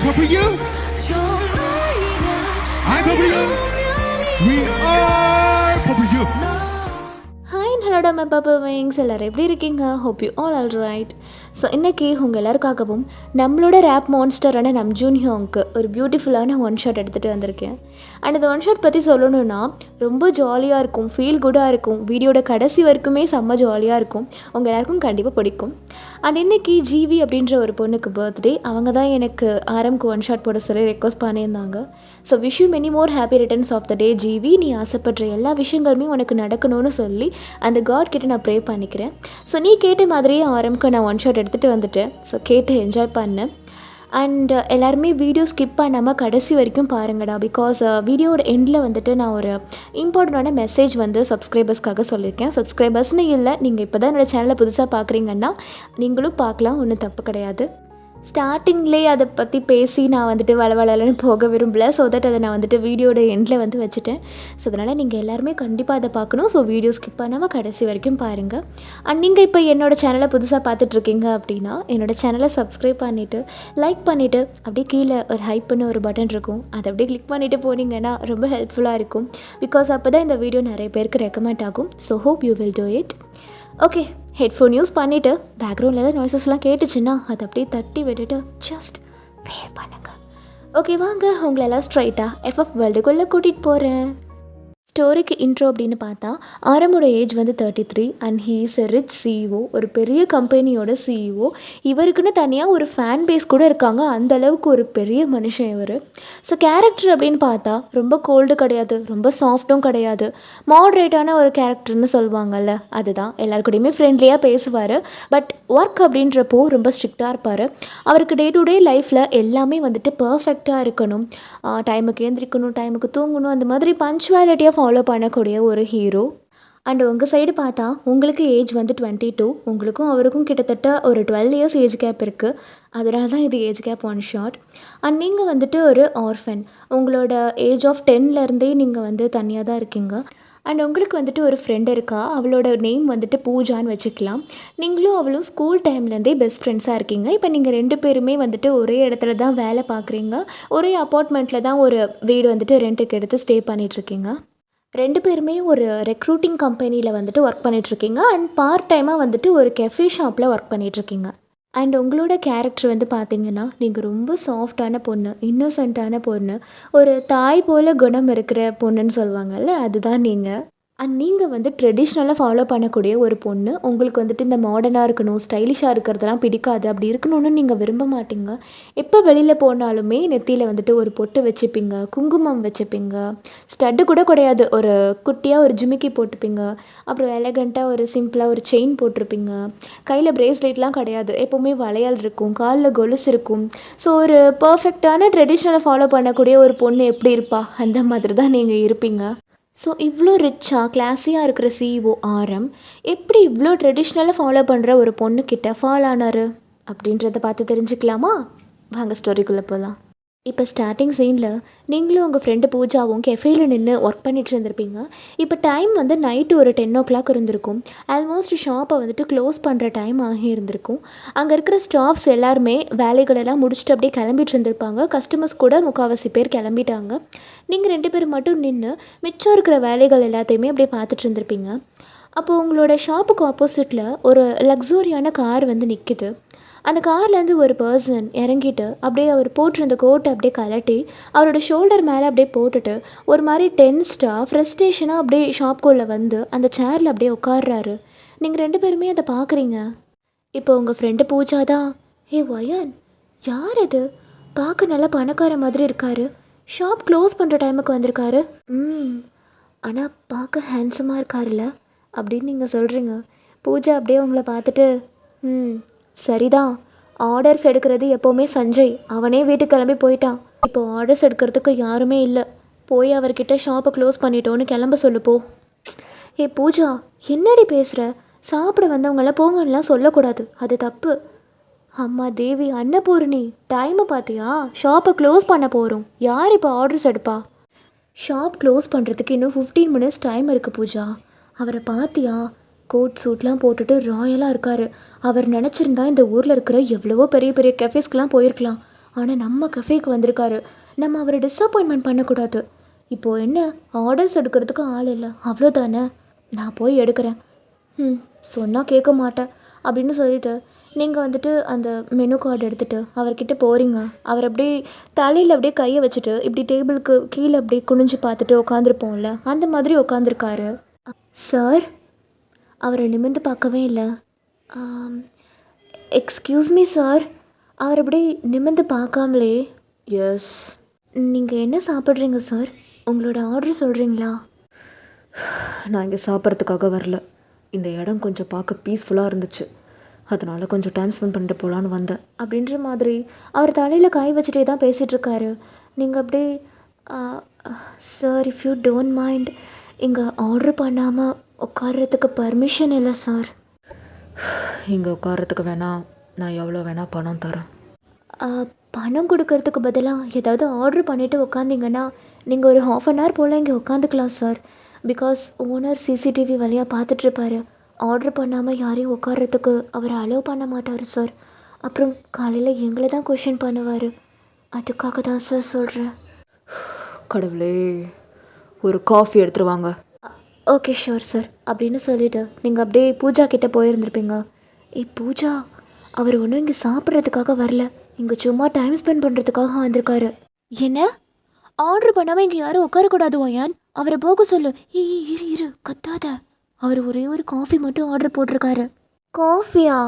purple you. I'm purple you. We are purple you. Hi and ஹலோடா my purple wings. எல்லோரும் எப்படி இருக்கீங்க? Hope you all right. So இன்றைக்கி உங்கள் எல்லாருக்காகவும் நம்மளோட ரேப் மான்ஸ்டரான நம்ஜூன் ஹியோங்க்கு ஒரு பியூட்டிஃபுல்லான ஒன் ஷாட் எடுத்துகிட்டு வந்திருக்கேன். அண்ட் இந்த ஒன் ஷாட் பற்றி சொல்லணுன்னா ரொம்ப ஜாலியாக இருக்கும், ஃபீல் குட்டாக இருக்கும், வீடியோட கடைசி வரைக்குமே செம்ம ஜாலியாக இருக்கும், உங்கள் எல்லாருக்கும் கண்டிப்பாக பிடிக்கும். அண்ட் இன்றைக்கி ஜிவி அப்படின்ற ஒரு பொண்ணுக்கு பர்த்டே. அவங்க தான் எனக்கு ஆரம்க்கு ஒன் ஷாட் போட சொல்லி ரெக்வஸ்ட் பண்ணியிருந்தாங்க. So wish you many more happy returns of the day GV. நீ ஆசைப்படுற எல்லா விஷயங்களுமே உனக்கு நடக்கணும்னு சொல்லி அந்த காட் கிட்ட நான் ப்ரே பண்ணிக்கிறேன். ஸோ நீ கேட்ட மாதிரியே ஆரம்க்கு நான் ஒன் ஷாட் எடுத்துகிட்டு வந்துட்டேன். ஸோ கேட்டு என்ஜாய் பண்ணேன். அண்ட் எல்லாருமே வீடியோ ஸ்கிப் பண்ணாமல் கடைசி வரைக்கும் பாருங்கடா. பிகாஸ் வீடியோட எண்டில் வந்துட்டு நான் ஒரு இம்பார்ட்டண்டான மெசேஜ் வந்து சப்ஸ்கிரைபர்ஸ்க்காக சொல்லியிருக்கேன். சப்ஸ்கிரைபர்ஸ்னு இல்லை, நீங்கள் இப்போ தான் என்னோடய சேனலை புதுசாக பார்க்குறீங்கன்னா நீங்களும் பார்க்கலாம், ஒன்றும் தப்பு கிடையாது. ஸ்டார்டிங்லேயே அதை பற்றி பேசி நான் வந்துட்டு வளவலன்னு போக விரும்பலை. ஸோ தட் அதை நான் வந்துட்டு வீடியோட எண்டில் வந்து வச்சுட்டேன். ஸோ அதனால் நீங்கள் எல்லாருமே கண்டிப்பாக அதை பார்க்கணும். ஸோ வீடியோ ஸ்கிப் பண்ணாமல் கடைசி வரைக்கும் பாருங்கள். அண்ட் நீங்கள் இப்போ என்னோடய சேனலை புதுசாக பார்த்துட்ருக்கீங்க அப்படின்னா என்னோடய சேனலை சப்ஸ்கிரைப் பண்ணிவிட்டு லைக் பண்ணிவிட்டு அப்படியே கீழே ஒரு ஹைப் பண்ண ஒரு பட்டன் இருக்கும், அதை அப்படியே கிளிக் பண்ணிவிட்டு போனீங்கன்னா ரொம்ப ஹெல்ப்ஃபுல்லாக இருக்கும். பிகாஸ் அப்போ தான் இந்த வீடியோ நிறைய பேருக்கு ரெக்கமெண்ட் ஆகும். So hope you will do it. Okay, headphone use பண்ணிவிட்டு பேக்ரவுண்டில் ஏதாவது நாய்ஸஸ்லாம் கேட்டுச்சுன்னா அதை அப்படியே தட்டி விட்டுட்டு ஜஸ்ட் வேர் பண்ணுங்கள். ஓகே, வாங்க உங்களை எல்லாம் ஸ்ட்ரைட்டாக எஃப்எஃப் வேர்ல்டுக்குள்ளே கூட்டிகிட்டு போகிறேன். ஸ்டோரிக்கு இன்ட்ரோ அப்படின்னு பார்த்தா ஆரமோட ஏஜ் வந்து 33 and he is a rich CEO, ஒரு பெரிய கம்பெனியோட சிஇஓ. இவருக்குன்னு தனியாக ஒரு ஃபேன் பேஸ் கூட இருக்காங்க, அந்தளவுக்கு ஒரு பெரிய மனுஷன் இவர். ஸோ கேரக்டர் அப்படின்னு பார்த்தா ரொம்ப கோல்டு கிடையாது, ரொம்ப சாஃப்ட்டும் கிடையாது, மாட்ரேட்டான ஒரு கேரக்டர்னு சொல்லுவாங்கள்ல, அதுதான். எல்லாருக்கூடையுமே ஃப்ரெண்ட்லியாக பேசுவார். பட் ஒர்க் அப்படின்றப்போ ரொம்ப ஸ்ட்ரிக்டாக இருப்பார். அவருக்கு டே டு டே லைஃப்பில் எல்லாமே வந்துட்டு பர்ஃபெக்டாக இருக்கணும், டைமுக்கு எழுந்திரிக்கணும், டைமுக்கு தூங்கணும், அந்த மாதிரி பஞ்சுவாலிட்டியாக ஃபாலோ பண்ணக்கூடிய ஒரு ஹீரோ. அண்ட் உங்கள் சைடு பார்த்தா உங்களுக்கு ஏஜ் வந்து 22, உங்களுக்கும் அவருக்கும் கிட்டத்தட்ட ஒரு 12 இயர்ஸ் ஏஜ் கேப் இருக்குது. அதனால தான் இது age gap one shot. And நீங்கள் வந்துட்டு ஒரு ஆர்ஃபன், உங்களோட ஏஜ் ஆஃப் 10லேருந்தே நீங்கள் வந்து தனியாக தான் இருக்கீங்க. அண்ட் உங்களுக்கு வந்துட்டு ஒரு ஃப்ரெண்ட் இருக்கா, அவளோட நேம் வந்துட்டு பூஜான்னு வச்சுக்கலாம். நீங்களும் அவளும் ஸ்கூல் டைம்லேருந்தே பெஸ்ட் ஃப்ரெண்ட்ஸாக இருக்கீங்க. இப்போ நீங்கள் 2 பேருமே வந்துட்டு ஒரே இடத்துல தான் வேலை பார்க்குறீங்க, ஒரே அப்பார்ட்மெண்ட்டில் தான் ஒரு வீடு வந்துட்டு ரெண்ட்டுக்கு எடுத்து ஸ்டே பண்ணிகிட்ருக்கீங்க. 2 பேருமே ஒரு ரெக்ரூட்டிங் கம்பெனியில் வந்துட்டு ஒர்க் பண்ணிகிட்ருக்கீங்க. அண்ட் பார்ட் டைமாக வந்துட்டு ஒரு கெஃபே ஷாப்பில் ஒர்க் பண்ணிகிட்ருக்கீங்க. அண்ட் உங்களோட கேரக்டர் வந்து பார்த்திங்கன்னா நீங்கள் ரொம்ப சாஃப்டான பொண்ணு, இன்னோசென்ட்டான பொண்ணு, ஒரு தாய் போல் குணம் இருக்கிற பொண்ணுன்னு சொல்லுவாங்கள்ல, அதுதான் நீங்கள். அண்ட் நீங்கள் வந்து ட்ரெடிஷ்னலாக ஃபாலோ பண்ணக்கூடிய ஒரு பொண்ணு. உங்களுக்கு வந்துட்டு இந்த மாடர்னாக இருக்கணும், ஸ்டைலிஷாக இருக்கிறதெல்லாம் பிடிக்காது, அப்படி இருக்கணும்னு நீங்கள் விரும்ப மாட்டீங்க. எப்போ வெளியில் போனாலுமே நெத்தியில் வந்துட்டு ஒரு பொட்டு வச்சுப்பீங்க, குங்குமம் வச்சுப்பீங்க, ஸ்டட்டு கூட கிடையாது, ஒரு குட்டியாக ஒரு ஜிமிக்கி போட்டுப்பீங்க, அப்புறம் எலகண்ட்டாக ஒரு சிம்பிளாக ஒரு செயின் போட்டிருப்பீங்க, கையில் ப்ரேஸ்லெட்லாம் கிடையாது, எப்போவுமே வளையல் இருக்கும், காலில் கொலுசு இருக்கும். ஸோ ஒரு பர்ஃபெக்டான ட்ரெடிஷ்னலை ஃபாலோ பண்ணக்கூடிய ஒரு பொண்ணு எப்படி இருப்பா, அந்த மாதிரி தான் நீங்கள் இருப்பீங்க. ஸோ இவ்வளோ ரிச்சாக கிளாஸியாக இருக்கிற சிஇஓ ஆரம் எப்படி இவ்வளோ ட்ரெடிஷ்னலாக ஃபாலோ பண்ணுற ஒரு பொண்ணுக்கிட்ட ஃபால் ஆனார் அப்படின்றத பார்த்து தெரிஞ்சுக்கலாமா? வாங்க ஸ்டோரிக்குள்ளே போகலாம். இப்போ ஸ்டார்டிங் சீனில் நீங்களும் உங்கள் ஃப்ரெண்டு பூஜாவும் கெஃபேயில் நின்று ஒர்க் பண்ணிட்டு இருந்திருப்பீங்க. இப்போ டைம் வந்து நைட்டு ஒரு 10 o'clock இருந்திருக்கும். ஆல்மோஸ்ட் ஷாப்பை வந்துட்டு க்ளோஸ் பண்ணுற டைம் ஆகி இருந்திருக்கும். அங்கே இருக்கிற ஸ்டாஃப்ஸ் எல்லாருமே வேலைகளெல்லாம் முடிச்சுட்டு அப்படியே கிளம்பிட்டு இருந்திருப்பாங்க. கஸ்டமர்ஸ் கூட முக்கால்வாசி பேர் கிளம்பிட்டாங்க. நீங்கள் 2 பேர் மட்டும் நின்று மிச்சம் இருக்கிற வேலைகள் எல்லாத்தையுமே அப்படியே பார்த்துட்டு இருந்திருப்பீங்க. அப்போது உங்களோட ஷாப்புக்கு ஆப்போசிட்டில் ஒரு லக்ஸூரியான கார் வந்து நிற்கிது. அந்த கார்லேருந்து ஒரு பர்சன் இறங்கிட்டு அப்படியே அவர் போட்டிருந்த கோட்டை அப்படியே கலட்டி அவரோட ஷோல்டர் மேலே அப்படியே போட்டுட்டு ஒரு மாதிரி டென்ஸ்டாக ஃப்ரஸ்ட்ரேஷனாக அப்படியே ஷாப்குள்ளே வந்து அந்த சேரில் அப்படியே உட்கார்றாரு. நீங்கள் 2 பேருமே அதை பார்க்குறீங்க. இப்போ உங்கள் ஃப்ரெண்டு பூஜா தான், ஏ வயன், யார் அது, பார்க்க நல்லா பணக்கார மாதிரி இருக்காரு, ஷாப் க்ளோஸ் பண்ணுற டைமுக்கு வந்திருக்காரு, ஆனால் பார்க்க ஹேண்ட்ஸமாக இருக்காருல்ல அப்படின்னு நீங்கள் சொல்கிறீங்க. பூஜா அப்படியே உங்களை பார்த்துட்டு, சரிதான், ஆர்டர்ஸ் எடுக்கிறது எப்போவுமே சஞ்சய், அவனே வீட்டுக்கு கிளம்பி போயிட்டான், இப்போ ஆர்டர்ஸ் எடுக்கிறதுக்கு யாருமே இல்லை, போய் அவர்கிட்ட ஷாப்பை க்ளோஸ் பண்ணிட்டோன்னு கிளம்ப சொல்லுப்போ. ஏ பூஜா, என்னடி பேசுகிற, சாப்பிட வந்தவங்களாம் போங்கலாம் சொல்லக்கூடாது, அது தப்பு. அம்மா தேவி, அன்னபூர்ணி, டைமை பார்த்தியா, ஷாப்பை க்ளோஸ் பண்ண போகிறோம், யார் இப்போ ஆர்டர்ஸ் எடுப்பா? ஷாப் க்ளோஸ் பண்ணுறதுக்கு இன்னும் 15 minutes டைம் இருக்குது பூஜா. அவரை பார்த்தியா, கோட் சூட்லாம் போட்டுட்டு ராயலாக இருக்கார். அவர் நினச்சிருந்தா இந்த ஊரில் இருக்கிற எவ்வளவோ பெரிய பெரிய கெஃபேஸ்க்கெலாம் போயிருக்கலாம். ஆனால் நம்ம கஃபேக்கு வந்திருக்காரு. நம்ம அவரை டிஸப்பாயின்மெண்ட் பண்ணக்கூடாது. இப்போது என்ன, ஆர்டர்ஸ் எடுக்கிறதுக்கு ஆள் இல்லை, அவ்வளோதானே. நான் போய் எடுக்கிறேன். சொன்னால் கேட்க மாட்டேன் அப்படின்னு சொல்லிட்டு நீங்கள் வந்துட்டு அந்த மெனு கார்டு எடுத்துகிட்டு அவர்கிட்ட போகிறீங்க. அவர் அப்படியே தலையில் அப்படியே கையை வச்சுட்டு இப்படி டேபிளுக்கு கீழே அப்படியே குனிஞ்சு பார்த்துட்டு உட்காந்துருப்போம்ல, அந்த மாதிரி உட்காந்துருக்காரு. சார், அவரை நிமிர்ந்து பார்க்கவே இல்லை. Excuse me sir. அவர் அப்படியே நிமிர்ந்து பார்க்காமலே, எஸ். நீங்கள் என்ன சாப்பிட்றீங்க சார்? உங்களோட ஆர்டர் சொல்கிறீங்களா? நான் இங்கே சாப்பிட்றதுக்காக வரல. இந்த இடம் கொஞ்சம் பார்க்க பீஸ்ஃபுல்லாக இருந்துச்சு, அதனால் கொஞ்சம் டைம் ஸ்பெண்ட் பண்ணிட்டு போகலான்னு வந்தேன் அப்படின்ற மாதிரி அவர் தலையில் கை வச்சுட்டே தான் பேசிகிட்ருக்காரு. நீங்கள் அப்படியே sir, if you don't mind, இங்கே ஆர்டர் பண்ணாமல் உட்கார்றதுக்கு பர்மிஷன் இல்லை சார். இங்கே உட்காரத்துக்கு வேணால் நான் எவ்வளோ வேணால் பணம் தரேன். பணம் கொடுக்கறதுக்கு பதிலாக ஏதாவது ஆர்டர் பண்ணிவிட்டு உட்காந்திங்கன்னா நீங்கள் ஒரு ½ அன் ஹவர் போல் இங்கே உட்காந்துக்கலாம் சார். பிகாஸ் ஓனர் சிசிடிவி வழியாக பார்த்துட்ருப்பாரு. ஆர்டர் பண்ணாமல் யாரையும் உட்கார்றதுக்கு அவர் அலோவ் பண்ண மாட்டார் சார். அப்புறம் காலையில் எங்களை தான் கொஷின் பண்ணுவார். அதுக்காக தான் சார் சொல்கிறேன். கடவுளே, ஒரு காஃபி எடுத்துருவாங்க. ஓகே ஷோர் சார் அப்படின்னு சொல்லிவிட்டு நீங்கள் அப்படியே பூஜா கிட்டே போயிருந்துருப்பீங்க. பூஜா, அவர் ஒன்றும் இங்கே சாப்பிட்றதுக்காக வரல, இங்கே சும்மா டைம் ஸ்பெண்ட் பண்ணுறதுக்காக வந்திருக்காரு. என்ன, ஆர்டர் பண்ணாமல் இங்கே யாரும் உட்காரக்கூடாது ஒயான்? அவரை போக சொல்லு. இரு கத்தாத. அவர் ஒரே ஒரு காஃபி மட்டும் ஆர்டர் போட்டிருக்காரு. காஃபியா?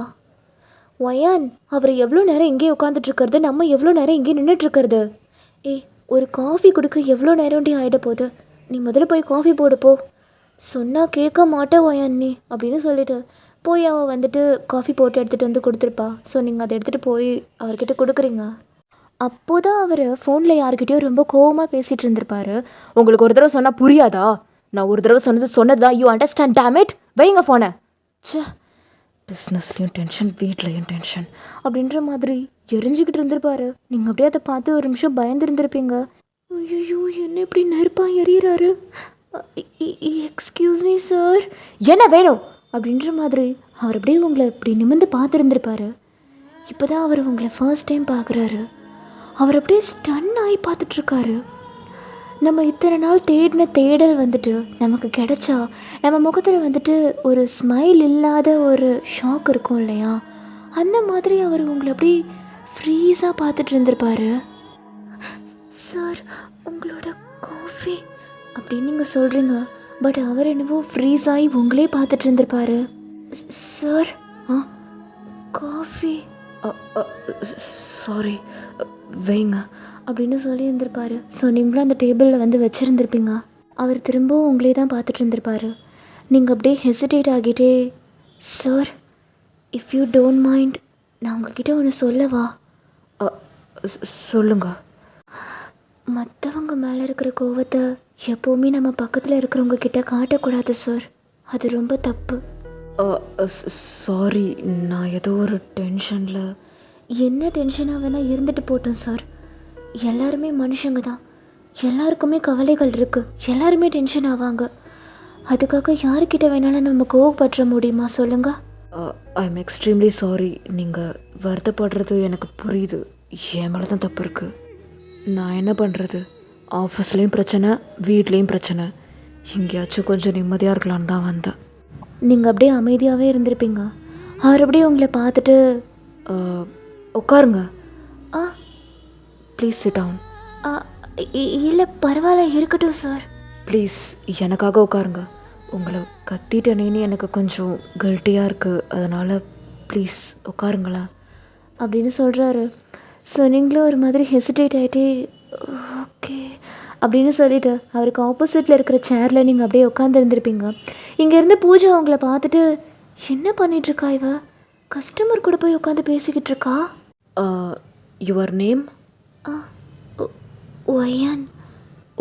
ஒயான், அவர் எவ்வளோ நேரம் இங்கே உட்காந்துட்ருக்கிறது, நம்ம எவ்வளோ நேரம் இங்கே நின்றுட்டுருக்கிறது? ஒரு காஃபி கொடுக்க எவ்வளோ நேரம்டி ஆகிட போகுது. நீ முதல்ல போய் காஃபி போடு போ. சொன்னால் கேட்க மாட்டேன் ஒயான் நீ அப்படின்னு சொல்லிட்டு போய் அவள் வந்துட்டு காஃபி போட்டு எடுத்துகிட்டு வந்து கொடுத்துருப்பா. ஸோ நீங்கள் அதை எடுத்துகிட்டு போய் அவர்கிட்ட கொடுக்குறீங்க. அப்போ தான் அவர் ஃபோனில் யார்கிட்டயோ ரொம்ப கோவமாக பேசிகிட்டு இருந்திருப்பாரு. உங்களுக்கு ஒரு தடவை சொன்னால் புரியாதா? நான் ஒரு தடவை சொன்னது தான். You understand dammit. வைங்க ஃபோனை. சே, பிஸ்னஸ்லேயும் டென்ஷன், வீட்லேயும் டென்ஷன் அப்படின்ற மாதிரி எரிஞ்சிக்கிட்டு இருந்திருப்பாரு. நீங்கள் அப்படியே அதை பார்த்து ஒரு நிமிஷம் பயந்துருந்துருப்பீங்க. ஐயோ, என்ன இப்படி நெருப்பாக எறிகிறாரு? Excuse me sir. என்ன வேணும் அப்படின்ற மாதிரி அவர் அப்படியே உங்களை இப்படி நிமிர்ந்து பார்த்துருந்துருப்பாரு. இப்போ தான் அவர் உங்களை ஃபர்ஸ்ட் டைம் பார்க்குறாரு. அவர் அப்படியே ஸ்டன் ஆகி பார்த்துட்ருக்காரு. நம்ம இத்தனை நாள் தேடின தேடல் வந்துட்டு நமக்கு கிடைச்சா நம்ம முகத்தில் வந்துட்டு ஒரு ஸ்மைல் இல்லாத ஒரு ஷாக் இருக்கும் இல்லையா, அந்த மாதிரி அவர் உங்களை அப்படி ஃப்ரீஸாக பார்த்துட்டு இருந்திருப்பாரு. சார், உங்களோட காஃபி அப்படின்னு நீங்கள் சொல்கிறீங்க. பட் அவர் என்னவோ ஃப்ரீஸ் ஆகி உங்களே பார்த்துட்டு இருந்திருப்பாரு. சார், காஃபி சாரி, வைங்க அப்படின்னு சொல்லி இருந்திருப்பாரு. ஸோ நீங்களும் அந்த டேபிளில் வந்து வச்சுருந்துருப்பீங்க. அவர் திரும்பவும் உங்களே தான் பார்த்துட்டு இருந்திருப்பாரு. நீங்கள் அப்படியே ஹெசிடேட் ஆகிட்டே, sir, if you don't mind, நான் உங்ககிட்ட ஒன்று சொல்லவா? சொல்லுங்க. மற்றவங்க மேலே இருக்கிற கோவத்தை எப்போவுமே நம்ம பக்கத்தில் இருக்கிறவங்க கிட்ட காட்டக்கூடாது சார். அது ரொம்ப தப்பு. சாரி, நான் ஏதோ ஒரு டென்ஷனில். என்ன டென்ஷனாக வேணால் இருந்துட்டு போட்டோம் சார். எல்லாருமே மனுஷங்க தான். எல்லாருக்குமே கவலைகள் இருக்குது. எல்லாருமே டென்ஷன் ஆவாங்க. அதுக்காக யாருக்கிட்ட வேணாலும் நம்ம கோவப்பற்ற முடியுமா சொல்லுங்கள்? I am extremely sorry. நீங்கள் வருத்தப்படுறது எனக்கு புரியுது. என் மேலே தான் தப்பு இருக்குது. நான் என்ன பண்ணுறது? ஆஃபீஸ்லேயும் பிரச்சனை, வீட்லேயும் பிரச்சனை. எங்கேயாச்சும் கொஞ்சம் நிம்மதியாக இருக்கலான்னு தான் வந்தேன். நீங்கள் அப்படியே அமைதியாகவே இருந்திருப்பீங்க. அவர் அப்படியே உங்களை பார்த்துட்டு, உட்காருங்க. Please sit down. இல்லை பரவாயில்ல, இருக்கட்டும் சார். ப்ளீஸ் எனக்காக உட்காருங்க. உங்களை கத்திட்டேனேன்னு எனக்கு கொஞ்சம் கில்ட்டியாக இருக்குது, அதனால் ப்ளீஸ் உட்காருங்களேன் அப்படின்னு சொல்கிறாரு. ஸோ நீங்களும் ஒரு மாதிரி ஹெசிடேட் ஆகிட்டே ஓகே அப்படின்னு சொல்லிவிட்டு அவருக்கு ஆப்போசிட்டில் இருக்கிற சேரில் நீங்கள் அப்படியே உட்காந்துருந்துருப்பீங்க. இங்கேருந்து பூஜா அவங்கள பார்த்துட்டு, என்ன பண்ணிகிட்ருக்கா இவ? கஸ்டமர் கூட போய் உட்காந்து பேசிக்கிட்டு இருக்கா. Your name? ஒயான்.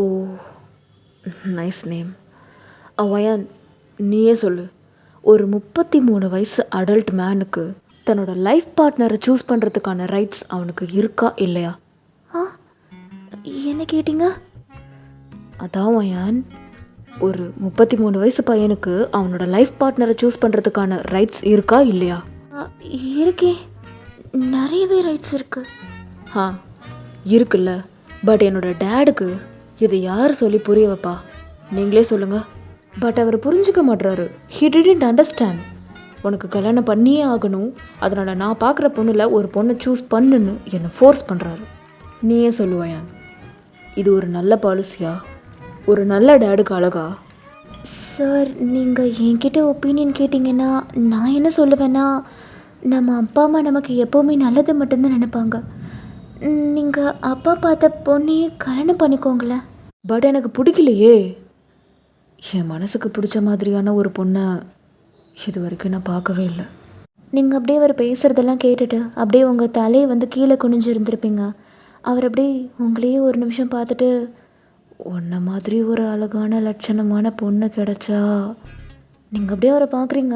Oh, nice name. ஒயான், நீயே சொல்லு. ஒரு 33 வயசு அடல்ட் மேனுக்கு தன்னோட லைஃப் பார்ட்னரை சூஸ் பண்ணுறதுக்கான ரைட்ஸ் அவனுக்கு இருக்கா இல்லையா? என்ன கேட்டிங்க? அதான் ஒயான், ஒரு 33 வயசு பையனுக்கு அவனோட லைஃப் பார்ட்னரை சூஸ் பண்ணுறதுக்கான ரைட்ஸ் இருக்கா இல்லையா? இருக்கே, நிறையவே ரைட்ஸ் இருக்குது. இருக்குல்ல, பட் என்னோட டேடுக்கு இதை யார் சொல்லி புரிய வைப்பா? நீங்களே சொல்லுங்க. பட் அவர் புரிஞ்சுக்க மாட்றாரு. He didn't understand. உனக்கு கல்யாணம் பண்ணியே ஆகணும், அதனால் நான் பார்க்குற பொண்ணில் ஒரு பொண்ணை சூஸ் பண்ணுன்னு என்னை ஃபோர்ஸ் பண்ணுறாரு. நீயே சொல்லுவாயான், இது ஒரு நல்ல பாலிசியா? ஒரு நல்ல டேடுக்கு அழகா? சார், நீங்கள் என்கிட்ட ஒப்பீனியன் கேட்டிங்கன்னா நான் என்ன சொல்லுவேன்னா, நம்ம அப்பா அம்மா நமக்கு எப்போவுமே நல்லது மட்டும்தான் நினைப்பாங்க. நீங்கள் அப்பா பார்த்த பொண்ணையே கல்யாணம் பண்ணிக்கோங்களேன். பட் எனக்கு பிடிக்கலையே. என் மனசுக்கு பிடிச்ச மாதிரியான ஒரு பொண்ணை இது வரைக்கும் நான் பார்க்கவே இல்லை. நீங்கள் அப்படியே அவர் பேசுகிறதெல்லாம் கேட்டுட்டு அப்படியே உங்கள் தலையை வந்து கீழே குனிஞ்சு இருந்திருப்பீங்க. அவர் அப்படியே உங்களையே ஒரு நிமிஷம் பார்த்துட்டு, உன்ன மாதிரி ஒரு அழகான லட்சணமான பொண்ணு கிடைச்சா. நீங்கள் அப்படியே அவரை பார்க்குறீங்க.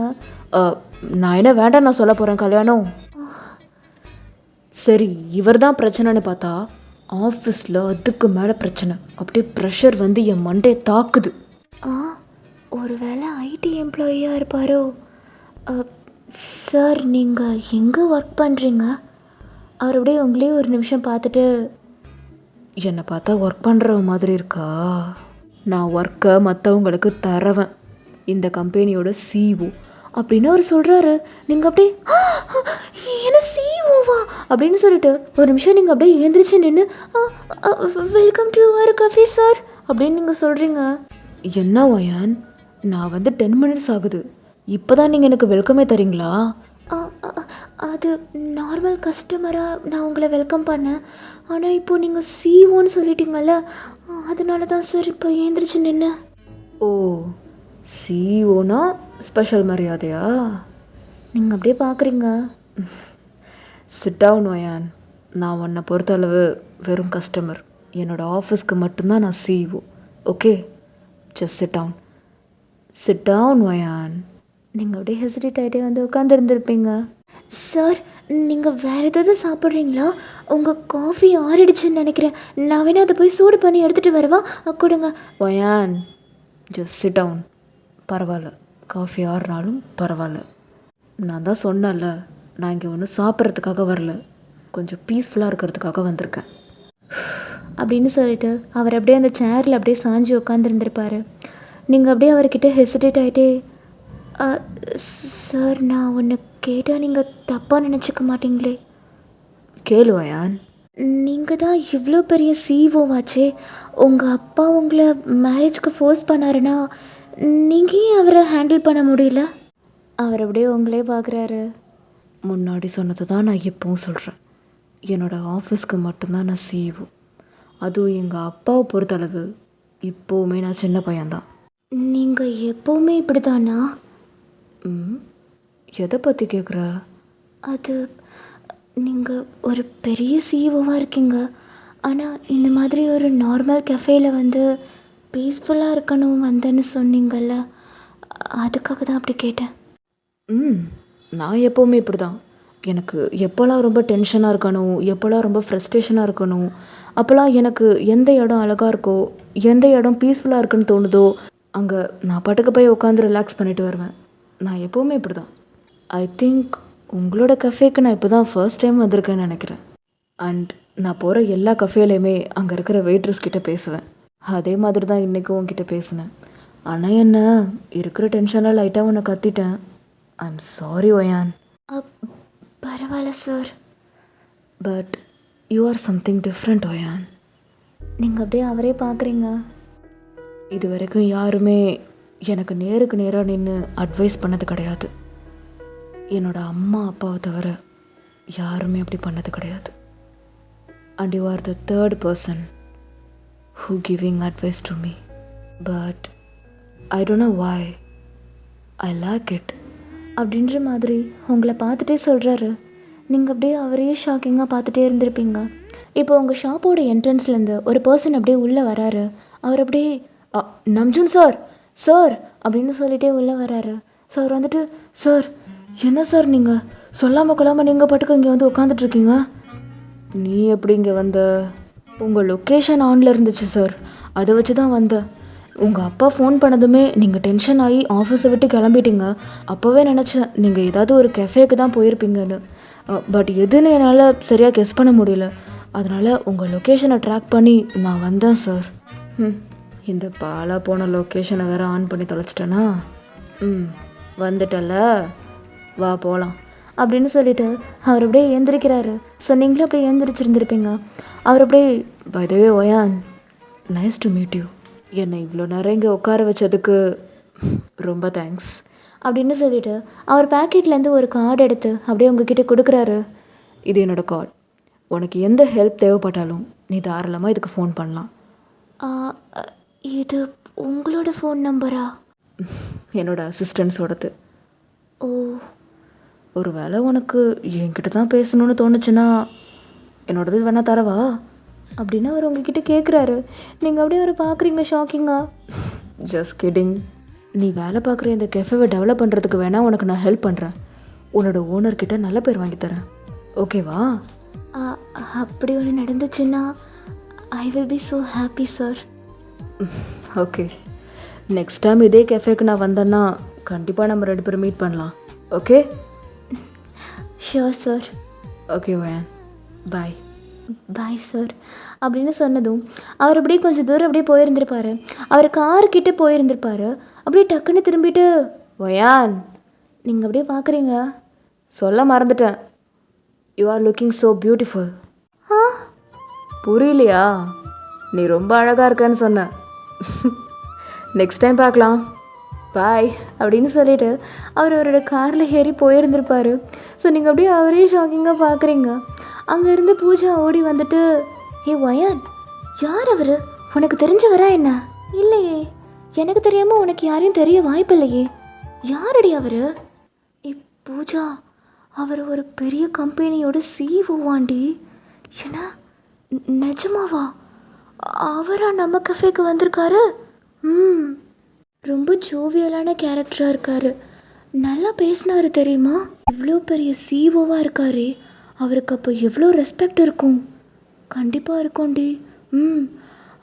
நான் என்ன வேண்டாம் நான் சொல்ல போகிறேன் கல்யாணம். சரி, இவர் தான் பிரச்சனைன்னு பார்த்தா ஆஃபீஸில் அதுக்கு மேலே பிரச்சனை. அப்படியே ப்ரெஷர் வந்து என் மண்டையை தாக்குது. ஒரு வேளை ஐடி எம்ப்ளாயியாக இருப்பாரோ? சார், நீங்கள் எங்கே ஒர்க் பண்ணுறீங்க? அவர் அப்படியே உங்களே ஒரு நிமிஷம் பார்த்துட்டு, என்னை பார்த்தா ஒர்க் பண்ணுற மாதிரி இருக்கா? நான் ஒர்க்கை மற்றவங்களுக்கு தரவேன், இந்த கம்பெனியோட சிஓ அப்படின்னு அவர் சொல்கிறாரு. நீங்கள் அப்படியே என்ன சிஓவா அப்படின்னு சொல்லிட்டு ஒரு நிமிஷம் நீங்கள் அப்படியே எழுந்திரிச்சு நின்று, welcome to our cafe sir அப்படின்னு நீங்கள் சொல்கிறீங்க. என்ன வயான், நான் வந்து 10 minutes ஆகுது, இப்போ தான் நீங்கள் எனக்கு வெல்கமே தரீங்களா? அது நார்மல் கஸ்டமராக நான் உங்களை வெல்கம் பண்ணேன். ஆனால் இப்போது நீங்கள் சிஓன்னு சொல்லிட்டீங்கல்ல, அதனால தான் சார் இப்போ எழுந்திரிச்சு நின்று. ஓ, சிஓனா ஸ்பெஷல் மரியாதையா? நீங்கள் அப்படியே பார்க்குறீங்க. சிட் டவுன் வயான். நான் உன்னை பொறுத்தளவு வெறும் கஸ்டமர். என்னோடய ஆஃபீஸ்க்கு மட்டும்தான் நான் CEO. Okay, just sit down. Sit down வயான். நீங்கள் அப்படியே ஹெசிடேட் ஆகிட்டே வந்து உட்காந்துருந்துருப்பீங்க. சார், நீங்கள் வேறு ஏதாவது சாப்பிட்றீங்களா? உங்கள் காஃபி ஆறிடுச்சுன்னு நினைக்கிறேன். நான் வேணா அதை போய் சூடு பண்ணி எடுத்துகிட்டு வரவா? கொடுங்க. Wayan, just sit down. பரவாயில்ல, காஃபி ஆறுனாலும் பரவாயில்ல. நான் தான் சொன்னேன்ல, நான் இங்கே ஒன்றும் சாப்பிட்றதுக்காக வரல, கொஞ்சம் பீஸ்ஃபுல்லாக இருக்கிறதுக்காக வந்திருக்கேன் அப்படின்னு சொல்லிட்டு அவர் அப்படியே அந்த சேரில் அப்படியே சாஞ்சி உட்காந்துருந்துருப்பார். நீங்கள் அப்படியே அவர்கிட்ட ஹெசிடேட் ஆகிட்டே, சார், நான் ஒன்று கேட்டால் நீங்கள் தப்பாக நினச்சிக்க மாட்டீங்களே? கேளுவயான். நீங்கள் தான் இவ்வளோ பெரிய சிஓவாச்சே, உங்கள் அப்பா உங்களை மேரேஜ்க்கு ஃபோர்ஸ் பண்ணாருன்னா நீங்கள் ஏன் அவரை ஹேண்டில் பண்ண முடியல? அவர் அப்படியே உங்களே பார்க்குறாரு. முன்னாடி சொன்னது தான் நான் இப்போவும் சொல்கிறேன். என்னோடய ஆஃபீஸ்க்கு மட்டும்தான் நான் சிஓ. அதுவும் எங்கள் அப்பாவை பொறுத்தளவு இப்போவுமே நான் சின்ன பையன்தான். நீங்கள் எப்போவுமே இப்படி தானா? எதை பற்றி கேட்குற? அது நீங்கள் ஒரு பெரிய சிஓவாக இருக்கீங்க, ஆனால் இந்த மாதிரி ஒரு நார்மல் கஃபேயில் வந்து பீஸ்ஃபுல்லாக இருக்கணும் வந்தேன்னு சொன்னீங்கல்ல, அதுக்காக தான் அப்படி கேட்டேன். நான் எப்போவுமே இப்படி தான். எனக்கு எப்போல்லாம் ரொம்ப டென்ஷனாக இருக்கணும், எப்போல்லாம் ரொம்ப ஃப்ரஸ்ட்ரேஷனாக இருக்கணும், அப்போல்லாம் எனக்கு எந்த இடம் அழகாக இருக்கோ, எந்த இடம் பீஸ்ஃபுல்லாக இருக்குன்னு தோணுதோ அங்கே நான் பாட்டுக்கு போய் உட்காந்து ரிலாக்ஸ் பண்ணிட்டு வருவேன். நான் எப்போவுமே இப்படி தான். ஐ திங்க் உங்களோட கஃபேக்கு நான் இப்போ தான் ஃபர்ஸ்ட் டைம் வந்திருக்கேன்னு நினைக்கிறேன். அண்ட் நான் போகிற எல்லா கஃபேலையுமே அங்கே இருக்கிற வெயிட்ரஸ் கிட்டே பேசுவேன். அதே மாதிரி தான் இன்றைக்கும் உங்ககிட்ட பேசினேன். ஆனால் என்ன இருக்கிற டென்ஷனில் லைட்டாக உன்னை கத்திட்டேன். ஐ எம் சாரி வயான். பரவாயில்ல sir. But you are something different வயான். நீங்கள் அப்படியே அவரே பார்க்குறீங்க. இது வரைக்கும் யாருமே எனக்கு நேருக்கு நேராக நின்று அட்வைஸ் பண்ணது கிடையாது. என்னோடய அம்மா அப்பாவை தவிர யாருமே அப்படி பண்ணது கிடையாது. And you are the third person who giving advice to me. But I don't know why. I like it. அப்படின்ற மாதிரி உங்களை பார்த்துட்டே சொல்கிறாரு. நீங்கள் அப்படியே அவரையே ஷாக்கிங்காக பார்த்துட்டே இருந்திருப்பீங்க. இப்போ உங்கள் ஷாப்போட என்ட்ரன்ஸ்லேருந்து ஒரு பர்சன் அப்படியே உள்ளே வராரு. அவர் அப்படியே நம்ஜுன் சார் சார் அப்படின்னு சொல்லிகிட்டே உள்ளே வராரு. சார் வந்துட்டு, சார் என்ன சார் நீங்கள் சொல்லாமல் கொள்ளாமல் நீங்கள் பாட்டுக்கு இங்கே வந்து உட்காந்துட்ருக்கீங்க? நீ எப்படி இங்கே வந்த? உங்கள் லொக்கேஷன் ஆனில் இருந்துச்சு சார், அதை வச்சு தான் வந்தேன். உங்கள் அப்பா ஃபோன் பண்ணதுமே நீங்கள் டென்ஷன் ஆகி ஆஃபீஸை விட்டு கிளம்பிட்டீங்க. அப்போவே நினச்சேன் நீங்கள் ஏதாவது ஒரு கெஃபேக்கு தான் போயிருப்பீங்கன்னு. பட் எதுன்னு என்னால் சரியாக கெஸ் பண்ண முடியல. அதனால் உங்கள் லொக்கேஷனை ட்ராக் பண்ணி நான் வந்தேன் சார். இந்த பாலா போன லொக்கேஷனை வேறு ஆன் பண்ணி தொலைச்சிட்டேனா? வந்துட்டல, வா போகலாம் அப்படின்னு சொல்லிட்டு அவர் அப்படியே எழுந்திரிக்கிறாரு. ஸோ நீங்களும் அப்படியே எழுந்திரிச்சிருந்துருப்பீங்க. அவர் அப்படியே பை த வே ஒயான், நைஸ் டு மீட் யூ. என்னை இவ்வளோ நேரம் இங்கே உட்கார வச்சதுக்கு ரொம்ப தேங்க்ஸ் அப்படின்னு சொல்லிட்டு அவர் பேக்கெட்லேருந்து ஒரு கார்டு எடுத்து அப்படியே உங்ககிட்ட கொடுக்குறாரு. இது என்னோட கார்டு. உனக்கு எந்த ஹெல்ப் தேவைப்பட்டாலும் நீ தாராளமாக இதுக்கு ஃபோன் பண்ணலாம். இது உங்களோட ஃபோன் நம்பரா? என்னோட அசிஸ்டன்ஸோடது. ஓ, ஒரு வேளை உனக்கு என்கிட்ட தான் பேசணும்னு தோணுச்சுன்னா என்னோடது வேணா தரவா அப்படின்னு அவர் உங்ககிட்ட கேட்குறாரு. நீங்கள் அப்படியே அவரை பார்க்குறீங்க ஷாக்கிங்கா. Just kidding. நீ வேலை பார்க்குற இந்த கெஃபேவை டெவலப் பண்ணுறதுக்கு வேணால் உனக்கு நான் ஹெல்ப் பண்ணுறேன். உன்னோட ஓனர்கிட்ட நல்ல பேர் வாங்கி தரேன், ஓகேவா? அப்படி ஒன்று நடந்துச்சுன்னா I will be so happy sir. Okay, next time இதே கெஃபேக்கு நான் வந்தேன்னா கண்டிப்பாக நம்ம 2 பேரும் மீட் பண்ணலாம், ஓகே? Sure sir. ஓகே வேன், பாய். பாய் சார் அப்படின்னு சொன்னதும் அவர் அப்படியே கொஞ்சம் தூரம் அப்படியே போயிருந்திருப்பார். அவர் கார்கிட்ட போயிருந்திருப்பார். அப்படியே டக்குன்னு திரும்பிட்டு, ஒயான், நீங்கள் அப்படியே பார்க்குறீங்க. சொல்ல மறந்துட்டேன், you are looking so beautiful. ஆ, புரியலையா? நீ ரொம்ப அழகாக இருக்கன்னு சொன்னேன். நெக்ஸ்ட் டைம் பார்க்கலாம், பாய் அப்படின்னு சொல்லிட்டு அவர் அவரோட காரில் ஏறி போயிருந்திருப்பார். ஸோ நீங்கள் அப்படியே அவரே ஷாக்கிங்காக பார்க்குறீங்க. அங்கேருந்து பூஜா ஓடி வந்துட்டு, ஏ ஒயான், யார் அவர்? உனக்கு தெரிஞ்சவரா என்ன? இல்லையே, எனக்கு தெரியாமல் உனக்கு யாரையும் தெரிய வாய்ப்பு இல்லையே. யாரடி அவர்? ஏ பூஜா, அவர் ஒரு பெரிய கம்பெனியோட சிஇஓவாண்டி. ஏன்னா நிஜமாவா? அவரா நம்ம கஃபேக்கு வந்திருக்காரு? ரொம்ப ஜோவியலான கேரக்டராக இருக்கார். நல்லா பேசினார் தெரியுமா? இவ்வளோ பெரிய சிஓவாக இருக்காரே, அவருக்கு அப்போ எவ்வளோ ரெஸ்பெக்ட் இருக்கும். கண்டிப்பாக இருக்கும்டி.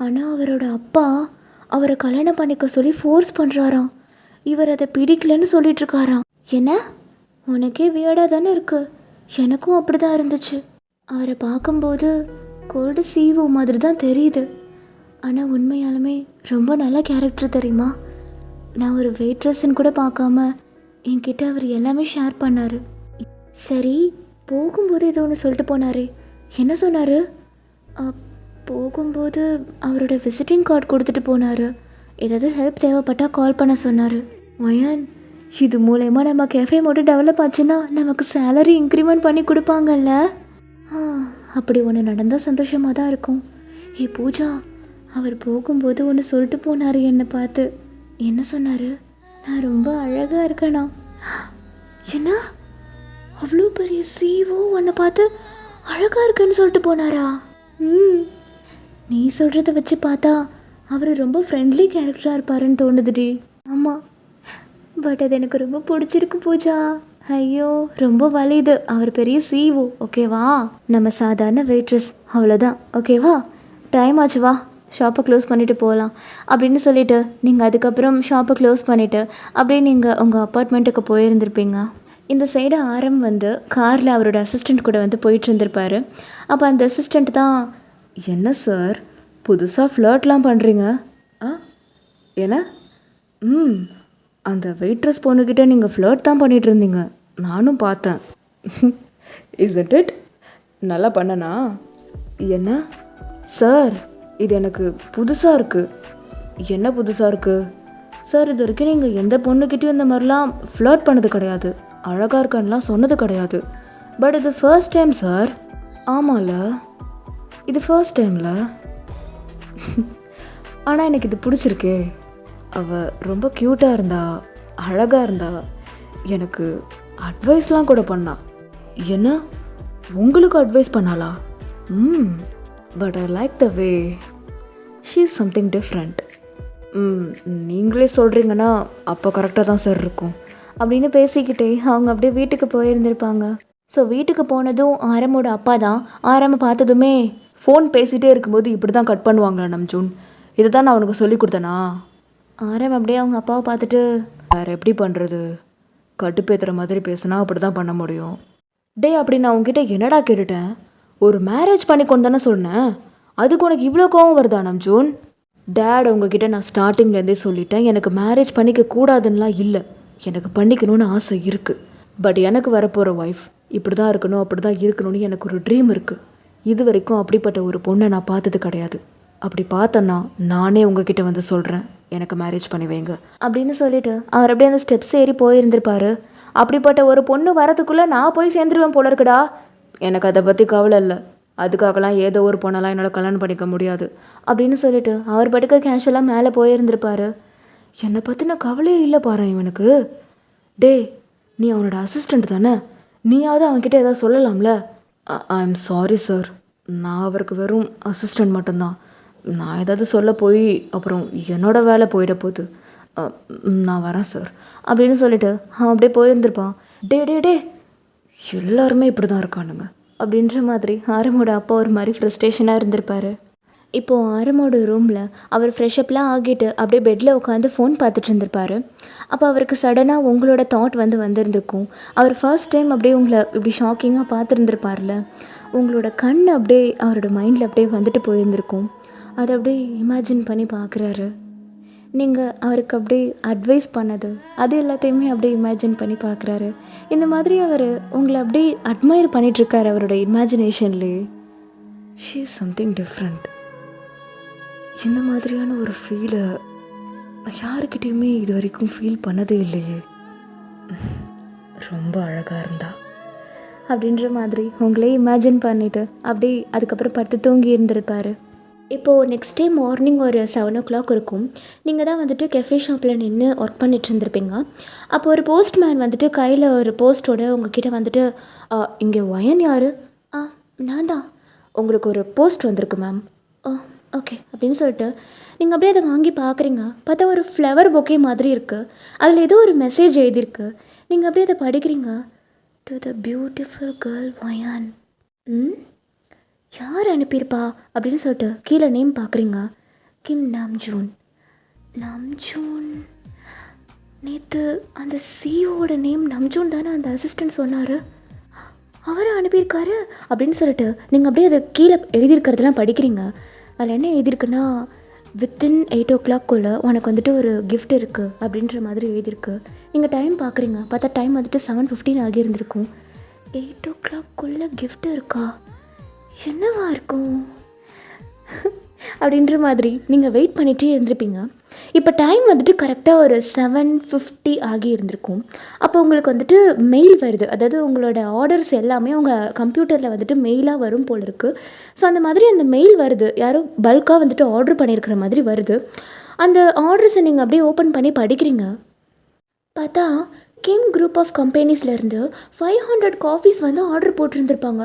ஆனால் அவரோட அப்பா அவரை கல்யாணம் பண்ணிக்க சொல்லி ஃபோர்ஸ் பண்ணுறாராம். இவர் அதை பிடிக்கலன்னு சொல்லிகிட்ருக்காராம். என்ன, உனக்கே வியர்டாக தானே இருக்குது? எனக்கும் அப்படி தான் இருந்துச்சு. அவரை பார்க்கும்போது கோல்டு சிஓ மாதிரி தான் தெரியுது. ஆனால் உண்மையாலுமே ரொம்ப நல்ல கேரக்டர் தெரியுமா? நான் ஒரு வெயிட்ரஸ்ன்னு கூட பார்க்காம என்கிட்ட அவர் எல்லாமே ஷேர் பண்ணார். சரி, போகும்போது ஏதோ ஒன்று சொல்லிட்டு போனார். என்ன சொன்னார்? போகும்போது அவரோட விசிட்டிங் கார்டு கொடுத்துட்டு போனார். ஏதாவது ஹெல்ப் தேவைப்பட்டால் கால் பண்ண சொன்னார். ஒயான், இது மூலயமா நம்ம கேஃபே மட்டும் டெவலப் ஆச்சுன்னா நமக்கு சேலரி இன்க்ரிமெண்ட் பண்ணி கொடுப்பாங்கல்ல. அப்படி ஒன்று நடந்தால் சந்தோஷமாக தான் இருக்கும். ஏ பூஜா, அவர் போகும்போது ஒன்று சொல்லிட்டு போனார் என்னை பார்த்து. என்ன சொன்னார்? நான் ரொம்ப அழகாக இருக்கேனா? என்ன, அவ்வளோ பெரிய சிஓ உன்னை பார்த்து அழகாக இருக்குன்னு சொல்லிட்டு போனாரா? நீ சொல்கிறத வச்சு பார்த்தா அவர் ரொம்ப ஃப்ரெண்ட்லி கேரக்டராக இருப்பாருன்னு தோணுதுடி. ஆமாம், பட் அது எனக்கு ரொம்ப பிடிச்சிருக்கு பூஜா. ஐயோ, ரொம்ப வலியுது. அவர் பெரிய சிஓ, ஓகேவா? நம்ம சாதாரண வெயிட்ரஸ், அவ்வளோதான், ஓகேவா? டைம் ஆச்சு, வா ஷாப்பை க்ளோஸ் பண்ணிவிட்டு போகலாம் அப்படின்னு சொல்லிவிட்டு நீங்கள் அதுக்கப்புறம் ஷாப்பை க்ளோஸ் பண்ணிவிட்டு அப்படியே நீங்கள் உங்கள் அப்பார்ட்மெண்ட்டுக்கு போயிருந்திருப்பீங்க. இந்த சைடு ஆரம் வந்து காரில் அவரோட அசிஸ்டண்ட் கூட வந்து போயிட்டு இருந்திருப்பார். அப்போ அந்த அசிஸ்டண்ட் தான், என்ன சார் புதுசாக ஃப்ளர்ட்லாம் பண்ணுறீங்க? என்ன? அந்த வெயிட்ரஸ் பொண்ணுக்கிட்ட நீங்கள் ஃப்ளர்ட் தான் பண்ணிகிட்டு இருந்தீங்க, நானும் பார்த்தேன். Isn't it? நல்லா பண்ணனா? என்ன சார், இது எனக்கு புதுசாக இருக்குது. என்ன புதுசாக இருக்குது சார்? இது வரைக்கும் நீங்கள் எந்த பொண்ணுக்கிட்டையும் இந்த மாதிரிலாம் ஃப்ளர்ட் பண்ணது கிடையாது, அழகாக இருக்கான்லாம் சொன்னது கிடையாது. பட் இது ஃபர்ஸ்ட் டைம் சார். ஆமாம்ல, இது ஃபர்ஸ்ட் டைமில். ஆனால் எனக்கு இது பிடிச்சிருக்கே. அவள் ரொம்ப க்யூட்டாக இருந்தா, அழகாக இருந்தா, எனக்கு அட்வைஸ்லாம் கூட பண்ணா. என்ன, உங்களுக்கு அட்வைஸ் பண்ணாளா? But I like the way she is something different. நீங்களே சொல்கிறீங்கன்னா அப்போ கரெக்டாக தான் சார் இருக்கும் அப்படின்னு பேசிக்கிட்டே அவங்க அப்படியே வீட்டுக்கு போயிருந்திருப்பாங்க. ஸோ வீட்டுக்கு போனதும் ஆரமோட அப்பா தான். ஆரம்பை பார்த்ததுமே, ஃபோன் பேசிகிட்டே இருக்கும்போது இப்படி தான் கட் பண்ணுவாங்களா நம் ஜூன்? இதை தான் நான் உனக்கு சொல்லி கொடுத்தேனா? ஆரம் அப்படியே அவங்க அப்பாவை பார்த்துட்டு, வேறு எப்படி பண்ணுறது? கட்டுப்பேத்துற மாதிரி பேசுனா அப்படி தான் பண்ண முடியும். டே, அப்படி நான் உங்ககிட்ட என்னடா கேட்டுட்டேன்? ஒரு மேரேஜ் பண்ணி கொண்டு தானே சொன்னேன், அதுக்கு உனக்கு இவ்வளோ கோவம் வருதா நம்ஜூன்? டேட் உங்ககிட்ட நான் ஸ்டார்டிங்லேருந்தே சொல்லிட்டேன், எனக்கு மேரேஜ் பண்ணிக்க கூடாதுன்னெலாம் இல்லை, எனக்கு பண்ணிக்கணும்னு ஆசை இருக்குது. பட் எனக்கு வரப்போகிற ஒய்ஃப் இப்படி தான் இருக்கணும், அப்படி தான் இருக்கணும்னு எனக்கு ஒரு ட்ரீம் இருக்குது. இது வரைக்கும் அப்படிப்பட்ட ஒரு பொண்ணை நான் பார்த்தது கிடையாது. அப்படி பார்த்தேன்னா நானே உங்ககிட்ட வந்து சொல்கிறேன், எனக்கு மேரேஜ் பண்ணி வைங்க அப்படின்னு சொல்லிட்டு அவர் அப்படியே அந்த ஸ்டெப்ஸ் ஏறி போயிருந்திருப்பாரு. அப்படிப்பட்ட ஒரு பொண்ணு வரதுக்குள்ளே நான் போய் சேர்ந்துருவேன் போல இருக்குடா. எனக்கு அதை பற்றி கவலை இல்லை, அதுக்காகலாம் ஏதோ ஒரு பொண்ணெல்லாம் என்னால் கல்யாணம் பண்ணிக்க முடியாது அப்படின்னு சொல்லிட்டு அவர் படுக்க கேஷுவலாக மேலே போயிருந்திருப்பாரு. என்னை பற்றின கவலையே இல்லை பாரு இவனுக்கு. டே, நீ அவனோட அசிஸ்டண்ட் தானே, நீயாவது அவன்கிட்ட ஏதாவது சொல்லலாம்ல? ஐ எம் சாரி சார், நான் அவருக்கு வெறும் அசிஸ்டண்ட் மட்டும்தான். நான் ஏதாவது சொல்ல போய் அப்புறம் என்னோட வேலை போயிட போகுது. நான் வரேன் சார் அப்படின்னு சொல்லிட்டு அவன் அப்படியே போயிருந்திருப்பான். டே டே டே, எல்லாருமே இப்படி தான் இருக்கானுங்க அப்படின்ற மாதிரி ஆரமோட அப்பா ஒரு மாதிரி ஃப்ரஸ்ட்ரேஷனாக இருந்திருப்பார். இப்போது ஆரமோட ரூமில் அவர் ஃப்ரெஷ்அப்லாம் ஆகிட்டு அப்படியே பெட்டில் உட்காந்து ஃபோன் பார்த்துட்டு இருந்திருப்பார். அப்போ அவருக்கு சடனாக உங்களோட தாட் வந்திருந்திருக்கும். அவர் ஃபர்ஸ்ட் டைம் அப்படியே உங்களை இப்படி ஷாக்கிங்காக பார்த்துருந்துருப்பார்ல, உங்களோட கண் அப்படியே அவரோட மைண்டில் அப்படியே வந்துட்டு போயிருந்திருக்கும். அதை அப்படியே இமேஜின் பண்ணி பார்க்குறாரு. நீங்கள் அவருக்கு அப்படியே அட்வைஸ் பண்ணது அது எல்லாத்தையுமே அப்படியே இமேஜின் பண்ணி பார்க்குறாரு. இந்த மாதிரி அவர் உங்களை அப்படியே அட்மையர் பண்ணிகிட்ருக்காரு அவரோட இமேஜினேஷன்லேயே. She is something different. இந்த மாதிரியான ஒரு ஃபீலை நான் யாருக்கிட்டேயுமே இது வரைக்கும் ஃபீல் பண்ணதே இல்லையே. ரொம்ப அழகாக இருந்தா அப்படின்ற மாதிரி உங்களே இமேஜின் பண்ணிவிட்டு அப்படி அதுக்கப்புறம் படுத்து தூங்கி இருந்திருப்பார். இப்போது நெக்ஸ்ட் டே மார்னிங் ஒரு 7 o'clock இருக்கும். நீங்கள் தான் வந்துட்டு கெஃபே ஷாப்பில் நின்று ஒர்க் பண்ணிட்டு இருந்திருப்பீங்க. அப்போ ஒரு போஸ்ட்மேன் வந்துட்டு கையில் ஒரு போஸ்ட்டோட உங்ககிட்ட வந்துட்டு, இங்கே ஒயன் யார்? நான் தான், உங்களுக்கு ஒரு போஸ்ட் வந்திருக்கு மேம். ஓகே அப்படின்னு சொல்லிட்டு நீங்கள் அப்படியே அதை வாங்கி பார்க்குறீங்க. பார்த்தா ஒரு ஃப்ளவர் பொக்கே மாதிரி இருக்குது. அதில் ஏதோ ஒரு மெசேஜ் எழுதியிருக்கு. நீங்கள் அப்படியே அதை படிக்கிறீங்க. டு த பியூட்டிஃபுல் கேர்ள் வயான். யார் அனுப்பியிருப்பா அப்படின்னு சொல்லிட்டு கீழே நேம் பார்க்குறீங்க. கிம் நம்ஜூன். நேற்று அந்த சிஓட நேம் நம்ஜூன் தானே அந்த அசிஸ்டன்ட் சொன்னார், அவரை அனுப்பியிருக்காரு அப்படின்னு சொல்லிட்டு நீங்கள் அப்படியே அதை கீழே எழுதியிருக்கிறதெல்லாம் படிக்கிறீங்க. அதில் என்ன எழுதியிருக்குன்னா, வித்தின் 8 o'clock உனக்கு வந்துட்டு ஒரு கிஃப்ட் இருக்குது அப்படின்ற மாதிரி எழுதியிருக்கு. நீங்கள் டைம் பார்க்குறீங்க. பார்த்தா டைம் வந்துட்டு 7:15 ஆகியிருந்திருக்கும். 8 o'clock கிஃப்ட் இருக்கா, என்னவா இருக்கும் அப்படின்ற மாதிரி நீங்கள் வெயிட் பண்ணிகிட்டே இருந்திருப்பீங்க. இப்போ டைம் வந்துட்டு கரெக்டாக ஒரு 7:50 ஆகி இருந்திருக்கும். அப்போ உங்களுக்கு வந்துட்டு மெயில் வருது. அதாவது உங்களோட ஆர்டர்ஸ் எல்லாமே உங்கள் கம்ப்யூட்டரில் வந்துட்டு மெயிலாக வரும் போல் இருக்குது. ஸோ அந்த மாதிரி அந்த மெயில் வருது, யாரோ பல்காக வந்துட்டு ஆர்டர் பண்ணியிருக்கிற மாதிரி வருது. அந்த ஆர்டர்ஸை நீங்கள் அப்படியே ஓப்பன் பண்ணி படிக்கிறீங்க. பார்த்தா கிம் குரூப் ஆஃப் கம்பெனிஸ்லேருந்து 500 காஃபீஸ் வந்து ஆர்டர் போட்டிருந்துருப்பாங்க.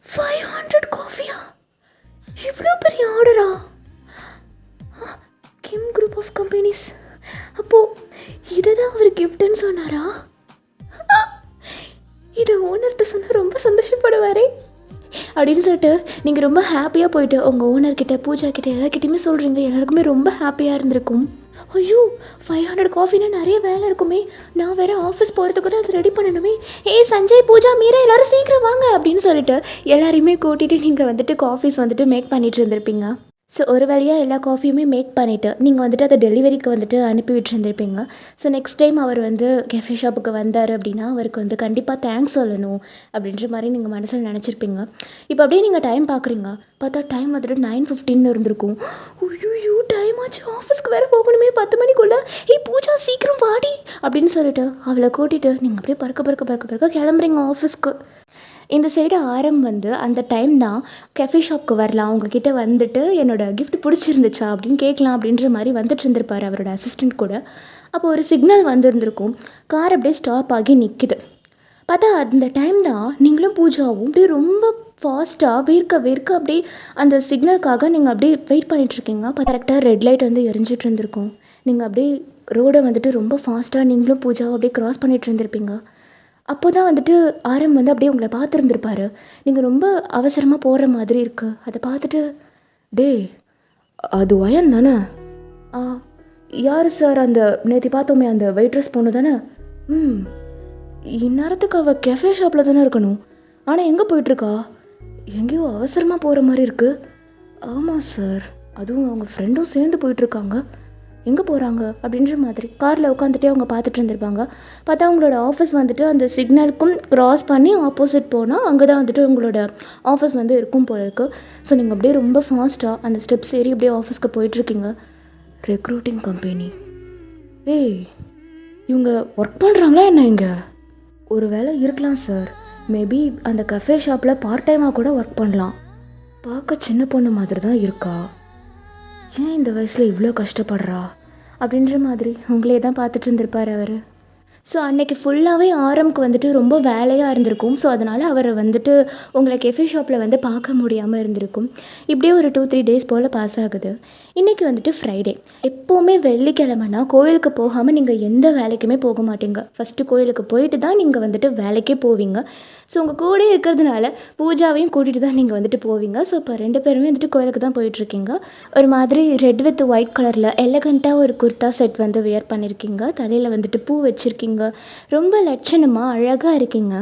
500 காஃபியா? இவ்வளோ பெரிய ஆர்டரா? கிம் குரூப் ஆஃப் கம்பெனிஸ். அப்போது இதை தான் அவர் கிஃப்ட்டுன்னு சொன்னாரா? இதை ஓனர்கிட்ட சொன்னால் ரொம்ப சந்தோஷப்படுவாரே அப்படின்னு சொல்லிட்டு நீங்கள் ரொம்ப ஹாப்பியாக போயிட்டு உங்கள் ஓனர்கிட்ட, பூஜா கிட்ட, எல்லாருக்கிட்டையுமே சொல்கிறீங்க. எல்லாருக்குமே ரொம்ப ஹாப்பியாக இருந்திருக்கும். ஐயோ 500 காஃபின்னா நிறைய வேலை இருக்குமே, நான் வேறு ஆஃபீஸ் போகிறதுக்கு கூட அதை ரெடி பண்ணணுமே. சஞ்சய், பூஜா, மீரா எல்லோரும் சீக்கிரம் வாங்க அப்படின்னு சொல்லிட்டு எல்லாரையுமே கூட்டிகிட்டு நீங்கள் வந்துட்டு காஃபீஸ் வந்துட்டு மேக் பண்ணிகிட்டு இருந்திருப்பீங்க. ஸோ ஒரு வழியாக எல்லா காஃபியுமே மேக் பண்ணிவிட்டு நீங்கள் வந்துட்டு அதை டெலிவரிக்கு வந்துட்டு அனுப்பி விட்டுருந்துருப்பீங்க. ஸோ நெக்ஸ்ட் டைம் அவர் வந்து கெஃபே ஷாப்புக்கு வந்தார் அப்படின்னா அவருக்கு வந்து கண்டிப்பாக தேங்க்ஸ் சொல்லணும் அப்படின்ற மாதிரி நீங்கள் மனசில் நினச்சிருப்பீங்க. இப்போ அப்படியே நீங்கள் டைம் பார்க்குறீங்க. பார்த்தா டைம் வந்துட்டு 9:15 இருந்திருக்கும். ஐயோ டைம் ஆச்சு, ஆஃபீஸ்க்கு வேறு போகணுமே 10 மணிக்குள்ளே. பூஜா சீக்கிரம் வாடி அப்படின்னு சொல்லிட்டு அவளை கூட்டிகிட்டு நீங்கள் அப்படியே பறக்க கிளம்புறீங்க ஆஃபீஸ்க்கு. இந்த சைடு ஆரம் வந்து அந்த டைம் தான் கெஃபே ஷாப்க்கு வரலாம், உங்ககிட்ட வந்துட்டு என்னோடய கிஃப்ட் பிடிச்சிருந்துச்சா அப்படின்னு கேட்கலாம் அப்படின்ற மாதிரி வந்துட்டு இருந்திருப்பார் அவரோட அசிஸ்டண்ட் கூட. அப்போ ஒரு சிக்னல் வந்துருந்துருக்கும். கார் அப்படியே ஸ்டாப் ஆகி நிற்கிது. பார்த்தா அந்த டைம் தான் நீங்களும் பூஜாவும் அப்படியே ரொம்ப ஃபாஸ்ட்டாக வேர்க்க அப்படியே அந்த சிக்னலுக்காக நீங்கள் அப்படியே வெயிட் பண்ணிகிட்ருக்கீங்க. அப்போ கரெக்டாக ரெட் லைட் வந்து எரிஞ்சிட்டு இருந்திருக்கும். நீங்கள் அப்படியே ரோடை வந்துட்டு ரொம்ப ஃபாஸ்ட்டாக நீங்களும் பூஜாவும் அப்படியே க்ராஸ் பண்ணிகிட்டு இருந்திருப்பீங்க. அப்போ தான் வந்துட்டு ஆரம் வந்து அப்படியே உங்களை பார்த்துருந்துருப்பார். நீங்கள் ரொம்ப அவசரமாக போகிற மாதிரி இருக்குது. அதை பார்த்துட்டு, டே அது ஒயன் தானே? யார் சார்? அந்த நேற்று பார்த்தோமே அந்த வெயிட்ரஸ் பொண்ணு தானே? இந்நேரத்துக்கு அவள் கெஃபே ஷாப்பில் தானே இருக்கணும், ஆனால் எங்கே போயிட்டுருக்கா? எங்கேயோ அவசரமாக போகிற மாதிரி இருக்குது. ஆமாம் சார், அதுவும் அவங்க ஃப்ரெண்டும் சேர்ந்து போயிட்டுருக்காங்க. எங்கே போகிறாங்க அப்படின்ற மாதிரி காரில் உட்காந்துட்டே அவங்க பார்த்துட்டு இருந்திருப்பாங்க. பார்த்தா அவங்களோட ஆஃபீஸ் வந்துட்டு அந்த சிக்னலுக்கும் க்ராஸ் பண்ணி ஆப்போசிட் போனால் அங்கே தான் வந்துட்டு உங்களோட ஆஃபீஸ் வந்து இருக்கும் போல இருக்குது. ஸோ நீங்கள் அப்படியே ரொம்ப ஃபாஸ்ட்டாக அந்த ஸ்டெப்ஸ் ஏறி அப்படியே ஆஃபீஸ்க்கு போயிட்டுருக்கீங்க. Recruiting company. ஏய், இவங்க ஒர்க் பண்ணுறாங்களா என்ன இங்கே? ஒரு வேளை இருக்கலாம் சார். மேபி அந்த கஃபே ஷாப்பில் பார்ட் டைமாக கூட ஒர்க் பண்ணலாம். பார்க்க சின்ன பொண்ணு மாதிரி தான் இருக்கா. ஏன் இந்த வயசில் இவ்வளோ கஷ்டப்படுறா அப்படின்ற மாதிரி உங்களே தான் பார்த்துட்டு இருந்திருப்பார் அவர். ஸோ அன்றைக்கி ஃபுல்லாகவே ஆரம்க்கு வந்துட்டு ரொம்ப வேலையாக இருந்திருக்கும். ஸோ அதனால் அவரை வந்துட்டு உங்களை கெஃபே ஷாப்பில் வந்து பார்க்க முடியாமல் இருந்திருக்கும். இப்படியே ஒரு 2-3 டேஸ் போல் பாஸ் ஆகுது. இன்றைக்கி வந்துட்டு ஃப்ரைடே. எப்போவுமே வெள்ளிக்கிழமைனா கோயிலுக்கு போகாமல் நீங்கள் எந்த வேலைக்குமே போக மாட்டீங்க. ஃபஸ்ட்டு கோயிலுக்கு போயிட்டு தான் நீங்கள் வந்துட்டு வேலைக்கே போவீங்க. ஸோ உங்கள் கூடயே இருக்கிறதுனால பூஜாவையும் கூட்டிகிட்டு தான் நீங்கள் வந்துட்டு போவீங்க. ஸோ இப்போ 2 பேருமே வந்துட்டு கோயிலுக்கு தான் போயிட்டுருக்கீங்க. ஒரு மாதிரி ரெட் வித் ஒயிட் கலரில் எலகண்ட்டாக ஒரு குர்தா செட் வந்து வியர் பண்ணியிருக்கீங்க. தலையில் வந்துட்டு பூ வச்சுருக்கீங்க. ரொம்ப லட்சணமாக அழகாக இருக்கீங்க.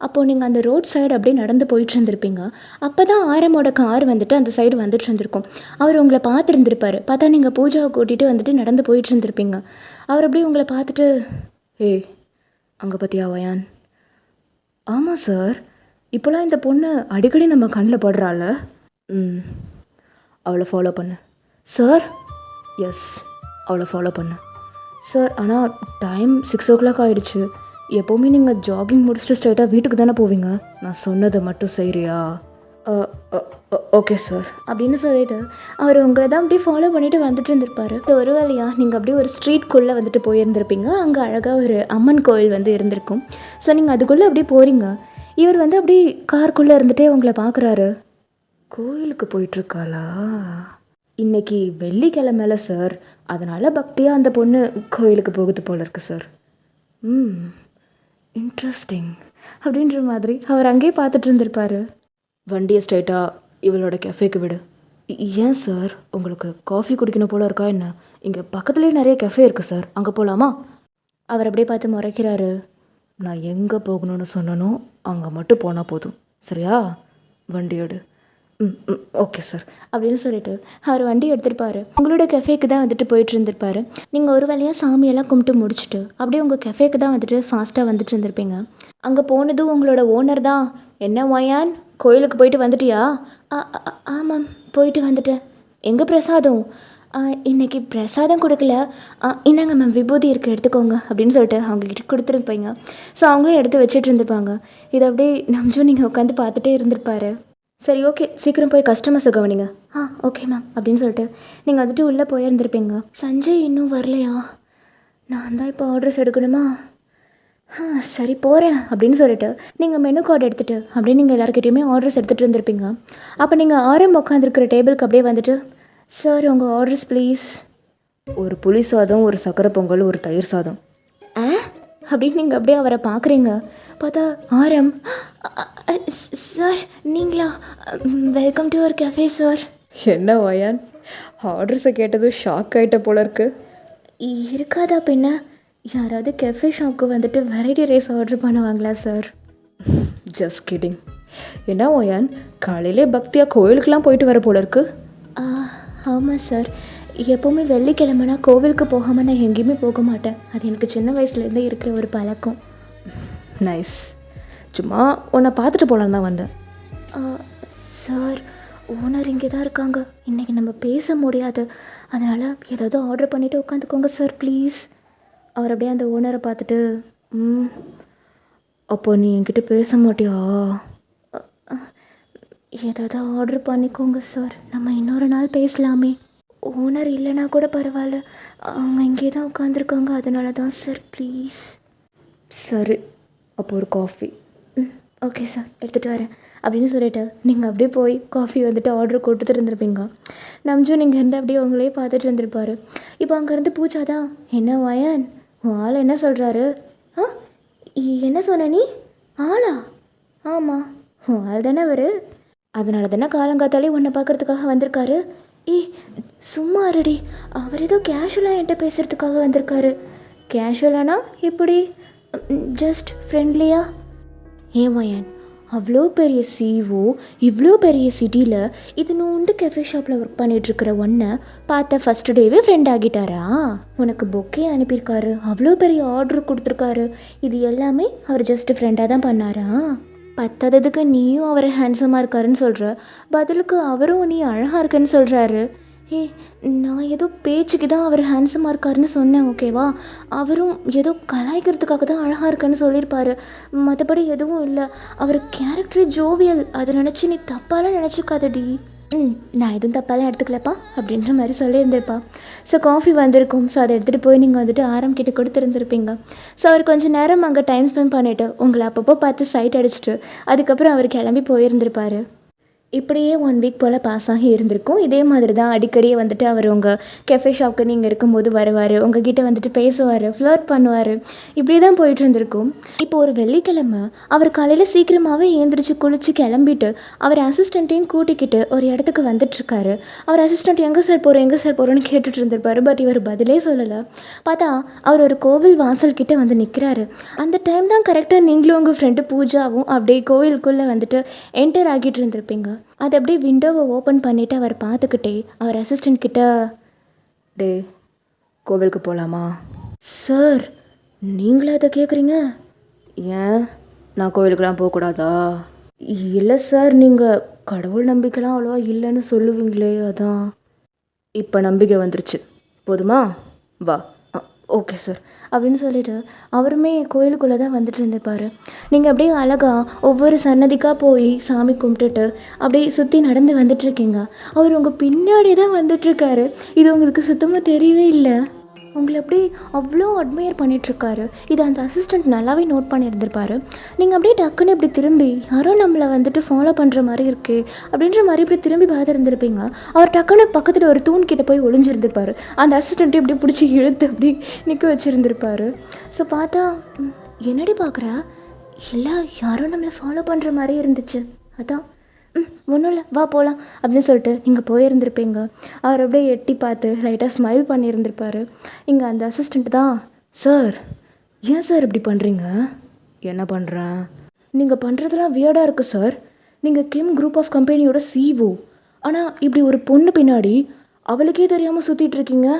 அப்போது நீங்கள் அந்த ரோட் சைடு அப்படியே நடந்து போயிட்டு இருந்திருப்பீங்க. அப்போ தான் ஆரமோட கார் வந்துட்டு அந்த சைடு வந்துட்டு இருந்திருக்கும். அவர் உங்களை பார்த்துருந்துருப்பார். பார்த்தா நீங்கள் பூஜாவை கூட்டிகிட்டு வந்துட்டு நடந்து போயிட்டு இருந்திருப்பீங்க. அவர் அப்படியே உங்களை பார்த்துட்டு, ஏய் அங்கே பார்த்தியா வயான்? ஆமாம் சார், இப்போலாம் இந்த பொண்ணு அடிக்கடி நம்ம கண்ணில் படுறாள். அவளை ஃபாலோ பண்ணு சார். எஸ், அவளை ஃபாலோ பண்ணு சார். ஆனால் டைம் 6 o'clock ஆகிடுச்சு. எப்போவுமே நீங்கள் ஜாகிங் முடிச்சுட்டு ஸ்ட்ரைட்டாக வீட்டுக்கு தானே போவீங்க. நான் சொன்னதை மட்டும் செய்கிறியா? ஓகே சார் அப்படின்னு சொல்லிட்டு அவர் உங்களை தான் அப்படியே ஃபாலோ பண்ணிவிட்டு வந்துட்டு இருந்திருப்பார். ஒரு வேளையாக நீங்கள் அப்படியே ஒரு ஸ்ட்ரீட்குள்ளே வந்துட்டு போயிருந்திருப்பீங்க. அங்கே அழகாக ஒரு அம்மன் கோயில் வந்து இருந்திருக்கும். ஸோ நீங்கள் அதுக்குள்ளே அப்படியே போகிறீங்க. இவர் வந்து அப்படியே காருக்குள்ளே இருந்துகிட்டே உங்களை பார்க்குறாரு. கோயிலுக்கு போயிட்டுருக்காளா? இன்றைக்கி வெள்ளிக்கிழமைல சார், அதனால் பக்தியாக அந்த பொண்ணு கோயிலுக்கு போகுது போல இருக்கு சார். இன்ட்ரெஸ்டிங் அப்படின்ற மாதிரி அவர் அங்கேயே பார்த்துட்டு இருந்திருப்பார். வண்டியை ஸ்ட்ரைட்டாக இவளோட கெஃபேக்கு விடு. ஏன் சார், உங்களுக்கு காஃபி குடிக்கணும் போல இருக்கா என்ன? இங்கே பக்கத்துலேயே நிறைய கெஃபே இருக்குது சார், அங்கே போகலாமா? அவர் அப்படியே பார்த்து முறைக்கிறாரு. நான் எங்கே போகணும்னு சொன்னனோ அங்கே மட்டும் போனால் போதும், சரியா? வண்டி எடு. ஓகே சார் அப்படின்னு சொல்லிட்டு அவர் வண்டி எடுத்துருப்பாரு. உங்களோட கெஃபேக்கு தான் வந்துட்டு போயிட்டு இருந்திருப்பாரு. நீங்கள் ஒரு வேளையாக சாமியெல்லாம் கும்பிட்டு முடிச்சுட்டு அப்படியே உங்கள் கெஃபேக்கு தான் வந்துட்டு ஃபாஸ்ட்டாக வந்துட்டு இருந்திருப்பீங்க. அங்கே போனதும் உங்களோட ஓனர் தான், என்ன வயான் கோயிலுக்கு போயிட்டு வந்துட்டியா? ஆமாம் போயிட்டு வந்துட்டேன். எங்கே பிரசாதம்? இன்றைக்கி பிரசாதம் கொடுக்கல. இந்தாங்க மேம் விபூதி இருக்குது எடுத்துக்கோங்க அப்படின்னு சொல்லிட்டு அவங்கக்கிட்ட கொடுத்துருப்பீங்க. ஸோ அவங்களும் எடுத்து வச்சுட்டு இருந்துப்பாங்க. இதை அப்படியே நம்ஜும் நீங்கள் உட்காந்து பார்த்துட்டே இருந்திருப்பாரு. சரி ஓகே, சீக்கிரம் போய் கஸ்டமர்ஸை கவனிங்க. ஓகே மேம் அப்படின்னு சொல்லிட்டு நீங்கள் வந்துட்டு உள்ளே போயிருந்திருப்பீங்க. சஞ்சய் இன்னும் வரலையா? நான் தான் இப்போ ஆர்டர்ஸ் எடுக்கணுமா? சரி போகிறேன் அப்படின்னு சொல்லிட்டு நீங்கள் மெனு கார்டு எடுத்துகிட்டு அப்படியே நீங்கள் எல்லாருக்கிட்டையுமே ஆர்டர்ஸ் எடுத்துகிட்டு இருந்திருப்பீங்க. அப்போ நீங்கள் ஆரம் உட்காந்துருக்கிற டேபிளுக்கு அப்படியே வந்துட்டு, சார் உங்கள் ஆர்டர்ஸ் ப்ளீஸ். ஒரு புளி சாதம், ஒரு சக்கரை பொங்கல், ஒரு தயிர் சாதம். அப்படின்னு நீங்கள் அப்படியே அவரை பார்க்குறீங்க. பார்த்தா ஆரம், சார் நீங்களா? Welcome to our cafe sir. என்ன வயான், ஆர்டர்ஸை கேட்டதும் ஷாக் ஆகிட்ட போல இருக்கு. இருக்காதா பின்ன, யாராவது கெஃபே ஷாப்புக்கு வந்துட்டு வெரைட்டி ரைஸ் ஆர்டர் பண்ணுவாங்களா சார்? Just kidding. என்ன வயான், காலையிலே பக்தியாக கோவிலுக்கெலாம் போயிட்டு வர போல இருக்கு. ஆமாம் சார், எப்போவுமே வெள்ளிக்கிழமைனா கோவிலுக்கு போகாமல் நான் எங்கேயுமே போக மாட்டேன். அது எனக்கு சின்ன வயசுலேருந்தே இருக்கிற ஒரு பழக்கம். நைஸ். சும்மா உன்னை பார்த்துட்டு போகலான்னு தான் வந்தேன். சார் ஓனர் இங்கே தான் இருக்காங்க, இன்றைக்கி நம்ம பேச முடியாது, அதனால் ஏதாவது ஆர்டர் பண்ணிவிட்டு உட்காந்துக்கோங்க சார் ப்ளீஸ். அவர் அப்படியே அந்த ஓனரை பார்த்துட்டு, அப்போ நீ என்கிட்ட பேச மாட்டியா? ஏதாவது ஆர்டர் பண்ணிக்கோங்க சார், நம்ம இன்னொரு நாள் பேசலாமே. ஓனர் இல்லைனா கூட பரவாயில்ல, அவங்க இங்கே தான் உட்காந்துருக்காங்க, அதனால தான் சார் ப்ளீஸ். சரி அப்போ ஒரு காஃபி. ஓகே சார் எடுத்துகிட்டு வரேன் அப்படின்னு சொல்லிவிட்டு நீங்கள் அப்படியே போய் காஃபி வந்துட்டு ஆர்டர் கொடுத்துட்டு இருந்திருப்பீங்க. நம்ஜும் நீங்கள் இருந்து அப்படியே உங்களே பார்த்துட்டு இருந்திருப்பார். இப்போ அங்கேருந்து பூஜா தான், என்ன வயன் உன் ஆள் என்ன சொல்கிறாரு? என்ன சொன்ன நீ? ஆளா? ஆமாம் உன் ஆள் தானே அவர், அதனால தானே காலங்காத்தாலே உன்னை பார்க்குறதுக்காக வந்திருக்காரு. சும்மா இருடி, அவர் ஏதோ கேஷுவலாக என்கிட்ட பேசுகிறதுக்காக வந்திருக்காரு. கேஷுவலானா எப்படி? ஜஸ்ட் ஃப்ரெண்ட்லியா? ஏன் வயன் அவ்வளோ பெரிய சிஓ, இவ்வளோ பெரிய சிட்டியில் இது நோண்டு கெஃபே ஷாப்பில் ஒர்க் பண்ணிகிட்ருக்கிற ஒன்றை பார்த்த ஃபஸ்ட் டேவே ஃப்ரெண்ட் ஆகிட்டாரா? உனக்கு பொக்கே அனுப்பியிருக்காரு, அவ்வளோ பெரிய ஆர்டர் கொடுத்துருக்காரு, இது எல்லாமே அவர் ஜஸ்ட் ஃப்ரெண்டாக தான் பண்ணாரா? பத்தாததுக்கு நீயும் அவரை ஹேண்ட்ஸமாக இருக்காருன்னு சொல்கிற, பதிலுக்கு அவரும் நீ அழகாக இருக்குன்னு சொல்கிறாரு. நான் ஏதோ பேச்சுக்கு தான் அவர் ஹேண்ட்ஸமாக இருக்காருன்னு சொன்னேன், ஓகேவா? அவரும் ஏதோ கலாய்க்கிறதுக்காக தான் அழகாக இருக்குன்னு சொல்லியிருப்பாரு, மற்றபடி எதுவும் இல்லை. அவர் கேரக்டர் ஜோவியல், அதை நினச்சி நீ தப்பாலாம் நினச்சிக்காதடி. நான் எதுவும் தப்பாலாம் எடுத்துக்கலப்பா அப்படின்ற மாதிரி சொல்லியிருந்திருப்பா. ஸோ காஃபி வந்திருக்கும், ஸோ அதை எடுத்துகிட்டு போய் நீங்கள் வந்துட்டு ஆரம்பிக்கிட்ட கொடுத்துருந்துருப்பீங்க. ஸோ அவர் கொஞ்சம் நேரம் அங்கே டைம் ஸ்பெண்ட் பண்ணிவிட்டு உங்களை அப்பப்போ பார்த்து சைட் அடிச்சுட்டு அதுக்கப்புறம் அவர் கிளம்பி போயிருந்திருப்பார். இப்படியே 1 வீக் போல் பாஸ் ஆகி இருந்திருக்கும். இதே மாதிரி தான் அடிக்கடியே வந்துட்டு அவர் உங்கள் கெஃபே ஷாப்புக்கு நீங்கள் இருக்கும்போது வருவார், உங்ககிட்ட வந்துட்டு பேசுவார், ஃப்ளர்ட் பண்ணுவார், இப்படி தான் போயிட்டு இருந்திருக்கும். இப்போ ஒரு வெள்ளிக்கிழமை அவர் காலையில் சீக்கிரமாகவே எழுந்திரிச்சு குளித்து கிளம்பிட்டு அவர் அசிஸ்டண்ட்டையும் கூட்டிக்கிட்டு ஒரு இடத்துக்கு வந்துட்டுருக்காரு. அவர் அசிஸ்டண்ட் எங்கே சார் போகிறோன்னு கேட்டுட்டு இருந்திருப்பார். பட் இவர் பதிலே சொல்லலை. பார்த்தா அவர் ஒரு கோவில் வாசல் கிட்டே வந்து நிற்கிறாரு. அந்த டைம் தான் கரெக்டாக நீங்களும் உங்கள் ஃப்ரெண்டு பூஜாவும் அப்படியே கோவிலுக்குள்ளே வந்துட்டு என்டர் ஆகிட்டு இருந்திருப்பீங்க. அது அப்படியே விண்டோவை ஓப்பன் பண்ணிவிட்டு அவர் பார்த்துக்கிட்டே அவர் அசிஸ்டண்ட் கிட்ட, டே கோவிலுக்கு போகலாமா? சார் நீங்களே அதை கேட்குறீங்க? ஏன் நான் கோவிலுக்குலாம் போகக்கூடாதா? இல்லை சார், நீங்கள் கடவுள் நம்பிக்கைலாம் அவ்வளோவா இல்லைன்னு சொல்லுவீங்களே, அதான். இப்போ நம்பிக்கை வந்துருச்சு, போதுமா? வா. ஓகே சார் அப்படின்னு சொல்லிட்டு அவருமே கோயிலுக்குள்ளே தான் வந்துட்டு இருந்திருப்பார். நீங்கள் அப்படியே அழகாக ஒவ்வொரு சன்னதிக்காக போய் சாமி கும்பிட்டுட்டு அப்படியே சுற்றி நடந்து வந்துட்டுருக்கீங்க. அவர் உங்கள் பின்னாடியே தான் வந்துட்டுருக்காரு. இது உங்களுக்கு சுத்தமாக தெரியவே இல்லை. உங்களை அப்படியே அவ்வளோ அட்மையர் பண்ணிகிட்ருக்காரு. இது அந்த அசிஸ்டண்ட் நல்லாவே நோட் பண்ணியிருந்திருப்பார். நீங்கள் அப்படியே டக்குன்னு இப்படி திரும்பி யாரோ நம்மளை வந்துட்டு ஃபாலோ பண்ணுற மாதிரி இருக்கே அப்படின்ற மாதிரி இப்படி திரும்பி பார்த்துருந்துருப்பீங்க. அவர் டக்குன்னு பக்கத்தில் ஒரு தூண் கிட்டே போய் ஒளிஞ்சிருந்திருப்பார். அந்த அசிஸ்டண்ட்டை இப்படி பிடிச்சி இழுத்து அப்படி நிற்க வச்சுருந்துருப்பார். ஸோ பார்த்தா என்னடி பார்க்குறா, இல்லை யாரோ நம்மளை ஃபாலோ பண்ணுற மாதிரி இருந்துச்சு, அதான் ஒன்றும் இல்லை வா போகலாம் அப்படின்னு சொல்லிட்டு நீங்கள் போயிருந்திருப்பீங்க. அவர் அப்படியே எட்டி பார்த்து லைட்டாக ஸ்மைல் பண்ணியிருந்திருப்பார். இங்கே அந்த அசிஸ்டண்ட் தான், சார் ஏன் சார் இப்படி பண்ணுறீங்க? என்ன பண்ணுறேன்? நீங்கள் பண்ணுறதுலாம் வியர்டாக இருக்குது சார். நீங்கள் கிம் குரூப் ஆஃப் கம்பெனியோட சிஓ, ஆனால் இப்படி ஒரு பொண்ணு பின்னாடி அவளுக்கே தெரியாமல் சுற்றிட்டு இருக்கீங்க.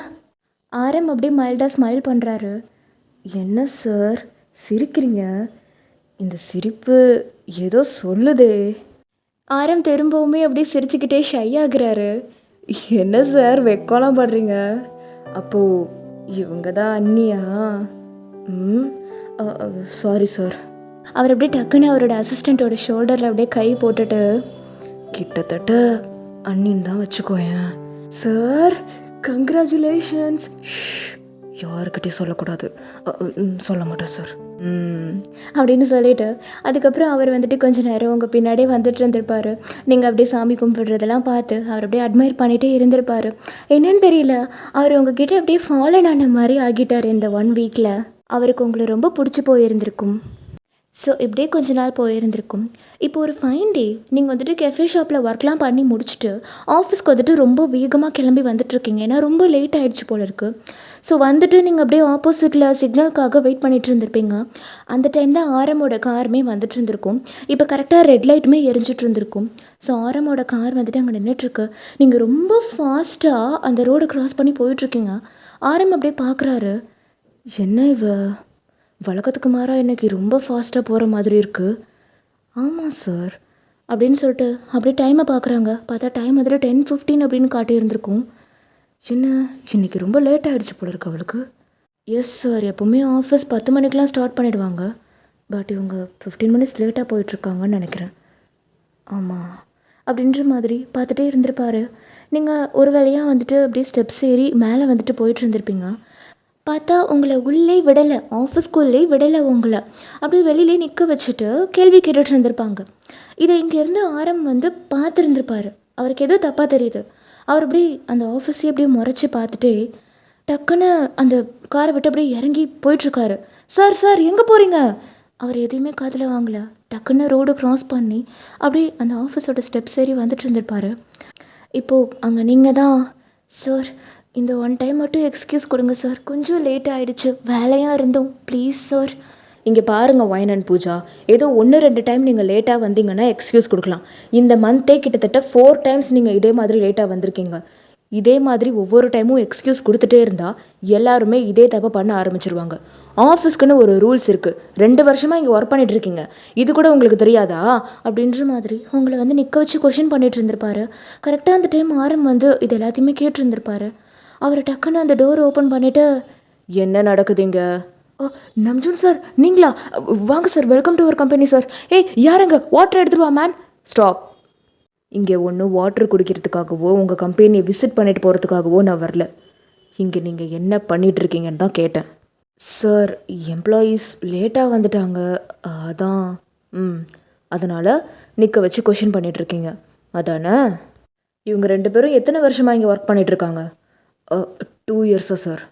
ஆரம் அப்படியே மைல்டாக ஸ்மைல் பண்ணுறாரு. என்ன சார் சிரிக்கிறீங்க? இந்த சிரிப்பு ஏதோ சொல்லுதே. ஆரம் திரும்பவுமே அப்படியே சிரிச்சுக்கிட்டே ஷை ஆகுறாரு. என்ன சார் வெக்கம்லாம் படுறீங்க? அப்போது இவங்க தான் அண்ணியா? Sorry sir. அவர் அப்படியே டக்குன்னு அவரோட அசிஸ்டண்ட்டோட ஷோல்டரில் அப்படியே கை போட்டுட்டு, கிட்டத்தட்ட அண்ணின்னு தான் வச்சுக்கோயேன். Sir congratulations. யாருக்கிட்டையும் சொல்லக்கூடாது. சொல்ல மாட்டேன் சார். அப்படின்னு சொல்லிட்டு அதுக்கப்புறம் அவர் வந்துட்டு கொஞ்சம் நேரம் உங்கள் பின்னாடியே வந்துட்டு இருந்திருப்பார். நீங்கள் அப்படியே சாமி கும்பிட்றதெல்லாம் பார்த்து அவர் அப்படியே அட்மையர் பண்ணிகிட்டே இருந்திருப்பார். என்னன்னு தெரியல, அவர் உங்ககிட்ட அப்படியே ஃபாலன் ஆன மாதிரி ஆகிட்டார் இந்த 1 வீக்கில். அவருக்கு உங்களை ரொம்ப பிடிச்சி போயிருந்திருக்கும். ஸோ இப்படியே கொஞ்ச நாள் போயிருந்திருக்கும். இப்போ ஒரு ஃபைன் டே நீங்கள் வந்துட்டு கெஃபே ஷாப்பில் ஒர்க்லாம் பண்ணி முடிச்சுட்டு ஆஃபீஸ்க்கு வந்துட்டு ரொம்ப வேகமாக கிளம்பி வந்துட்டுருக்கீங்க. ஏன்னா ரொம்ப லேட் ஆகிடுச்சு போல இருக்குது. ஸோ வந்துட்டு நீங்கள் அப்படியே ஆப்போசிட்டில் சிக்னலுக்காக வெயிட் பண்ணிகிட்டு இருந்திருப்பீங்க. அந்த டைம் தான் ஆரமோட காருமே வந்துட்டு இருந்திருக்கும். இப்போ கரெக்டாக ரெட் லைட்டுமே எரிஞ்சிட்டு இருந்திருக்கும். ஸோ ஆரமோட கார் வந்துட்டு அங்கே நின்றுட்டுருக்கு. நீங்கள் ரொம்ப ஃபாஸ்ட்டாக அந்த ரோடை க்ராஸ் பண்ணி போயிட்டுருக்கீங்க. ஆரம் அப்படியே பார்க்குறாரு, என்ன இவ வழக்கத்துக்கு மாறாக இன்றைக்கி ரொம்ப ஃபாஸ்ட்டாக போகிற மாதிரி இருக்குது. ஆமாம் சார் அப்படின்னு சொல்லிட்டு அப்படியே டைமை பார்க்குறாங்க. பார்த்தா டைம் அதில் 10:15 அப்படின்னு காட்டியிருந்திருக்கும். என்ன இன்றைக்கி ரொம்ப லேட் ஆகிடுச்சு போல இருக்கு அவளுக்கு. எஸ் சார், எப்போவுமே ஆஃபீஸ் 10 மணிக்கெலாம் ஸ்டார்ட் பண்ணிவிடுவாங்க. பட் இவங்க 15 மினிட்ஸ் லேட்டாக போயிட்டுருக்காங்கன்னு நினைக்கிறேன். ஆமாம் அப்படின்ற மாதிரி பார்த்துட்டே இருந்திருப்பார். நீங்கள் ஒரு வேளையாக வந்துட்டு அப்படியே ஸ்டெப்ஸ் ஏறி மேலே வந்துட்டு போயிட்டு இருந்திருப்பீங்க. பார்த்தா உங்களை உள்ளே விடலை, ஆஃபீஸ்க்குள்ளே விடலை, உங்களை அப்படியே வெளியிலே நிற்க வச்சுட்டு கேள்வி கேட்டுட்டு இருந்திருப்பாங்க. இதை இங்கேருந்து ஆரம் வந்து பார்த்துருந்துருப்பார். அவருக்கு ஏதோ தப்பாக தெரியுது. அவர் அப்படியே அந்த ஆஃபீஸே அப்படியே முறைச்சி பார்த்துட்டே டக்குன்னு அந்த காரை விட்டு அப்படியே இறங்கி போயிட்டுருக்காரு. சார் சார் எங்கே போகிறீங்க? அவர் எதையுமே காதில் வாங்கலை. டக்குன்னு ரோடு க்ராஸ் பண்ணி அப்படியே அந்த ஆஃபீஸோட ஸ்டெப்ஸ் ஏறி வந்துட்டு இருந்திருப்பார். இப்போது அங்கே நீங்கள் தான், சார் இந்த 1 டைம் மட்டும் எக்ஸ்கியூஸ் கொடுங்க சார், கொஞ்சம் லேட் ஆகிடுச்சு, வேலையாக இருந்தோம், ப்ளீஸ் சார். இங்கே பாருங்கள் ஒயின் அண்ட் பூஜா, ஏதோ 1-2 டைம் நீங்கள் லேட்டாக வந்தீங்கன்னா எக்ஸ்கியூஸ் கொடுக்கலாம். இந்த மந்த்தே கிட்டத்தட்ட 4 டைம்ஸ் நீங்கள் இதே மாதிரி லேட்டாக வந்திருக்கீங்க. இதே மாதிரி ஒவ்வொரு டைமும் எக்ஸ்கியூஸ் கொடுத்துட்டே இருந்தால் எல்லாருமே இதே தப்பை பண்ண ஆரம்பிச்சிருவாங்க. ஆஃபீஸ்க்குன்னு ஒரு ரூல்ஸ் இருக்குது. 2 வருஷமாக இங்கே ஒர்க் பண்ணிட்டு இருக்கீங்க, இது கூட உங்களுக்கு தெரியாதா அப்படின்ற மாதிரி உங்களை வந்து நிற்க வச்சு கொஷின் பண்ணிட்டு இருந்திருப்பாரு. கரெக்டாக அந்த டைம் ஆரம் வந்து இது எல்லாத்தையுமே கேட்டிருந்திருப்பாரு. அவர் டக்குன்னு அந்த டோர் ஓப்பன் பண்ணிவிட்டு, என்ன நடக்குதுங்க? ஓ, நம்ஜூன் சார் நீங்களா? வாங்க sir, welcome to our company sir. ஏய் யாருங்க, வாட்டர் எடுத்துட்டு வா மேன். ஸ்டாப். இங்கே ஒன்றும் வாட்டர் குடிக்கிறதுக்காகவோ உங்கள் கம்பெனியை விசிட் பண்ணிட்டு போகிறதுக்காகவோ நான் வரல. இங்கே நீங்கள் என்ன பண்ணிகிட்ருக்கீங்கன்னு தான் கேட்டேன். சார், எம்ப்ளாயீஸ் லேட்டாக வந்துட்டாங்க, அதான். அதனால் நிற்க வச்சு கொஷின் பண்ணிகிட்ருக்கீங்க அதானே? இவங்க 2 பேரும் எத்தனை வருஷமாக இங்கே ஒர்க் பண்ணிகிட்ருக்காங்க? 2 இயர்ஸா சார்?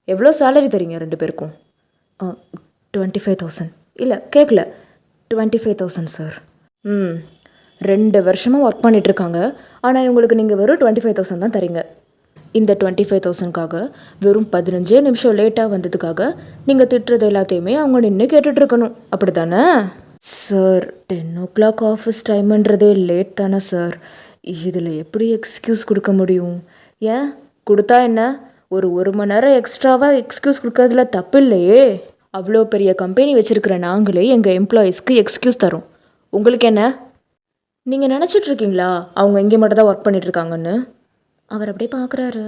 எவ்வளோ சேலரி தரீங்க 2 பேருக்கும்? 25,000. இல்லை கேட்கல, 25,000 சார். 2 வருஷமாக ஒர்க் பண்ணிகிட்ருக்காங்க, ஆனால் இவங்களுக்கு நீங்கள் வெறும் 25,000 தான் தரீங்க. இந்த 25,000க்காக வெறும் 15 நிமிஷம் லேட்டாக வந்ததுக்காக நீங்கள் திட்டுறது எல்லாத்தையுமே அவங்க நின்று கேட்டுட்ருக்கணும், அப்படி தானே? சார், 10 o'clock ஆஃபீஸ் டைமுன்றதே லேட் தானே சார். இதில் எப்படி எக்ஸ்கியூஸ் கொடுக்க முடியும்? ஏன் கொடுத்தா என்ன, ஒரு மணி நேரம் எக்ஸ்ட்ராவாக எக்ஸ்கியூஸ் கொடுக்கறதுல தப்பு இல்லையே. அவ்வளோ பெரிய கம்பெனி வச்சுருக்கிற நாங்களே எங்கள் எம்ப்ளாயீஸ்க்கு எக்ஸ்கியூஸ் தரோம், உங்களுக்கு என்ன? நீங்கள் நினச்சிட்ருக்கீங்களா அவங்க இங்கே மட்டும் தான் ஒர்க் பண்ணிகிட்ருக்காங்கன்னு? அவர் அப்படியே பார்க்குறாரு.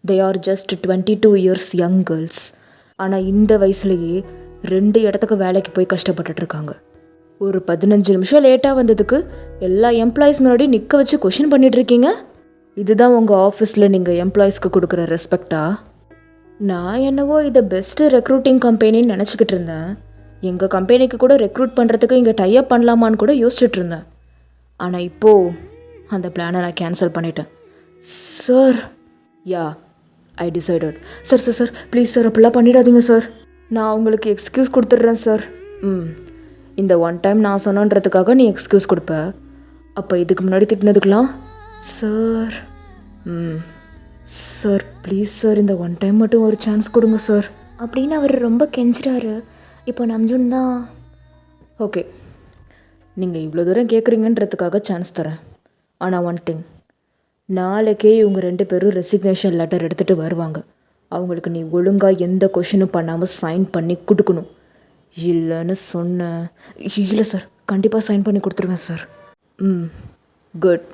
They are just 22 years young girls. ஆனால் இந்த வயசுலேயே 2 இடத்துக்கு வேலைக்கு போய் கஷ்டப்பட்டுட்ருக்காங்க. ஒரு 15 நிமிஷம் லேட்டாக வந்ததுக்கு எல்லா எம்ப்ளாயீஸ் முன்னாடி நிற்க வச்சு கொஷின் பண்ணிகிட்ருக்கீங்க. இதுதான் உங்கள் ஆஃபீஸில் நீங்கள் எம்ப்ளாயீஸ்க்கு கொடுக்குற ரெஸ்பெக்டா? நான் என்னவோ இதை பெஸ்ட்டு ரெக்ரூட்டிங் கம்பெனின்னு நினச்சிக்கிட்டு இருந்தேன். எங்கள் கம்பெனிக்கு கூட ரெக்ரூட் பண்ணுறதுக்கு இங்கே டைப் பண்ணலாமான்னு கூட யோசிச்சுட்டு இருந்தேன். ஆனால் இப்போது அந்த பிளானை நான் கேன்சல் பண்ணிட்டேன் sir. Yeah, I decided. Sir sir sir please sir, அப்படிலாம் பண்ணிடாதீங்க சார். நான் உங்களுக்கு எக்ஸ்கியூஸ் கொடுத்துட்றேன் சார். இந்த 1 டைம் நான் சொன்னன்றதுக்காக நீ எக்ஸ்கியூஸ் கொடுப்ப, அப்போ இதுக்கு முன்னாடி திட்டினதுக்கெலாம்? சார் சார் ப்ளீஸ் சார், இந்த 1 டைம் மட்டும் ஒரு சான்ஸ் கொடுங்க சார் அப்படின்னு அவர் ரொம்ப கெஞ்சுறாரு. இப்போ நம்ஜூன் தான், ஓகே நீங்கள் இவ்வளோ தூரம் கேட்குறீங்கன்றதுக்காக சான்ஸ் தரேன். ஆனால் 1 திங், நாளைக்கே இவங்க 2 பேரும் ரெசிக்னேஷன் லெட்டர் எடுத்துகிட்டு வருவாங்க. அவங்களுக்கு நீ ஒழுங்காக எந்த கொஷினும் பண்ணாமல் சைன் பண்ணி கொடுக்கணும். இல்லைன்னு சொன்னேன். இல்லை சார், கண்டிப்பாக சைன் பண்ணி கொடுத்துருவேன் சார். குட்,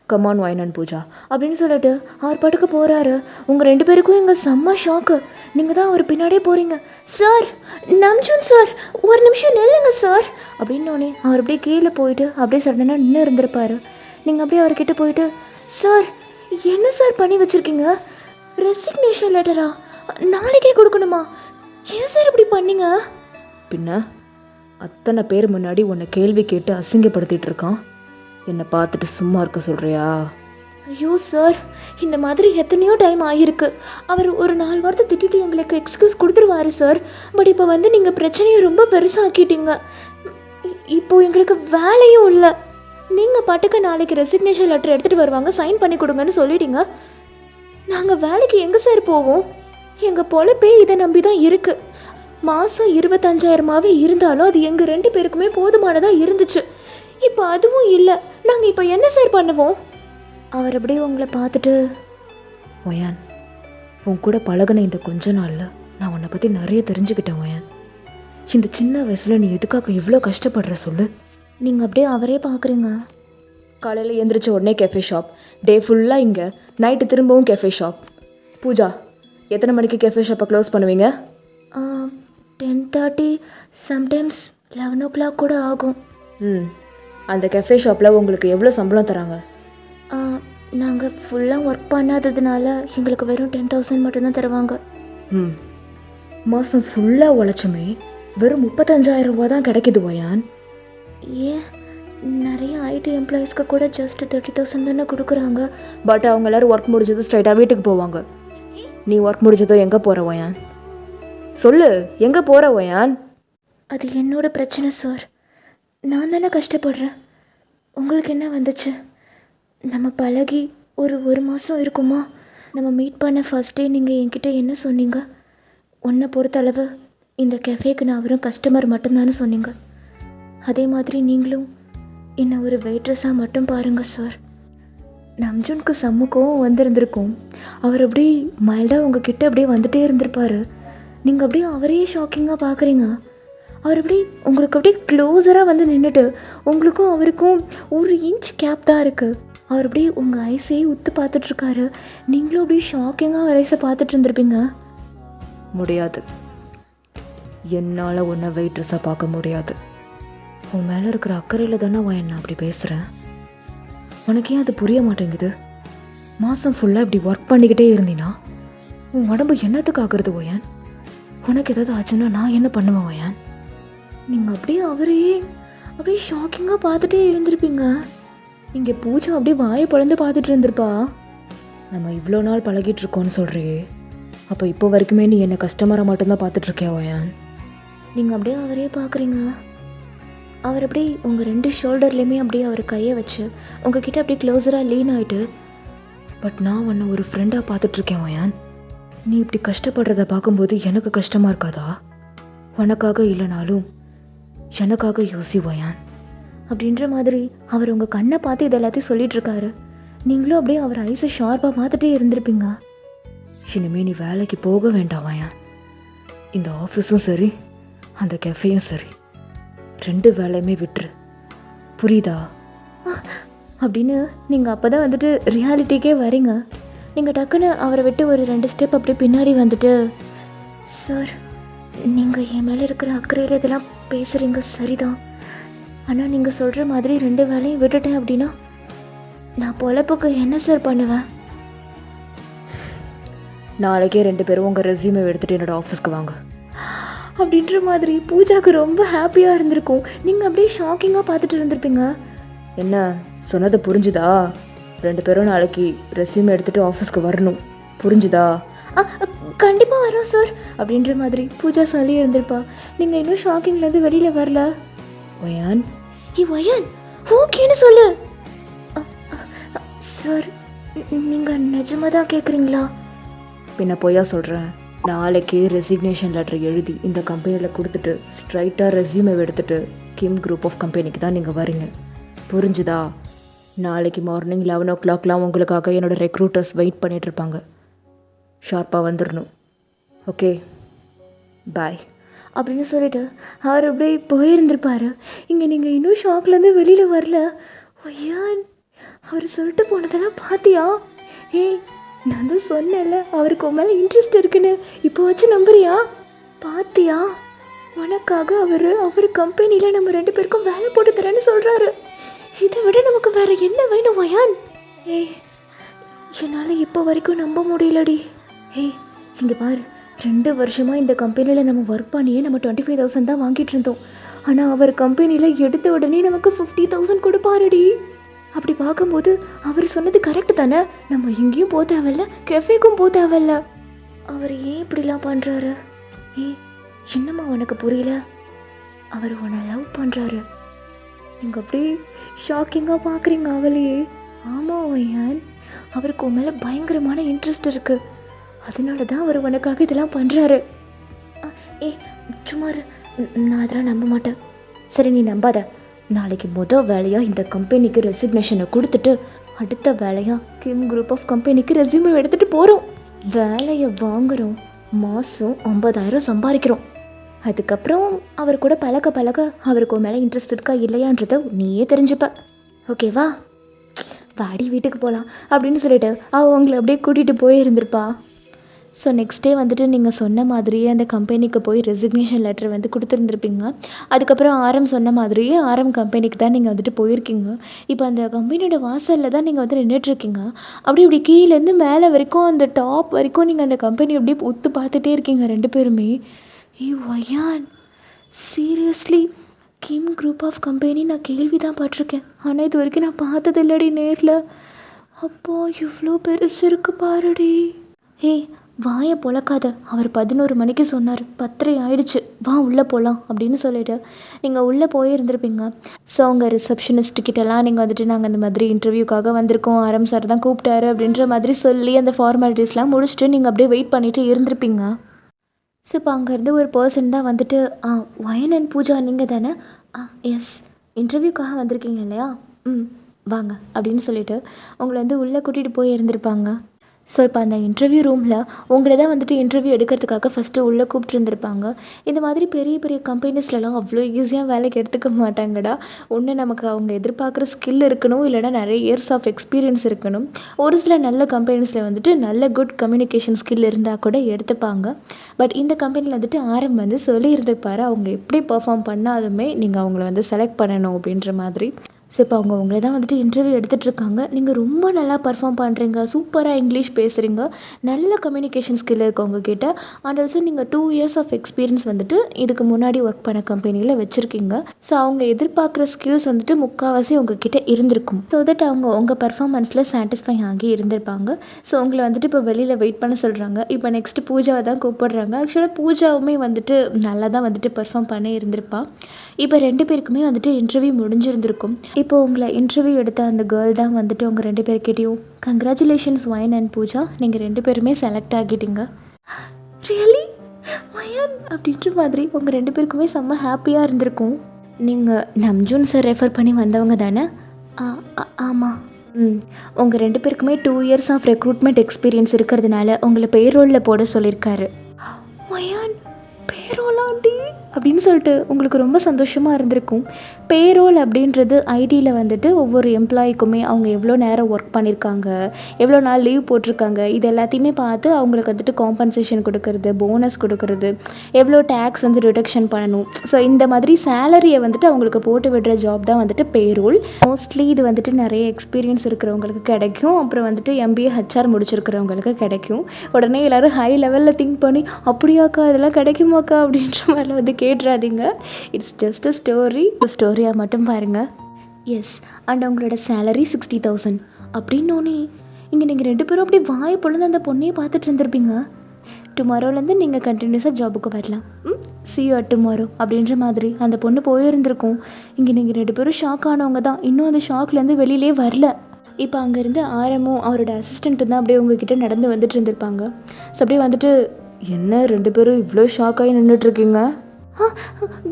கமான் ஒயின் அண்ட் பூஜா அப்படின்னு சொல்லிட்டு அவர் பாட்டுக்கு போகிறாரு. உங்கள் 2 பேருக்கும் இங்கே செம்ம ஷாக்கு. நீங்கள் தான் அவர் பின்னாடியே போகிறீங்க. சார், நம்ஜூன் சார், ஒரு நிமிஷம் நில்லுங்க சார் அப்படின்னோடனே அவர் அப்படியே கீழே போயிட்டு அப்படியே சடனாக நின்று இருந்திருப்பாரு. நீங்கள் அப்படியே அவர்கிட்ட போயிட்டு, சார் என்ன சார் பண்ணி வச்சுருக்கீங்க? ரெசிக்னேஷன் லெட்டரா? நாளைக்கே கொடுக்கணுமா? ஏன் சார் இப்படி பண்ணீங்க? பின்ன அத்தனை பேர் முன்னாடி உன்னை கேள்வி கேட்டு அசிங்கப்படுத்திட்டு இருக்கான், என்னை பார்த்துட்டு சும்மா இருக்க சொல்கிறியா? ஐயோ சார், இந்த மாதிரி எத்தனையோ டைம் ஆகிருக்கு. அவர் ஒரு 4 வாரத்தை திட்டிட்டு எங்களுக்கு எக்ஸ்கியூஸ் கொடுத்துருவாரு சார். பட் இப்போ வந்து நீங்கள் பிரச்சனையை ரொம்ப பெருசாக்கிட்டீங்க. இப்போது எங்களுக்கு வேலையும் இல்லை. நீங்கள் பாட்டுக்கு நாளைக்கு ரெசிக்னேஷன் லெட்டர் எடுத்துகிட்டு வருவாங்க, சைன் பண்ணி கொடுங்கன்னு சொல்லிட்டீங்க. நாங்கள் வேலைக்கு எங்கே சார் போவோம்? எங்கள் பொழப்பே இதை நம்பி தான் இருக்குது. மாதம் 25,000 இருந்தாலும் அது எங்கள் 2 பேருக்குமே போதுமானதாக இருந்துச்சு. இப்போ அதுவும் இல்லை. நாங்கள் இப்போ என்ன சார் பண்ணுவோம்? அவர் அப்படியே உங்களை பார்த்துட்டு, ஒயான், உன் கூட பழகின இந்த கொஞ்ச நாளில் நான் உன்னை பற்றி நிறைய தெரிஞ்சுக்கிட்டேன் ஒயான். இந்த சின்ன வயசில் நீ எதுக்காக இவ்வளோ கஷ்டப்படுற சொல்லு? நீங்கள் அப்படியே அவரே பார்க்குறீங்க. காலையில் எழுந்திரிச்ச உடனே கெஃபே ஷாப், டே ஃபுல்லாக இங்கே, நைட்டு திரும்பவும் கெஃபே ஷாப். பூஜா, எத்தனை மணிக்கு கெஃபே ஷாப்பை க்ளோஸ் பண்ணுவீங்க? 10:30, சம்டைம்ஸ் 11 o'clock கூட ஆகும். அந்த கெஃபே ஷாப்பில் உங்களுக்கு எவ்வளோ சம்பளம் தராங்க? நாங்கள் ஃபுல்லாக ஒர்க் பண்ணாததுனால எங்களுக்கு வெறும் 10,000 மட்டும்தான் தருவாங்க. மாதம் ஃபுல்லாக உழைச்சுமே வெறும் 35,000 ரூபா தான் கிடைக்கிது ஒயான். ஏன், நிறைய ஐடி எம்ப்ளாயீஸ்க்கு கூட ஜஸ்ட் 30,000 தானே கொடுக்குறாங்க. பட் அவங்க எல்லோரும் ஒர்க் முடிஞ்சதும் ஸ்ட்ரைட்டாக வீட்டுக்கு போவாங்க. நீ ஒர்க் முடிஞ்சதோ எங்கே போகிற ஒயான்? சொல்லு, எங்கே போகிற ஒயான்? அது என்னோட பிரச்சனை சார். நான் தானே கஷ்டப்படுறேன். உங்களுக்கு என்ன வந்துச்சு? நம்ம பழகி ஒரு மாதம் இருக்குமா? நம்ம மீட் பண்ண ஃபர்ஸ்ட் டே நீங்கள் என்கிட்ட என்ன சொன்னீங்க? உன்னை பொறுத்தளவு இந்த கெஃபேக்கு நான் வெறும் கஸ்டமர் மட்டும்தான்னு சொன்னீங்க. அதே மாதிரி நீங்களும் என்னை ஒரு வெயிட்ரஸாக மட்டும் பாருங்கள் சார். நம்ஜுனுக்கு சம்முக்கும் வந்திருந்திருக்கும். அவர் அப்படியே மைல்டாக உங்ககிட்ட அப்படியே வந்துட்டே இருந்திருப்பார். நீங்கள் அப்படியே அவரையே ஷாக்கிங்காக பார்க்குறீங்க. அவர் அப்படியே உங்களுக்கு அப்படியே க்ளோஸராக வந்து நின்றுட்டு உங்களுக்கும் அவருக்கும் 1 இன்ச் கேப் தான் இருக்குது. அவர் அப்படியே உங்கள் ஐஸையே உத்து பார்த்துட்ருக்காரு. நீங்களும் அப்படியே ஷாக்கிங்காக அவர் ஐஸை பார்த்துட்டு இருந்திருப்பீங்க. முடியாது, என்னால் உன்னை வெயிட்ரஸாக பார்க்க முடியாது. உன் மேலே இருக்கிற அக்கறையில் தானே நான் அப்படி பேசுகிறேன். உனக்கு ஏன் அது புரிய மாட்டேங்குது? மாதம் ஃபுல்லாக இப்படி ஒர்க் பண்ணிக்கிட்டே இருந்தீன்னா உன் உடம்பு என்னத்துக்கு ஆகுறது ஓயன்? உனக்கு ஏதாவது ஆச்சுன்னா நான் என்ன பண்ணுவேன் ஓயன்? நீங்கள் அப்படியே அவரையே அப்படியே ஷாக்கிங்காக பார்த்துட்டே இருந்திருப்பீங்க. இங்கே பூஜா அப்படியே வாயை பிளந்து பார்த்துட்டு இருந்திருப்பா. நம்ம இவ்வளோ நாள் பழகிட்டு இருக்கோன்னு சொல்கிறியே, அப்போ இப்போ வரைக்குமே நீ என்னை கஸ்டமராக மட்டும்தான் பார்த்துட்ருக்கியா ஓயன்? நீங்கள் அப்படியே அவரையே பார்க்குறீங்க. அவர் அப்படியே உங்கள் 2 ஷோல்டர்லேயுமே அப்படியே அவர் கையை வச்சு உங்ககிட்ட அப்படியே க்ளோஸராக லீன் ஆகிட்டு, பட் நான் உன்னை ஒரு ஃப்ரெண்டாக பார்த்துட்ருக்கேன் ஓயன். நீ இப்படி கஷ்டப்படுறத பார்க்கும்போது எனக்கு கஷ்டமாக இருக்காதா? உனக்காக இல்லைனாலும் எனக்காக யோசி ஓயன். அப்படின்ற மாதிரி அவர் உங்கள் கண்ணை பார்த்து இது எல்லாத்தையும் சொல்லிகிட்ருக்காரு. நீங்களும் அப்படியே அவர் ஐஸை ஷார்ப்பாக பார்த்துட்டே இருந்திருப்பீங்க. இனிமே நீ வேலைக்கு போக வேண்டாம் ஓயன். இந்த ஆஃபீஸும் சரி, அந்த கெஃபேயும் சரி, 2 வேலையுமே விட்டுரு, புரியுதா? அப்படின்னு நீங்கள் அப்போ தான் வந்துட்டு ரியாலிட்டிக்கே வரீங்க. நீங்கள் டக்குன்னு அவரை விட்டு ஒரு 2 ஸ்டெப் அப்படியே பின்னாடி வந்துட்டு, சார் நீங்கள் என் மேலே இருக்கிற அக்கறையில் இதெல்லாம் பேசுகிறீங்க சரிதான். ஆனால் நீங்கள் சொல்கிற மாதிரி 2 வேலையும் விட்டுட்டேன் அப்படின்னா நான் பொழப்புக்கு என்ன சார் பண்ணுவேன்? நாளைக்கே 2 பேரும் உங்கள் ரெஸ்யூமை எடுத்துகிட்டு என்னோடய ஆஃபீஸ்க்கு வாங்க அப்படின்ற மாதிரி பூஜாவுக்கு ரொம்ப ஹாப்பியாக இருந்திருக்கும். நீங்கள் அப்படியே ஷாக்கிங்காக பார்த்துட்டு இருந்திருப்பீங்க. என்ன சொன்னதை புரிஞ்சுதா? 2 பேரும் நாளைக்கு ரெஸ்யூமை எடுத்துகிட்டு ஆஃபீஸ்க்கு வரணும், புரிஞ்சுதா? கண்டிப்பாக வரோம் சார் அப்படின்ற மாதிரி பூஜா சொல்லி இருந்திருப்பா. நீங்கள் இன்னும் ஷாக்கிங்லேருந்து வெளியில் வரல. ஒயான் ஒயன் ஓகேன்னு சொல்லு. சார் நீங்கள் நிஜமாக தான் கேட்குறீங்களா? பின்ன பொய்யா சொல்கிறேன். நாளைக்கு ரெசிக்னேஷன் லெட்டர் எழுதி இந்த கம்பெனியில் கொடுத்துட்டு ஸ்ட்ரைட்டாக ரெஸ்யூமை எடுத்துகிட்டு கிம் குரூப் ஆஃப் கம்பெனிக்கு தான் நீங்கள் வரீங்க, புரிஞ்சுதா? நாளைக்கு மார்னிங் 11 o'clockலாம் உங்களுக்காக என்னோடய ரெக்ரூட்டர்ஸ் வெயிட் பண்ணிகிட்ருப்பாங்க. ஷார்ப்பாக வந்துடணும், ஓகே? பாய் அப்படின்னு சொல்லிட்டு அவர் அப்படியே போயிருந்திருப்பாரு. இங்கே நீங்கள் இன்னும் ஷாக்லேருந்து வெளியில் வரல. ஒய்யான் அவர் சொல்லிட்டு போனதெல்லாம் பார்த்தியா? ஏய் நான் தான் சொன்னேன்ல அவருக்கு உன் மேலே இன்ட்ரெஸ்ட் இருக்குன்னு. இப்போ வச்சு நம்புறியா? பார்த்தியா, உனக்காக அவர் கம்பெனியில் நம்ம 2 பேருக்கும் வேலை போட்டு தரேன்னு சொல்கிறாரு. இதை விட நமக்கு வேறு என்ன வேணும் ஒயான்? ஏய் என்னால் இப்போ வரைக்கும் நம்ப முடியலடி. ஏய் இங்கே பாரு, 2 வருஷமாக இந்த கம்பெனியில் நம்ம ஒர்க் பண்ணியே நம்ம 25,000 தான் வாங்கிட்டு இருந்தோம். ஆனால் அவர் கம்பெனியில் எடுத்த உடனே நமக்கு 50,000 கொடுப்பாருடி. அப்படி பார்க்கும்போது அவர் சொன்னது கரெக்டு தானே. நம்ம எங்கேயும் போக தேவையில்ல, கெஃபேக்கும் போக தேவையில்ல. அவர் ஏன் இப்படிலாம் பண்ணுறாரு? ஏய் என்னம்மா உனக்கு புரியல? அவர் உன்னை லவ் பண்ணுறாரு. நீங்கள் அப்படியே ஷாக்கிங்காக பார்க்குறீங்க அவளையே. ஆமாம் ஒய்யான், அவருக்கு உன் மேலே பயங்கரமான இன்ட்ரெஸ்ட் இருக்குது. அதனால தான் அவர் உனக்காக இதெல்லாம் பண்ணுறாரு. ஏய் சும்மா நான் அதெல்லாம் நம்ப மாட்டேன். சரி நீ நம்பாத. நாளைக்கு வேலையாக இந்த கம்பெனிக்கு ரெசிக்னேஷனை கொடுத்துட்டு அடுத்த வேலையாக கிம் குரூப் ஆஃப் கம்பெனிக்கு ரெஸ்யூமை எடுத்துகிட்டு போகிறோம். வேலையை வாங்குகிறோம், மாதம் 50,000 சம்பாதிக்கிறோம். அதுக்கப்புறம் அவர் கூட பழக அவருக்கு மேலே இன்ட்ரெஸ்ட் இருக்கா இல்லையான்றதை நீயே தெரிஞ்சுப்ப, ஓகேவா? வாடி வீட்டுக்கு போகலாம் அப்படின்னு சொல்லிட்டு அவள் உங்களை அப்படியே கூட்டிகிட்டு போயிருந்திருப்பா. ஸோ நெக்ஸ்ட் டே வந்துட்டு நீங்கள் சொன்ன மாதிரியே அந்த கம்பெனிக்கு போய் ரெசிக்னேஷன் லெட்டர் வந்து கொடுத்துருந்துருப்பீங்க. அதுக்கப்புறம் ஆரம் சொன்ன மாதிரியே ஆரம் கம்பெனிக்கு தான் நீங்கள் வந்துட்டு போயிருக்கீங்க. இப்போ அந்த கம்பெனியோட வாசலில் தான் நீங்கள் வந்து நின்றுட்டுருக்கீங்க. இப்படி கீழேருந்து மேலே வரைக்கும் அந்த டாப் வரைக்கும் நீங்கள் அந்த கம்பெனி அப்படியே உத்து பார்த்துட்டே இருக்கீங்க 2 பேருமே. ஒய்யான் seriously Kim group of company நான் கேள்வி தான் பட்டிருக்கேன், ஆனால் இது வரைக்கும் நான் பார்த்தது இல்லடி நேரில். அப்போ இவ்வளோ பெருசு இருக்கு பாருடி. ஏய் வாயை பொழக்காத. அவர் 11 மணிக்கு சொன்னார், 10:30 ஆயிடுச்சு, வா உள்ளே போகலாம் அப்படின்னு சொல்லிட்டு நீங்கள் உள்ளே போயிருந்துருப்பீங்க. ஸோ உங்கள் ரிசப்ஷனிஸ்ட்டுக்கிட்டலாம் நீங்கள் வந்துட்டு நாங்கள் அந்த மாதிரி இன்டர்வியூக்காக வந்திருக்கோம், ஆரம் சார் தான் கூப்பிட்டாரு அப்படின்ற மாதிரி சொல்லி அந்த ஃபார்மாலிட்டிஸ்லாம் முடிச்சுட்டு நீங்கள் அப்படியே வெயிட் பண்ணிவிட்டு இருந்திருப்பீங்க. ஸோ இப்போ அங்கேருந்து ஒரு பர்சன் தான் வந்துட்டு வயன் அண்ட் பூஜா நீங்கள் தானே? எஸ். இன்டர்வியூக்காக வந்திருக்கீங்க இல்லையா? ம், வாங்க அப்படின்னு சொல்லிட்டு உங்களை வந்து உள்ளே கூட்டிகிட்டு போய் இருந்திருப்பாங்க. ஸோ இப்போ அந்த இன்டர்வியூ ரூமில் உங்களை தான் வந்துட்டு இன்டர்வியூ எடுக்கிறதுக்காக ஃபஸ்ட்டு உள்ளே கூப்பிட்டுருந்துருப்பாங்க. இந்த மாதிரி பெரிய பெரிய கம்பெனிஸ்லலாம் அவ்வளோ ஈஸியாக வேலைக்கு எடுத்துக்க மாட்டாங்கடா. ஒன்று நமக்கு அவங்க எதிர்பார்க்குற ஸ்கில் இருக்கணும், இல்லைனா நிறைய இயர்ஸ் ஆஃப் எக்ஸ்பீரியன்ஸ் இருக்கணும். ஒரு சில நல்ல கம்பெனிஸில் வந்துட்டு நல்ல குட் கம்யூனிகேஷன் ஸ்கில் இருந்தால் கூட எடுத்துப்பாங்க. பட் இந்த கம்பெனியில் வந்துட்டு ஆரம் வந்து சொல்லியிருந்திருப்பாரு, அவங்க எப்படி பர்ஃபார்ம் பண்ணாலுமே நீங்கள் அவங்கள வந்து செலக்ட் பண்ணணும் அப்படின்ற மாதிரி. ஸோ இப்போ அவங்க உங்களை தான் வந்துட்டு இன்டர்வியூ எடுத்துகிட்ருக்காங்க. நீங்கள் ரொம்ப நல்லா பர்ஃபார்ம் பண்ணுறீங்க, சூப்பராக இங்கிலீஷ் பேசுகிறீங்க, நல்ல கம்யூனிகேஷன் ஸ்கில் இருக்குது உங்ககிட்ட. அண்ட் ஆல்சோ நீங்கள் 2 இயர்ஸ் ஆஃப் எக்ஸ்பீரியன்ஸ் வந்துட்டு இதுக்கு முன்னாடி ஒர்க் பண்ண கம்பெனியில் வச்சுருக்கீங்க. ஸோ அவங்க எதிர்பார்க்குற ஸ்கில்ஸ் வந்துட்டு முக்கால்வாசி உங்ககிட்ட இருந்திருக்கும். ஸோ தட் அவங்க உங்கள் பர்ஃபார்மன்ஸில் சாட்டிஸ்ஃபை ஆகி இருந்திருப்பாங்க. ஸோ உங்களை வந்துட்டு இப்போ வெளியில் வெயிட் பண்ண சொல்கிறாங்க. இப்போ நெக்ஸ்ட்டு பூஜாவை தான் கூப்பிடுறாங்க. ஆக்சுவலாக பூஜாவுமே வந்துட்டு நல்லா தான் வந்துட்டு பர்ஃபார்ம் பண்ணி இருந்திருப்பான். இப்போ 2 பேருக்குமே வந்துட்டு இன்டர்வியூ முடிஞ்சிருந்திருக்கும். இப்போ உங்களை இன்டர்வியூ எடுத்த அந்த கேர்ள் தான் வந்துட்டு உங்கள் 2 பேர்கிட்டையும் கங்க்ராச்சுலேஷன்ஸ் வயன் அண்ட் பூஜா, நீங்கள் 2 பேருமே செலக்ட் ஆகிட்டீங்க. ரியலி வயன் அப்படின்ற மாதிரி உங்கள் 2 பேருக்குமே செம்ம ஹாப்பியாக இருந்திருக்கும். நீங்கள் நம்ஜூன் சார் ரெஃபர் பண்ணி வந்தவங்க தானே? ஆமாம். உங்கள் 2 பேருக்குமே 2 இயர்ஸ் ஆஃப் ரெக்ரூட்மெண்ட் எக்ஸ்பீரியன்ஸ் இருக்கிறதுனால உங்களை பேரோலில் போட சொல்லியிருக்காரு. வயன் பேரோலாண்டி அப்படின்னு சொல்லிட்டு உங்களுக்கு ரொம்ப சந்தோஷமாக இருந்திருக்கும். பேரோல் அப்படின்றது ஐடியில் வந்துட்டு ஒவ்வொரு எம்ப்ளாயிக்குமே அவங்க எவ்வளோ நேரம் ஒர்க் பண்ணியிருக்காங்க, எவ்வளோ நாள் லீவ் போட்டிருக்காங்க, இது எல்லாத்தையுமே பார்த்து அவங்களுக்கு வந்துட்டு காம்பன்சேஷன் கொடுக்கறது, போனஸ் கொடுக்கறது, எவ்வளோ டேக்ஸ் வந்து ரிடக்ஷன் பண்ணணும். ஸோ இந்த மாதிரி சேலரியை வந்துட்டு அவங்களுக்கு போட்டு விடுற ஜாப் தான் வந்துட்டு பேரோல். மோஸ்ட்லி இது வந்துட்டு நிறைய எக்ஸ்பீரியன்ஸ் இருக்கிறவங்களுக்கு கிடைக்கும். அப்புறம் வந்துட்டு MBA HR முடிச்சிருக்கிறவங்களுக்கு கிடைக்கும். உடனே எல்லோரும் ஹை லெவலில் திங்க் பண்ணி அப்படியாக்கா இதெல்லாம் கிடைக்குமாக்கா அப்படின்ற மாதிரிலாம் வந்து கேட்டுறாதீங்க. இட்ஸ் ஜஸ்ட் அ ஸ்டோரியாக மட்டும் பாருங்கள். எஸ். அண்ட் அவங்களோட சேலரி 60,000 அப்படின்னோடனே இங்கே நீங்கள் 2 பேரும் அப்படி வாய் பொழுது அந்த பொண்ணையே பார்த்துட்டு இருந்திருப்பீங்க. டுமாரோலேருந்து நீங்கள் கண்டினியூஸாக ஜாபுக்கு வரலாம். see you at tomorrow அப்படின்ற மாதிரி அந்த பொண்ணு போயிருந்திருக்கும். இங்கே நீங்கள் 2 பேரும் ஷாக் ஆனவங்க தான். இன்னும் அந்த ஷாக்லேருந்து வெளியிலே வரல. இப்போ அங்கேருந்து ஆரமும் அவரோட அசிஸ்டண்ட்டு தான் அப்படியே உங்ககிட்ட நடந்து வந்துட்டு இருந்திருப்பாங்க. ஸோ அப்படியே வந்துட்டு என்ன 2 பேரும் இவ்வளோ ஷாக் ஆகி நின்றுட்டுருக்கீங்க?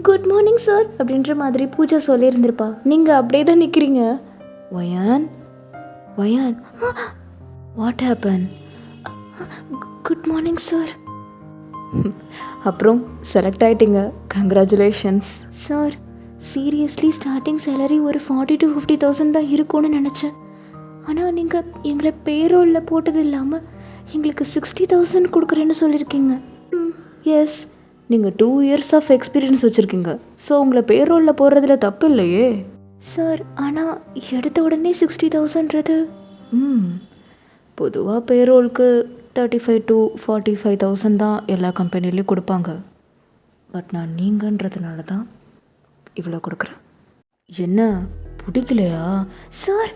குட் மார்னிங் சார் அப்படின்ற மாதிரி பூஜா சொல்லியிருந்திருப்பா. நீங்கள் அப்படியே தான் நிற்கிறீங்க. வயான் what happen? Good morning sir. அப்புறம் செலக்ட் ஆகிட்டீங்க, congratulations. Sir seriously starting salary ஒரு 40,000 to 50,000 தான் இருக்கும்னு நினச்சேன். ஆனால் நீங்கள் எங்களை பேரோலில் போட்டது இல்லாமல் எங்களுக்கு 60,000 கொடுக்குறேன்னு சொல்லியிருக்கீங்க. எஸ். நீங்கள் 2 இயர்ஸ் ஆஃப் எக்ஸ்பீரியன்ஸ் வச்சுருக்கீங்க. ஸோ உங்களை பேரோலில் போடுறதுல தப்பு இல்லையே சார். ஆனால் எடுத்த உடனே 60,000ன்றது பொதுவாக பேரோலுக்கு 35,000 to 45,000 தான் எல்லா கம்பெனிலையும் கொடுப்பாங்க. பட் நான் நீங்கன்றதுனால தான் இவ்வளோ கொடுக்குறேன். என்ன பிடிக்கலையா சார்?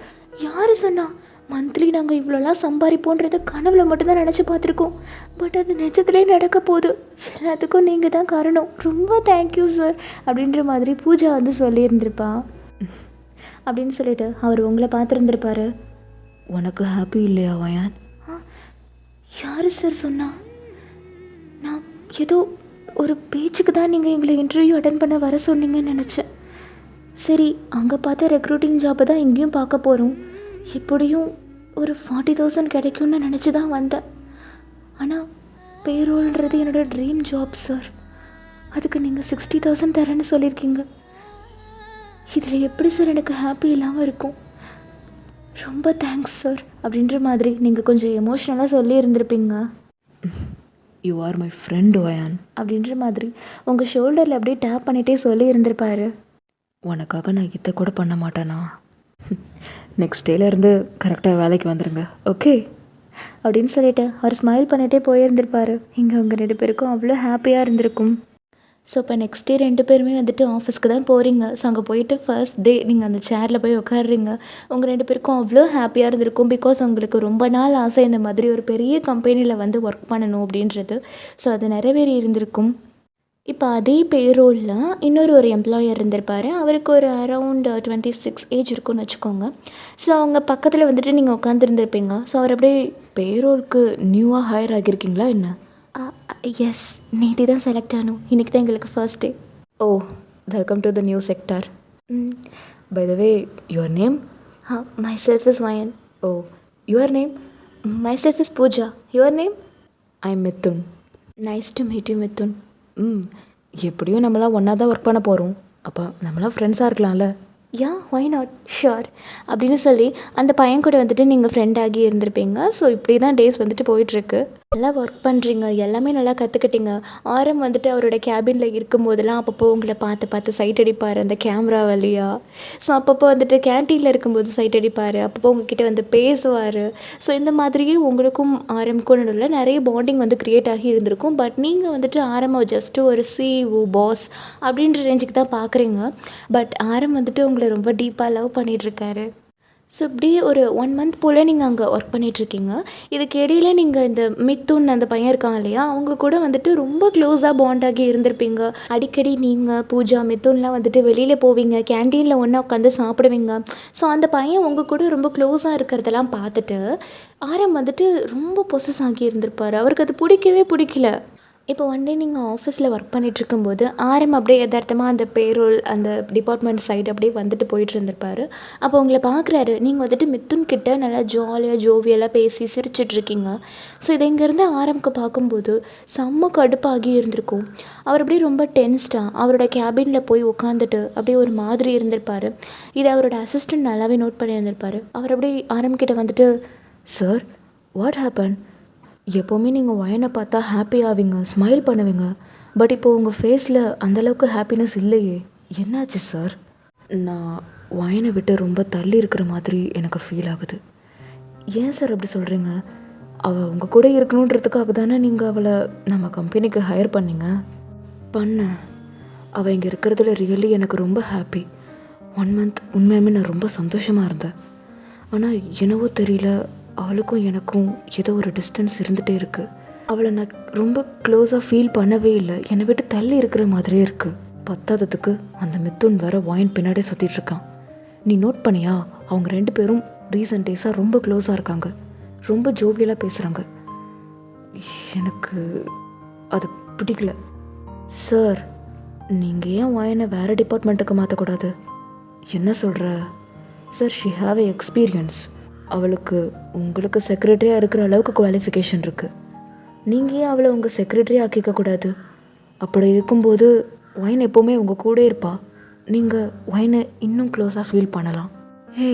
யார் சொன்னா? மந்த்லி நாங்கள் இவ்வளோலாம் சம்பாதிப்போன்றதை கனவுல மட்டும்தான் நினச்சி பார்த்துருக்கோம். பட் அது நிஜத்துலேயே நடக்க போகுது. எல்லாத்துக்கும் நீங்கள் தான் காரணம். ரொம்ப தேங்க்யூ சார் அப்படின்ற மாதிரி பூஜா வந்து சொல்லியிருந்திருப்பா. அப்படின்னு சொல்லிட்டு அவர் உங்களை பார்த்துருந்துருப்பாரு. உனக்கு ஹாப்பி இல்லையா வயான்? யார் சார் சொன்னா? நான் ஏதோ ஒரு பேச்சுக்கு தான் நீங்கள் எங்களை இன்டர்வியூ அட்டன் பண்ண வர சொன்னீங்கன்னு நினச்சேன். சரி, அங்கே பார்த்த ரெக்ரூட்டிங் ஜாப்பை தான் இங்கேயும் பார்க்க போகிறோம். எப்படியும் ஒரு 40,000 கிடைக்கும்னு நினச்சி தான் வந்தேன். ஆனால் பேரோல்ன்றது என்னோடய ட்ரீம் ஜாப் சார். அதுக்கு நீங்கள் 60,000 தரேன்னு சொல்லியிருக்கீங்க. இதில் எப்படி சார் எனக்கு ஹாப்பி இல்லாமல் இருக்கும்? ரொம்ப தேங்க்ஸ் சார் அப்படின்ற மாதிரி நீங்கள் கொஞ்சம் எமோஷ்னலாக சொல்லி இருந்திருப்பீங்க. You are my friend Wayan அப்படின்ற மாதிரி உங்கள் ஷோல்டரில் அப்படியே டேப் பண்ணிகிட்டே சொல்லி இருந்திருப்பாரு. உனக்காக நான் இதை கூட பண்ண மாட்டேனா? நெக்ஸ்ட் டேலேருந்து கரெக்டாக வேலைக்கு வந்துடுங்க, ஓகே அப்படின்னு சொல்லிட்டு அவர் ஸ்மைல் பண்ணிகிட்டே போயிருந்திருப்பார். இங்கே உங்கள் 2 பேருக்கும் அவ்வளோ ஹாப்பியாக இருந்திருக்கும். ஸோ இப்போ நெக்ஸ்ட் டே 2 பேருமே வந்துட்டு ஆஃபீஸ்க்கு தான் போகிறீங்க. ஸோ அங்கே போயிட்டு ஃபர்ஸ்ட் டே நீங்கள் அந்த சேரில் போய் உட்காடுறீங்க. உங்கள் 2 பேருக்கும் அவ்வளோ ஹாப்பியாக இருந்திருக்கும். பிகாஸ் உங்களுக்கு ரொம்ப நாள் ஆசை இந்த மாதிரி ஒரு பெரிய கம்பெனியில் வந்து ஒர்க் பண்ணணும் அப்படின்றது. ஸோ அது நிறைவேறி இருந்திருக்கும். இப்போ அதே பேரோலில் இன்னொரு ஒரு எம்ப்ளாயர் இருந்திருப்பார். அவருக்கு ஒரு அரவுண்ட் 26 ஏஜ் இருக்குன்னு வச்சுக்கோங்க. ஸோ அவங்க பக்கத்தில் வந்துட்டு நீங்கள் உட்காந்துருந்துருப்பீங்க. ஸோ அவர் அப்படியே பேரோலுக்கு நியூவாக ஹையர் ஆகியிருக்கீங்களா என்ன? எஸ், நேற்று தான் செலக்ட் ஆனோம். இன்றைக்கி தான் எங்களுக்கு first day. Oh, welcome to the new sector. By the way, your name? Myself is வயன். Oh, your name? Myself is Pooja. Your name? I am Mithun. Nice to meet you Mithun. எப்படியும் நம்மளாம் ஒன்றா தான் work பண்ண போகிறோம். அப்போ நம்மளாம் ஃப்ரெண்ட்ஸாக இருக்கலாம்ல? யா, ஒய் நாட், ஷுர் அப்படின்னு சொல்லி அந்த பையன் கூட வந்துட்டு நீங்கள் ஃப்ரெண்டாகி இருந்திருப்பீங்க. ஸோ இப்படி தான் டேஸ் வந்துட்டு போயிட்டுருக்கு. நல்லா ஒர்க் பண்ணுறீங்க, எல்லாமே நல்லா கற்றுக்கிட்டீங்க. ஆரம் வந்துட்டு அவரோட கேபினில் இருக்கும்போதெல்லாம் அப்பப்போ உங்களை பார்த்து பார்த்து சைட் அடிப்பார் அந்த கேமரா வழியா. ஸோ அப்பப்போ வந்துட்டு கேன்டீனில் இருக்கும்போது சைட் அடிப்பார், அப்பப்போ உங்ககிட்ட வந்து பேசுவார். ஸோ இந்த மாதிரியே உங்களுக்கும் ஆரம்க்கும் நடுவில் நிறைய பாண்டிங் வந்து க்ரியேட் ஆகி இருந்திருக்கும். பட் நீங்கள் வந்துட்டு ஆரம்பம் ஜஸ்ட்டு ஒரு சிஇஓ பாஸ் அப்படின்ற ரேஞ்சுக்கு தான் பார்க்குறீங்க. பட் ஆரம் வந்துட்டு உங்களை ரொம்ப டீப்பாக லவ் பண்ணிகிட்ருக்காரு. ஸோ இப்படியே ஒரு 1 மந்த் போல் நீங்கள் அங்கே ஒர்க் பண்ணிகிட்ருக்கீங்க. இதுக்கு இடையில் நீங்கள் இந்த மித்துன் அந்த பையன் இருக்காங்க இல்லையா, அவங்க கூட வந்துட்டு ரொம்ப க்ளோஸாக பாண்டாகி இருந்திருப்பீங்க. அடிக்கடி நீங்கள் பூஜா மித்துன்லாம் வந்துட்டு வெளியில் போவீங்க, கேன்டீனில் ஒன்றா உட்காந்து சாப்பிடுவீங்க. ஸோ அந்த பையன் உங்கள் கூட ரொம்ப க்ளோஸாக இருக்கிறதெல்லாம் பார்த்துட்டு ஆரம் வந்துட்டு ரொம்ப பொசஸ் ஆகி இருந்திருப்பார். அவருக்கு அது பிடிக்கவே பிடிக்கல. இப்போ ஒன் டே நீங்கள் ஆஃபீஸில் ஒர்க் பண்ணிகிட்ருக்கும்போது ஆரம் அப்படியே யதார்த்தமாக அந்த பேரோல் அந்த டிபார்ட்மெண்ட் சைடு அப்படியே வந்துட்டு போயிட்டு இருந்திருப்பார். அப்போ உங்களை பார்க்குறாரு. நீங்கள் வந்துட்டு மித்துன் கிட்ட நல்லா ஜாலியாக ஜோவியெல்லாம் பேசி சிரிச்சிட்ருக்கீங்க. ஸோ இதை இங்கேருந்து ஆரம்க்கு பார்க்கும்போது செம்ம கடுப்பாகி இருந்திருக்கும். அவர் அப்படியே ரொம்ப டென்ஸ்டாக அவரோட கேபினில் போய் உட்காந்துட்டு அப்படியே ஒரு மாதிரி இருந்திருப்பார். இதை அவரோட அசிஸ்டன்ட் நல்லாவே நோட் பண்ணியிருந்திருப்பார். அவர் அப்படியே ஆரம் கிட்ட வந்துட்டு, சார், வாட் ஹேப்பன்? எப்போவுமே நீங்கள் வயனை பார்த்தா ஹாப்பி ஆவீங்க, ஸ்மைல் பண்ணுவீங்க. பட் இப்போ உங்கள் ஃபேஸில் அந்தளவுக்கு ஹாப்பினஸ் இல்லையே, என்னாச்சு சார்? நான் வயனை விட்டு ரொம்ப தள்ளி இருக்கிற மாதிரி எனக்கு ஃபீல் ஆகுது. ஏன் சார் அப்படி சொல்கிறீங்க? அவள் உங்கள் கூட இருக்கணுன்றதுக்காக தானே நீங்கள் அவளை நம்ம கம்பெனிக்கு ஹையர் பண்ணீங்க? பண்ணேன். அவள் இங்கே இருக்கிறதுல ரியலி எனக்கு ரொம்ப ஹாப்பி. 1 மந்த் உண்மையுமே நான் ரொம்ப சந்தோஷமாக இருந்தேன். ஆனால் என்னவோ தெரியல, அவளுக்கும் எனக்கும் ஏதோ ஒரு டிஸ்டன்ஸ் இருந்துகிட்டே இருக்குது. அவளை நான் ரொம்ப க்ளோஸாக ஃபீல் பண்ணவே இல்லை. என்னை விட்டு தள்ளி இருக்கிற மாதிரியே இருக்குது. பத்தாததுக்கு அந்த மித்துன் வேற வாயின் பின்னாடியே சுற்றிட்டுருக்கான். நீ நோட் பண்ணியா? அவங்க 2 பேரும் ரீசன்ட் டேஸாக ரொம்ப க்ளோஸாக இருக்காங்க, ரொம்ப ஜோவியலாக பேசுகிறாங்க. எனக்கு அது பிடிக்கல. சார், நீங்கள் ஏன் வாயனை வேறு டிபார்ட்மெண்ட்டுக்கு மாற்றக்கூடாது? என்ன சொல்கிற? Sir, she have a experience. அவளுக்கு உங்களுக்கு செக்ரட்டரியாக இருக்கிற அளவுக்கு குவாலிஃபிகேஷன் இருக்குது. நீங்கள் ஏன் அவளை உங்கள் செக்ரட்டரி ஆக்கிக்கக்கூடாது? அப்படி இருக்கும்போது ஒயின் எப்போவுமே உங்கள் கூட இருப்பா. நீங்கள் ஒயினை இன்னும் க்ளோஸாக ஃபீல் பண்ணலாம். Hey,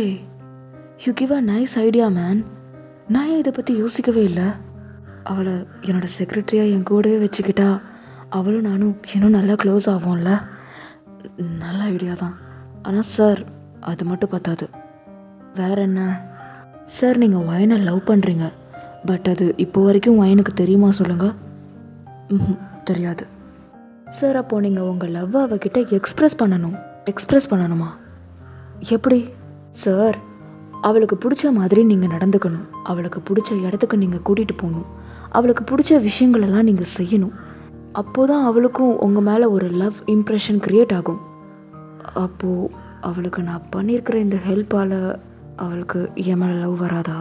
you give a nice idea man. நான் ஏன் இதை பற்றி யோசிக்கவே இல்லை? அவளை என்னோடய செக்ரட்டரியாக என் கூடவே வச்சுக்கிட்டா அவளும் நானும் இன்னும் நல்லா க்ளோஸ் ஆகும்ல. நல்ல ஐடியா தான். ஆனால் சார், அது மட்டும் பத்தாது. வேற என்ன? சார், நீங்கள் ஒயினை லவ் பண்ணுறீங்க. பட் அது இப்போ வரைக்கும் ஒயினுக்கு தெரியுமா சொல்லுங்கள்? தெரியாது. சார், அப்போது நீங்கள் உங்கள் லவ்வை அவகிட்ட எக்ஸ்ப்ரெஸ் பண்ணணுமா? எப்படி? சார், அவளுக்கு பிடிச்ச மாதிரி நீங்கள் நடந்துக்கணும். அவளுக்கு பிடிச்ச இடத்துக்கு நீங்கள் கூட்டிகிட்டு போகணும். அவளுக்கு பிடிச்ச விஷயங்களெல்லாம் நீங்கள் செய்யணும். அப்போது தான் அவளுக்கும் உங்கள் மேலே ஒரு லவ் இம்ப்ரெஷன் க்ரியேட் ஆகும். அப்போது அவளுக்கு நான் பண்ணியிருக்கிற இந்த ஹெல்ப்பால் அவளுக்கு என் மேலே லவ் வராதா?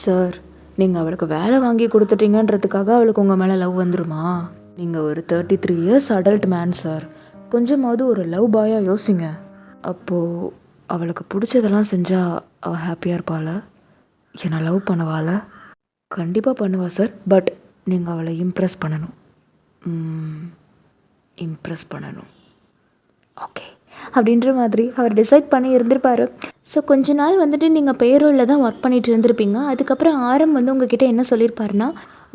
சார், நீங்கள் அவளுக்கு வேலை வாங்கி கொடுத்துட்டீங்கன்றதுக்காக அவளுக்கு உங்கள் மேலே லவ் வந்துருமா? நீங்கள் ஒரு 33 இயர்ஸ் அடல்ட் மேன் சார். கொஞ்சமாவது ஒரு லவ் பாயாக யோசிங்க. அப்போது அவளுக்கு பிடிச்சதெல்லாம் செஞ்சால் அவள் ஹாப்பியாக இருப்பாள். என்னை லவ் பண்ணுவாள்? கண்டிப்பாக பண்ணுவா சார். பட் நீங்கள் அவளை இம்ப்ரெஸ் பண்ணணும். ஓகே அப்படின்ற மாதிரி அவர் டிசைட் பண்ணி இருந்திருப்பார். ஸோ கொஞ்ச நாள் வந்துட்டு நீங்கள் பேரோலில் தான் ஒர்க் பண்ணிகிட்டு இருந்திருப்பீங்க. அதுக்கப்புறம் ஆரம் வந்து உங்ககிட்ட என்ன சொல்லியிருப்பாருன்னா,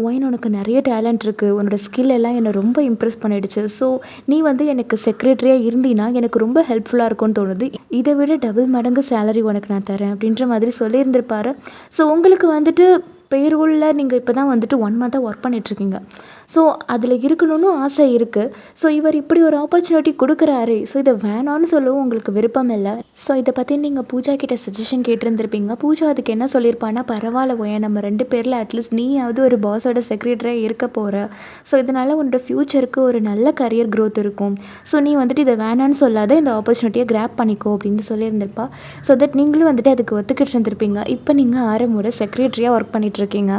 ஒயின் உனக்கு நிறைய டேலண்ட் இருக்குது, உன்னோட ஸ்கில் எல்லாம் என்னை ரொம்ப இம்ப்ரெஸ் பண்ணிடுச்சு. ஸோ நீ வந்து எனக்கு செக்ரட்டரியாக இருந்தீன்னா எனக்கு ரொம்ப ஹெல்ப்ஃபுல்லாக இருக்கும்னு தோணுது. இதை விட டபுள் மடங்கு சேலரி உனக்கு நான் தரேன் அப்படின்ற மாதிரி சொல்லியிருந்திருப்பார். ஸோ உங்களுக்கு வந்துட்டு பேரோலில் நீங்கள் இப்போ தான் வந்துட்டு 1 மந்தாக ஒர்க் பண்ணிகிட்ருக்கீங்க. ஸோ அதில் இருக்கணும்னு ஆசை இருக்குது. ஸோ இவர் இப்படி ஒரு ஆப்பர்ச்சுனிட்டி கொடுக்குறாரு. ஸோ இதை வேணான்னு சொல்லவும் உங்களுக்கு விருப்பம் இல்லை. ஸோ இதை பற்றி நீங்கள் பூஜா கிட்ட சஜஷன் கேட்டிருந்துருப்பீங்க. பூஜா அதுக்கு என்ன சொல்லியிருப்பான்னா, பரவாயில்ல ஒயன், நம்ம 2 பேரில் அட்லீஸ்ட் நீயாவது ஒரு பாஸோட செக்ரட்டரியாக இருக்க போகிற. ஸோ இதனால் உன்னோட ஃப்யூச்சருக்கு ஒரு நல்ல கரியர் க்ரோத் இருக்கும். ஸோ நீ வந்துட்டு இதை வேணான்னு சொல்லாத, இந்த ஆப்பர்ச்சுனிட்டியை கிராப் பண்ணிக்கோ அப்படின்னு சொல்லியிருந்திருப்பா. ஸோ தட் நீங்களும் வந்துட்டு அதுக்கு ஒத்துக்கிட்டு இருந்திருப்பீங்க. இப்போ நீங்கள் ஆரமோட செக்ரட்டரியாக ஒர்க் பண்ணிகிட்ருக்கீங்க.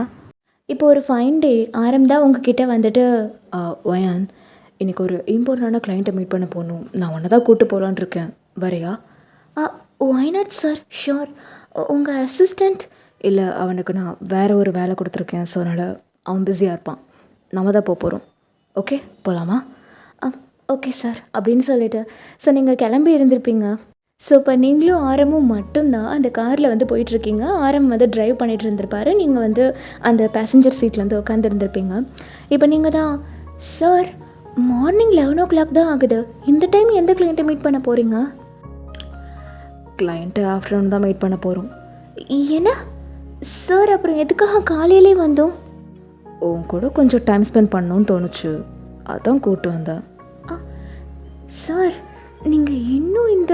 இப்போ ஒரு ஃபைன் டே ஆரம் தான் உங்ககிட்ட வந்துட்டு வயான், இன்னைக்கு ஒரு இம்பார்ட்டண்டான கிளைண்ட்டை மீட் பண்ண போகணும். நான் உன்னை தான் கூப்பிட்டு போகலான்னு இருக்கேன். வரையா? Why not sir, sure. உங்கள் அசிஸ்டண்ட்? இல்லை, அவனுக்கு நான் வேறு ஒரு வேலை கொடுத்துருக்கேன். ஸோ அதனால் அவன் பிஸியாக இருப்பான். நம்ம தான் போகிறோம். ஓகே, போகலாமா? ஓகே சார் அப்படின்னு சொல்லிட்டு ஸோ நீங்கள் கிளம்பி இருந்திருப்பீங்க. ஸோ இப்போ நீங்களும் ஆரமும் மட்டும்தான் அந்த காரில் வந்து போயிட்டுருக்கீங்க. ஆரம் வந்து ட்ரைவ் பண்ணிகிட்டு இருந்திருப்பாரு, நீங்கள் வந்து அந்த பேசஞ்சர் சீட்டில் வந்து உட்காந்துருந்துருப்பீங்க. இப்போ நீங்கள் தான் சார் மார்னிங் 11 o'clock தான் ஆகுது, இந்த டைம் எந்த கிளைண்ட்டை மீட் பண்ண போகிறீங்க? கிளைண்ட்டு ஆஃப்டர்நூன் தான் மீட் பண்ண போகிறோம். ஏன்னா சார் அப்புறம் எதுக்காக காலையிலே வந்தோம்? உன் கூட கொஞ்சம் டைம் ஸ்பெண்ட் பண்ணணும்னு தோணுச்சு, அதான் கூப்பிட்டு வந்தேன். சார் நீங்கள் இன்னும் இந்த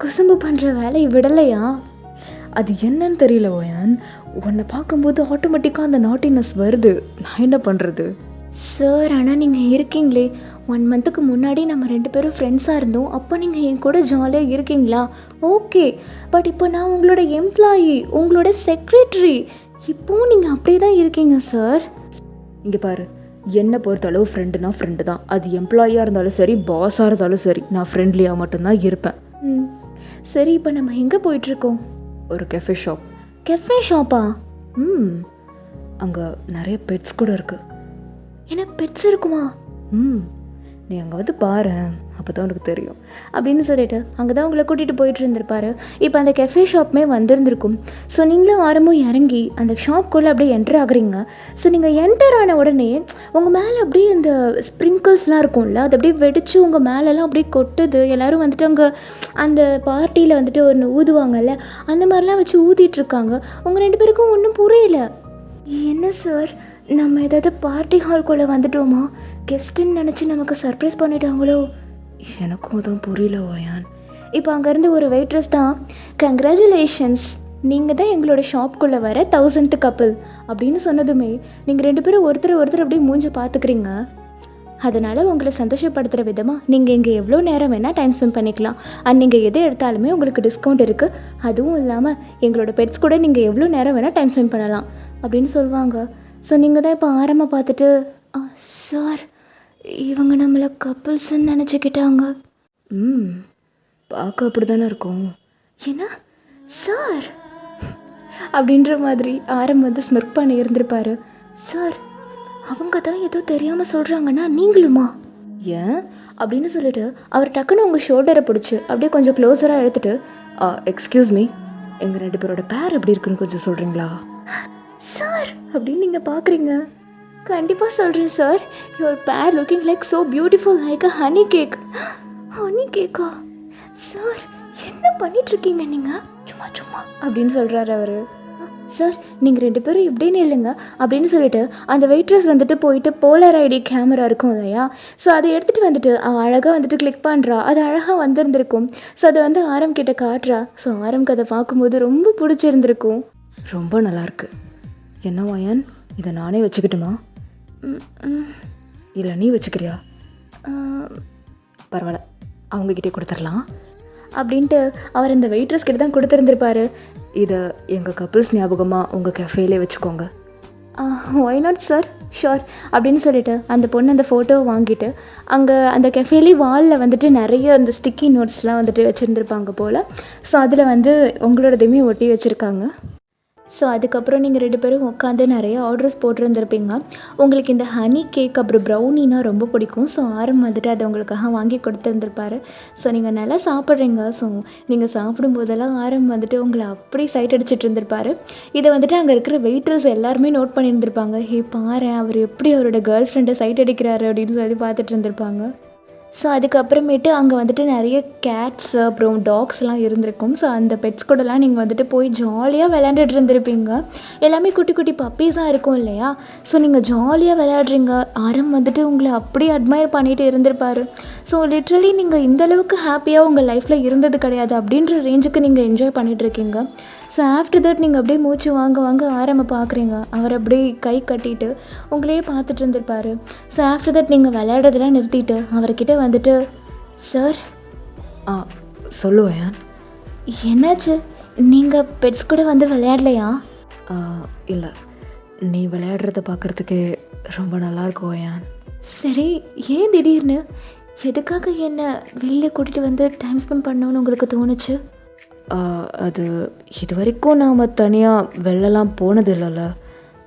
குசும்பு பண்ணுற வேலையை விடலையா? அது என்னன்னு தெரியல வயான், உன்னை பார்க்கும்போது ஆட்டோமேட்டிக்காக அந்த நாட்டினஸ் வருது. நான் என்ன பண்ணுறது? சார் ஆனால் நீங்கள் இருக்கீங்களே, 1 monthக்கு முன்னாடி நம்ம 2 பேரும் ஃப்ரெண்ட்ஸாக இருந்தோம். அப்போ நீங்கள் என் கூட ஜாலியாக இருக்கீங்களா? ஓகே, பட் இப்போ நான் உங்களோட எம்ப்ளாயி, உங்களோட செக்ரட்டரி. இப்போவும் நீங்கள் அப்படியே தான் இருக்கீங்க சார். இங்கே பாரு, என்னை பொறுத்தளவு ஃப்ரெண்டுனா ஃப்ரெண்டு தான். அது எம்ப்ளாயியாக இருந்தாலும் சரி, பாஸாக இருந்தாலும் சரி, நான் ஃப்ரெண்ட்லியாக மட்டும்தான் இருப்பேன். சரி, இப்போ நம்ம எங்கே போயிட்டுருக்கோம்? ஒரு கெஃபே ஷாப். கெஃபே ஷாப்பா? அங்கே நிறைய பெட்ஸ் கூட இருக்குது. எனக்கு பெட்ஸ் இருக்குமா? நீ அங்கே வந்து பாரு, அப்போ தான் உனக்கு தெரியும் அப்படின்னு சொல்லிட்டு அங்கே தான் உங்களை கூட்டிகிட்டு போயிட்டு இருந்திருப்பாரு. இப்போ அந்த கெஃபே ஷாப்புமே வந்திருந்திருக்கும். ஸோ நீங்களும் ஆரம்பம் இறங்கி அந்த ஷாப்புக்குள்ளே அப்படியே என்டர் ஆகுறீங்க. ஸோ நீங்கள் என்டர் ஆன உடனே உங்கள் மேலே அப்படியே அந்த ஸ்ப்ரிங்கிள்ஸ்லாம் இருக்கும்ல, அது அப்படியே வெடித்து உங்கள் மேலெல்லாம் அப்படியே கொட்டுது. எல்லோரும் வந்துட்டு அங்கே அந்த பார்ட்டியில் வந்துட்டு ஒன்று ஊதுவாங்கல்ல, அந்த மாதிரிலாம் வச்சு ஊதிட்டுருக்காங்க. உங்கள் 2 பேருக்கும் ஒன்றும் புரியல. என்ன சார், நம்ம ஏதாவது பார்ட்டி ஹால்குள்ளே வந்துட்டோமா? கெஸ்ட்டுன்னு நினச்சி நமக்கு சர்ப்ரைஸ் பண்ணிட்டாங்களோ? எனக்கும் தான் புரியல வயான். இப்போ அங்கேருந்து ஒரு வெயிட்ரஸ் தான், கங்க்ராச்சுலேஷன்ஸ், நீங்கள் தான் எங்களோட ஷாப்புக்குள்ளே வர 1000th கப்பிள் அப்படின்னு சொன்னதுமே நீங்கள் 2 பேரும் ஒருத்தர் அப்படியே மூஞ்ச பார்த்துக்கிறீங்க. அதனால் உங்களை சந்தோஷப்படுத்துகிற விதமாக நீங்கள் இங்கே எவ்வளோ நேரம் வேணால் டைம் ஸ்பெண்ட் பண்ணிக்கலாம். அண்ட் நீங்கள் எது எடுத்தாலுமே உங்களுக்கு டிஸ்கவுண்ட் இருக்குது. அதுவும் இல்லாமல் எங்களோட பெட்ஸ் கூட நீங்கள் எவ்வளோ நேரம் வேணால் டைம் ஸ்பெண்ட் பண்ணலாம் அப்படின்னு சொல்லுவாங்க. ஸோ நீங்கள் தான் இப்போ ஆரம்ப பார்த்துட்டு, சார் இவங்க நம்மளை கப்பிள்ஸ்ன்னு நினச்சிக்கிட்டாங்க. பார்க்க அப்படி தானே இருக்கும். என்ன சார் அப்படின்ற மாதிரி ஆரம் வந்து ஸ்மிர்க் பண்ணி இருந்திருப்பாரு. சார் அவங்க தான் ஏதோ தெரியாமல் சொல்கிறாங்கன்னா நீங்களுமா? ஏன் அப்படின்னு சொல்லிட்டு அவர் டக்குன்னு உங்கள் ஷோல்டரை பிடிச்சி அப்படியே கொஞ்சம் க்ளோஸராக எடுத்துகிட்டு, எக்ஸ்கியூஸ் மீ, எங்கள் 2 பேரோட பேர் எப்படி இருக்குன்னு கொஞ்சம் சொல்கிறீங்களா? சார் அப்படின்னு நீங்கள் பார்க்குறீங்க. கண்டிப்பாக சொல்கிறேன் சார், யுவர் பேர் looking like so beautiful, like a honey cake. Honey கேக்கா? சார் என்ன பண்ணிகிட்ருக்கீங்க நீங்கள்? சும்மா சும்மா அப்படின்னு சொல்கிறாரு அவர். சார் நீங்கள் 2 பேரும் இப்படின்னு இல்லைங்க அப்படின்னு சொல்லிட்டு அந்த வெயிட்ரஸ் வந்துட்டு போயிட்டு போலரைடி கேமரா இருக்கும் இல்லையா, ஸோ அதை எடுத்துகிட்டு வந்துட்டு அவள் அழகாக வந்துட்டு கிளிக் பண்ணுறா. அது அழகாக வந்திருந்திருக்கும். ஸோ அதை வந்து ஆரம் கிட்ட காட்டுறா. ஸோ ஆரம்க்கு அதை பார்க்கும்போது ரொம்ப பிடிச்சிருந்துருக்கும். ரொம்ப நல்லாயிருக்கு. என்ன வயான், இதை நானே வச்சுக்கிட்டுமா? இல்லை நீ வச்சுக்கிறியா? பரவாயில்ல, அவங்கக்கிட்டே கொடுத்துடலாம் அப்படின்ட்டு அவர் அந்த வெயிட்ரஸ் கிட்ட தான் கொடுத்துருந்துருப்பாரு. இதை எங்கள் கப்பிள்ஸ் ஞாபகமாக உங்கள் கஃபேலே வச்சுக்கோங்க. ஒய் நாட் சார், ஷோர் அப்படின்னு சொல்லிட்டு அந்த பொண்ணு அந்த ஃபோட்டோவை வாங்கிட்டு அங்கே அந்த கெஃபேலே வாலில் வந்துட்டு நிறைய அந்த ஸ்டிக்கி நோட்ஸ்லாம் வந்துட்டு வச்சுருந்துருப்பாங்க போல். ஸோ அதில் வந்து உங்களோடதையுமே ஒட்டி வச்சுருக்காங்க. ஸோ அதுக்கப்புறம் நீங்கள் 2 பேரும் உட்காந்து நிறைய ஆர்டர்ஸ் போட்டிருந்துருப்பீங்க. உங்களுக்கு இந்த ஹனி கேக் அப்புறம் ப்ரௌனினா ரொம்ப பிடிக்கும். ஸோ ஆரம் வந்துட்டு அதை உங்களுக்காக வாங்கி கொடுத்துருந்துருப்பாரு. ஸோ நீங்கள் நல்லா சாப்பிட்றீங்க. ஸோ நீங்கள் சாப்பிடும்போதெல்லாம் ஆரம் வந்துட்டு உங்களை அப்படி சைட் அடிச்சுட்டு இருந்திருப்பாரு. இதை வந்துட்டு அங்கே இருக்கிற வெயிட்டர்ஸ் எல்லாருமே நோட் பண்ணியிருந்திருப்பாங்க. ஹே பாரு, அவர் எப்படி அவரோட கேர்ள் ஃப்ரெண்டை சைட் அடிக்கிறாரு அப்படின்னு சொல்லி பார்த்துட்டு இருந்திருப்பாங்க. ஸோ அதுக்கப்புறமேட்டு அங்கே வந்துட்டு நிறைய கேட்ஸு அப்புறம் டாக்ஸ்லாம் இருந்திருக்கும். ஸோ அந்த பெட்ஸ் கூடலாம் நீங்கள் வந்துட்டு போய் ஜாலியாக விளையாண்டுட்டு இருந்திருப்பீங்க. எல்லாமே குட்டி குட்டி பப்பீஸாக இருக்கும் இல்லையா, ஸோ நீங்கள் ஜாலியாக விளையாடுறீங்க. ஆரம் வந்துட்டு உங்களை அப்படியே அட்மையர் பண்ணிட்டு இருந்திருப்பார். ஸோ லிட்ரலி நீங்கள் இந்தளவுக்கு ஹாப்பியாக உங்கள் லைஃப்பில் இருந்தது கிடையாது அப்படின்ற ரேஞ்சுக்கு நீங்கள் என்ஜாய் பண்ணிகிட்ருக்கீங்க. ஸோ ஆஃப்டர் தட் நீங்கள் அப்படியே மூச்சு வாங்க ஆரம்ப பார்க்குறீங்க. அவர் அப்படியே கை கட்டிட்டு உங்களையே பார்த்துட்டு இருந்திருப்பார். ஸோ ஆஃப்டர் தட் நீங்கள் விளையாடுறதெல்லாம் நிறுத்திட்டு அவர்கிட்ட வந்துட்டு, சார் சொல்லுவேன். என்னாச்சு, நீங்கள் பெட்ஸ் கூட வந்து விளையாடலையா? இல்லை, நீ விளையாடுறத பார்க்குறதுக்கே ரொம்ப நல்லா இருக்கும் ஓயான். சரி, ஏன் திடீர்னு எதுக்காக என்னை வெளியில் கூட்டிகிட்டு வந்து டைம் ஸ்பெண்ட் பண்ணணும்னு உங்களுக்கு தோணுச்சு? அது இது வரைக்கும் நாம் தனியாக வெளிலலாம் போனது இல்லைல்ல,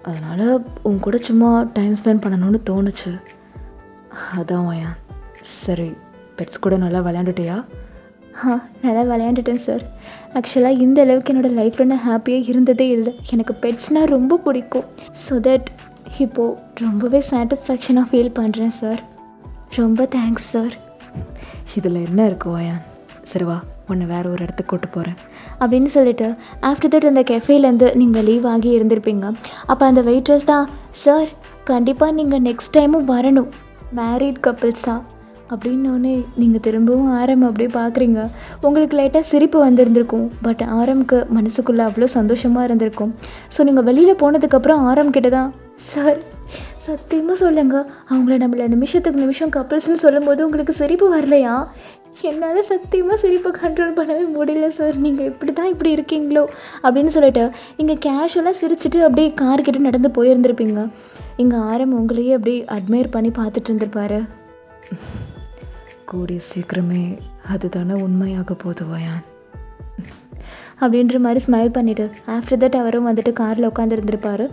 அதனால் உன் கூட சும்மா டைம் ஸ்பெண்ட் பண்ணணும்னு தோணுச்சு, அதான் ஓயான். சரி, பெட்ஸ் கூட நல்லா விளையாண்டுட்டியா? நல்லா விளையாண்டுட்டேன் சார். ஆக்சுவலாக இந்த அளவுக்கு என்னோடய லைஃப்பில் நான் ஹாப்பியாக இருந்ததே இல்லை. எனக்கு பெட்ஸ்னால் ரொம்ப பிடிக்கும். ஸோ தட் இப்போது ரொம்பவே சாட்டிஸ்ஃபேக்ஷனாக ஃபீல் பண்ணுறேன் சார். ரொம்ப தேங்க்ஸ் சார். இதில் என்ன இருக்கு ஓயான்? சரி வா, உன்னை வேறு ஒரு இடத்துக்கு கூட்டு போகிறேன் அப்படின்னு சொல்லிட்டு ஆஃப்டர் தட் அந்த கெஃபேலேருந்து நீங்கள் லீவ் ஆகி இருந்திருப்பீங்க. அப்போ அந்த வெயிட்ரஸ் தான், சார் கண்டிப்பாக நீங்கள் நெக்ஸ்ட் டைமும் வரணும், மேரீட் கப்பிள்ஸ் தான் அப்படின்னோடனே நீங்கள் திரும்பவும் ஆரம் அப்படியே பார்க்குறீங்க. உங்களுக்கு லைட்டாக சிரிப்பு வந்திருந்திருக்கும், பட் ஆரம்க்கு மனசுக்குள்ளே அவ்வளோ சந்தோஷமாக இருந்திருக்கும். ஸோ நீங்கள் வெளியில் போனதுக்கப்புறம் ஆரம் கிட்ட தான், சார் சத்தியமாக சொல்லுங்க, அவங்கள நம்மள நிமிஷத்துக்கு நிமிஷம் கப்பிள்ஸ்னு சொல்லும்போது உங்களுக்கு சிரிப்பு வரலையா? என்னால் சத்தியமாக சிரிப்பை கண்ட்ரோல் பண்ணவே முடியல சார். நீங்கள் இப்படி இருக்கீங்களோ அப்படின்னு சொல்லிட்டு இங்கே கேஷுவலாக சிரிச்சிட்டு அப்படியே கார்கிட்ட நடந்து போயிருந்திருப்பீங்க. இங்கே ஆரம் உங்களையே அப்படியே அட்மையர் பண்ணி பார்த்துட்டு இருந்திருப்பாரு. கூடிய சீக்கிரமே அதுதானே உண்மையாக போகுது ஓயான் அப்படின்ற மாதிரி ஸ்மைல் பண்ணிவிட்டு ஆஃப்டர் தட் அவரும் வந்துட்டு காரில் உட்காந்துருந்துருப்பார்.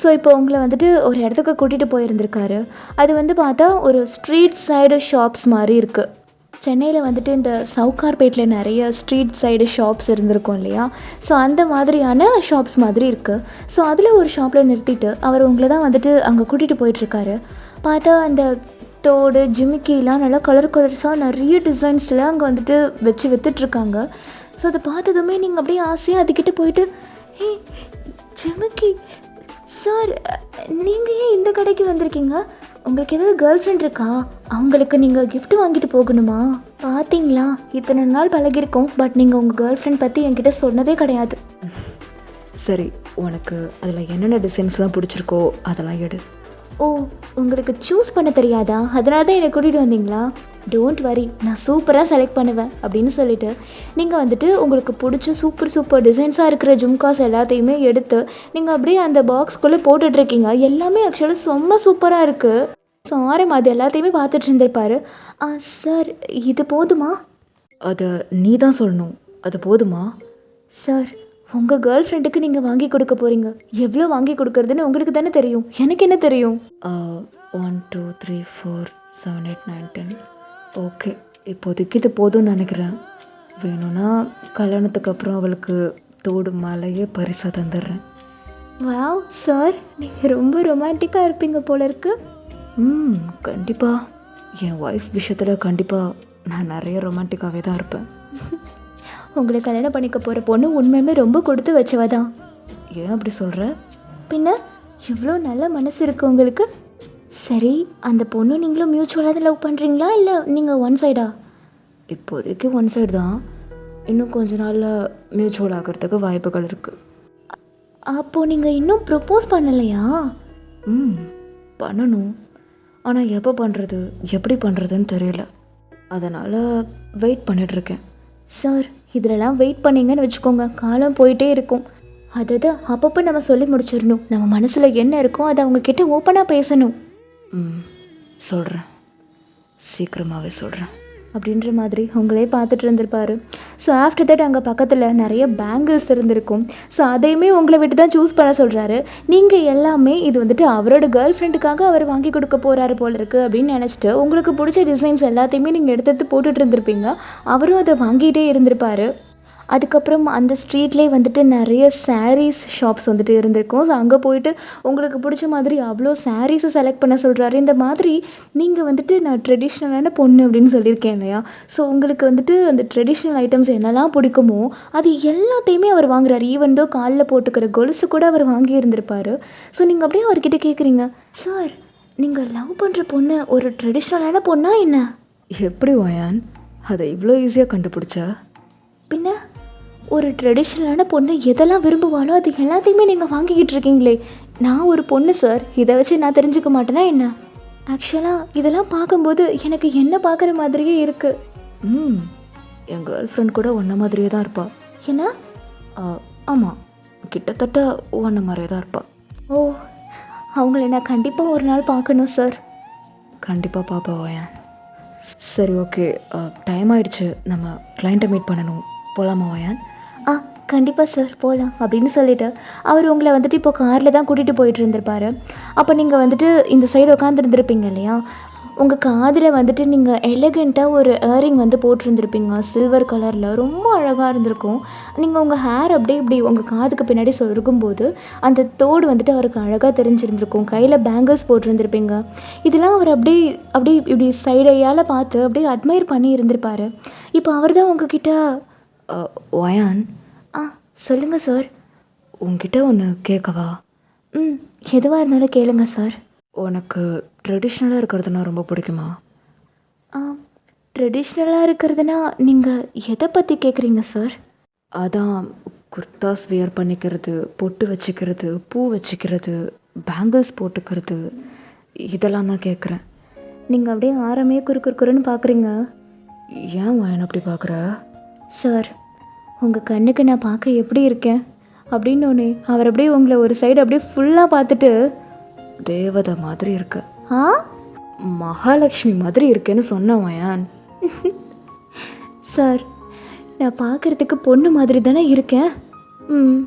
ஸோ இப்போ உங்களை வந்துட்டு ஒரு இடத்துக்கு கூட்டிகிட்டு போயிருந்திருக்காரு. அது வந்து பார்த்தா ஒரு ஸ்ட்ரீட் சைடு ஷாப்ஸ் மாதிரி இருக்குது. சென்னையில் வந்துட்டு இந்த சவுகார்பேட்டில் நிறைய ஸ்ட்ரீட் சைடு ஷாப்ஸ் இருந்திருக்கும் இல்லையா? ஸோ அந்த மாதிரியான ஷாப்ஸ் மாதிரி இருக்குது. ஸோ அதில் ஒரு ஷாப்பில் நிறுத்திட்டு அவர் உங்களை தான் வந்துட்டு அங்கே கூட்டிகிட்டு போயிட்டுருக்காரு. பார்த்தா அந்த தோடு ஜிமிக்கிலாம் நல்லா கலர்ஸாக நிறைய டிசைன்ஸில் அங்கே வந்துட்டு வச்சு விற்றுட்ருக்காங்க. ஸோ அதை பார்த்ததுமே நீங்கள் அப்படியே ஆசையாக அதுக்கிட்ட போயிட்டு, ஹே ஜிமிக்கி சார், நீங்கள் ஏன் இந்த கடைக்கு வந்திருக்கீங்க? உங்களுக்கு ஏதாவது கேர்ள் ஃப்ரெண்ட் இருக்கா? அவங்களுக்கு நீங்கள் கிஃப்ட் வாங்கிட்டு போகணுமா? பார்த்தீங்களா, இத்தனை நாள் பழகிருக்கோம், பட் நீங்கள் உங்கள் கேர்ள் ஃப்ரெண்ட் பற்றி என்கிட்ட சொன்னதே கிடையாது. சரி, உனக்கு அதில் என்னென்ன டிசைன்ஸ்லாம் பிடிச்சிருக்கோ அதெல்லாம் எடு. ஓ, உங்களுக்கு சூஸ் பண்ண தெரியாதா? அதனால தான் என்னை கூட்டிகிட்டு வந்தீங்களா? டோன்ட் வரி, நான் சூப்பராக செலக்ட் பண்ணுவேன் அப்படின்னு சொல்லிட்டு நீங்கள் வந்துட்டு உங்களுக்கு பிடிச்ச சூப்பர் டிசைன்ஸாக இருக்கிற ஜும்காஸ் எல்லாத்தையுமே எடுத்து நீங்கள் அப்படியே அந்த பாக்ஸ்குள்ளே போட்டுட்ருக்கீங்க. எல்லாமே ஆக்சுவலாக செம்ம சூப்பராக இருக்குது. ஸோ ஆரம் அது எல்லாத்தையுமே பார்த்துட்டு இருந்திருப்பாரு. சார் இது போதுமா? அதை நீ தான் சொல்லணும். அது போதுமா? சார், உங்கள் கேர்ள் ஃப்ரெண்டுக்கு நீங்கள் வாங்கி கொடுக்க போகிறீங்க. எவ்வளோ வாங்கி கொடுக்குறதுன்னு உங்களுக்கு தானே தெரியும், எனக்கு என்ன தெரியும்? 1 2 3 4 7 8 9 10. ஓகே, இப்போதைக்கு இது போதும்னு நினைக்கிறேன். வேணும்னா கல்யாணத்துக்கு அப்புறம் அவளுக்கு தோடு மாலையே பரிசாக தந்துடுறேன். வாவ் சார், நீங்கள் ரொம்ப ரொமான்டிக்காக இருப்பீங்க போல இருக்கு. கண்டிப்பாக என் ஒய்ஃப் விஷயத்தில் கண்டிப்பாக நான் நிறைய ரொமான்டிக்காகவே தான் இருப்பேன். உங்களை கல்யாணம் பண்ணிக்க போகிற பொண்ணு உண்மையுமே ரொம்ப கொடுத்து வச்சவ தான். ஏன் அப்படி சொல்கிற? பின்ன இவ்வளோ நல்ல மனசு இருக்குது உங்களுக்கு. சரி, அந்த பொண்ணு நீங்களும் மியூச்சுவலாக தான் லவ் பண்ணுறீங்களா, இல்லை நீங்கள் ஒன் சைடா? இப்போதைக்கு ஒன் சைடு தான். இன்னும் கொஞ்ச நாளில் மியூச்சுவல் ஆகிறதுக்கு வாய்ப்புகள் இருக்குது. அப்போது நீங்கள் இன்னும் ப்ரப்போஸ் பண்ணலையா? பண்ணணும், ஆனால் எப்போ பண்ணுறது எப்படி பண்ணுறதுன்னு தெரியல, அதனால் வெயிட் பண்ணிகிட்ருக்கேன். சார், இதிலலாம் வெயிட் பண்ணிங்கன்னு வச்சுக்கோங்க, காலம் போயிட்டே இருக்கும். அதாவது அப்பப்போ நம்ம சொல்லி முடிச்சிடணும். நம்ம மனசில் என்ன இருக்கோ அதை அவங்கக்கிட்ட ஓப்பனாக பேசணும். சொல்கிறேன், சீக்கிரமாகவே சொல்கிறேன் அப்படின்ற மாதிரி உங்களே பார்த்துட்டு இருந்திருப்பாரு. ஸோ ஆஃப்டர் தட் அங்கே பக்கத்தில் நிறைய பேங்கிள்ஸ் இருந்திருக்கும். ஸோ அதையுமே உங்களை விட்டு தான் சூஸ் பண்ண சொல்கிறாரு. நீங்கள் எல்லாமே இது வந்துட்டு அவரோட கேர்ள் ஃப்ரெண்டுக்காக அவர் வாங்கி கொடுக்க போகிறாரு போல இருக்குது அப்படின்னு நினச்சிட்டு உங்களுக்கு பிடிச்ச டிசைன்ஸ் எல்லாத்தையுமே நீங்கள் எடுத்து போட்டுட்டு இருந்திருப்பீங்க. அவரும் அதை வாங்கிட்டே இருந்திருப்பார். அதுக்கப்புறம் அந்த ஸ்ட்ரீட்லேயே வந்துட்டு நிறைய சாரீஸ் ஷாப்ஸ் வந்துட்டு இருந்திருக்கும். ஸோ அங்கே போயிட்டு உங்களுக்கு பிடிச்ச மாதிரி அவ்வளோ சாரீஸை செலக்ட் பண்ண சொல்கிறாரு. இந்த மாதிரி நீங்கள் வந்துட்டு நான் ட்ரெடிஷ்னலான பொண்ணு அப்படின்னு சொல்லியிருக்கேன் இல்லையா? ஸோ உங்களுக்கு வந்துட்டு அந்த ட்ரெடிஷ்னல் ஐட்டம்ஸ் என்னெல்லாம் பிடிக்குமோ அது எல்லாத்தையுமே அவர் வாங்குறாரு. ஈவன் தோ காலில் போட்டுக்கிற கொலுசு கூட அவர் வாங்கி இருந்திருப்பார். ஸோ நீங்கள் அப்படியே அவர்கிட்ட கேட்குறீங்க, சார் நீங்கள் லவ் பண்ணுற பொண்ணு ஒரு ட்ரெடிஷ்னலான பொண்ணா என்ன? எப்படி ஓயான் அதை இவ்வளோ ஈஸியாக கண்டுபிடிச்சா? பின்ன ஒரு ட்ரெடிஷ்னலான பொண்ணு எதெல்லாம் விரும்புவாளோ அது எல்லாத்தையுமே நீங்கள் வாங்கிக்கிட்டு இருக்கீங்களே. நான் ஒரு பொண்ணு சார், இதை வச்சு நான் தெரிஞ்சுக்க மாட்டேனா என்ன? ஆக்சுவலாக இதெல்லாம் பார்க்கும்போது எனக்கு என்ன பார்க்குற மாதிரியே இருக்குது. என் கேர்ள் ஃப்ரெண்ட் கூட ஒன்றை மாதிரியே தான் இருப்பாள். என்ன? ஆமாம், கிட்டத்தட்ட ஒன்றை மாதிரியே தான் இருப்பாள். ஓ, அவங்கள நான் கண்டிப்பாக ஒரு நாள் பார்க்கணும் சார். கண்டிப்பாக பார்ப்பேன் வாயான். சரி ஓகே, டைம் ஆயிடுச்சு, நம்ம கிளைண்ட்டை மீட் பண்ணணும். போகலாமா வாயான்? ஆ கண்டிப்பாக சார் போகலாம் அப்படின்னு சொல்லிவிட்டு அவர் உங்களை வந்துட்டு இப்போ காரில் தான் கூட்டிகிட்டு போயிட்டு இருந்திருப்பாரு. அப்போ நீங்கள் வந்துட்டு இந்த சைடு உட்காந்துருந்துருப்பீங்க இல்லையா, உங்கள் காதில் வந்துட்டு நீங்கள் எலகெண்ட்டாக ஒரு இயரிங் வந்து போட்டிருந்துருப்பீங்க சில்வர் கலரில், ரொம்ப அழகாக இருந்திருக்கும். நீங்கள் உங்கள் ஹேர் அப்படியே இப்படி உங்கள் காதுக்கு பின்னாடி சொருகும்போது அந்த தோடு வந்துட்டு அவருக்கு அழகாக தெரிஞ்சிருந்திருக்கும். கையில் பேங்கிள்ஸ் போட்டிருந்துருப்பீங்க. இதெல்லாம் அவர் அப்படியே அப்படியே இப்படி சைடையால் பார்த்து அப்படியே அட்மையர் பண்ணி இருந்திருப்பார். இப்போ அவர் தான் உங்ககிட்ட வாயான், ஆ சொல்லுங்கள் சார். உங்ககிட்ட ஒன்று கேட்கவா? ம் எதுவாக இருந்தாலும் கேளுங்க சார். உனக்கு ட்ரெடிஷ்னலாக இருக்கிறதுனா ரொம்ப பிடிக்குமா? ஆ ட்ரெடிஷ்னலாக இருக்கிறதுனா நீங்கள் எதை பற்றி கேட்குறீங்க சார்? அதான் குர்தாஸ் வியர் பண்ணிக்கிறது, பொட்டு வச்சுக்கிறது, பூ வச்சுக்கிறது, பேங்கிள்ஸ் போட்டுக்கிறது, இதெல்லாம் தான் கேட்குறேன். நீங்கள் அப்படியே ஆரமே குறுன்னு பார்க்குறீங்க ஏன் வாயன் அப்படி பார்க்குற? சார். உங்கள் கண்ணுக்கு நான் பார்க்க எப்படி இருக்கேன் அப்படின்னு அவர் அப்படியே உங்களை ஒரு சைடு அப்படியே ஃபுல்லாக பார்த்துட்டு, தேவதை மாதிரி இருக்க, ஆ மகாலட்சுமி மாதிரி இருக்கேன்னு சொன்னேன் வாயான். சார், நான் பார்க்குறதுக்கு பொண்ணு மாதிரி தானே இருக்கேன். ம்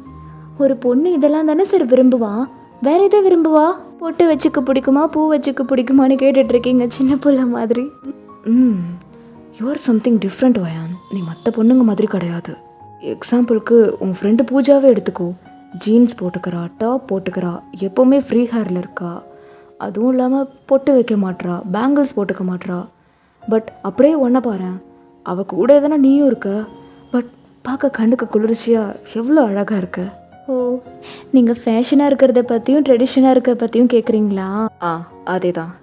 ஒரு பொண்ணு இதெல்லாம் தானே சார் விரும்புவா, வேற எதை விரும்புவா? பொட்டு வச்சுக்க பிடிக்குமா, பூ வச்சுக்க பிடிக்குமான்னு கேட்டுட்ருக்கீங்க சின்ன பிள்ளை மாதிரி. யூ ஆர் சம்திங் டிஃப்ரெண்ட் வாயான். நீ மற்ற பொண்ணுங்க மாதிரி கிடையாது. எக்ஸாம்பிளுக்கு உன் ஃப்ரெண்டு பூஜாவே எடுத்துக்கோ. ஜீன்ஸ் போட்டுக்கிறா, டாப் போட்டுக்கிறா, எப்போவுமே ஃப்ரீ ஹேரில் இருக்கா, அதுவும் இல்லாமல் பொட்டு வைக்க மாட்றா, பேங்கிள்ஸ் போட்டுக்க மாட்றா. பட் அப்படியே ஒன்றை பாரு, அவள் கூட எதனா நீயும் இருக்க, பட் பார்க்க கண்ணுக்கு குளிர்ச்சியாக எவ்வளோ அழகாக இருக்க. ஓ, நீங்கள் ஃபேஷனாக இருக்கிறத பற்றியும் ட்ரெடிஷனாக இருக்கிறத பற்றியும் கேட்குறீங்களா? அதே தான்.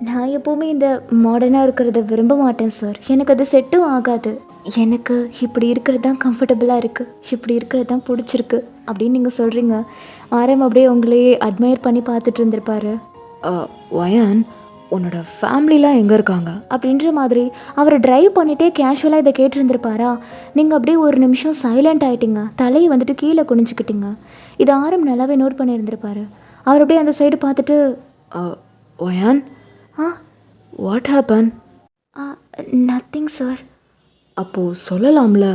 நான் எப்போவுமே இந்த மாடர்னாக இருக்கிறத விரும்ப மாட்டேன் சார். எனக்கு அது செட்டும் ஆகாது. எனக்கு இப்படி இருக்கிறது தான் கம்ஃபர்டபுளாக இருக்குது, இப்படி இருக்கிறது தான் பிடிச்சிருக்கு அப்படின்னு நீங்கள் சொல்கிறீங்க. ஆரம் அப்படியே உங்களையே அட்மையர் பண்ணி பார்த்துட்டு இருந்திருப்பாரு. வயான், உன்னோட ஃபேமிலிலாம் எங்கே இருக்காங்க அப்படின்ற மாதிரி அவர் ட்ரைவ் பண்ணிகிட்டே கேஷுவலாக இதை கேட்டிருந்திருப்பாரா. நீங்கள் அப்படியே ஒரு நிமிஷம் சைலண்ட் ஆகிட்டீங்க, தலையை வந்துட்டு கீழே குனிஞ்சிக்கிட்டீங்க. இது ஆரம் நல்லாவே நோட் பண்ணியிருந்திருப்பாரு. அவர் அப்படியே அந்த சைடு பார்த்துட்டு, Wayan, what happen? Nothing sir. அப்போது சொல்லலாம்ல,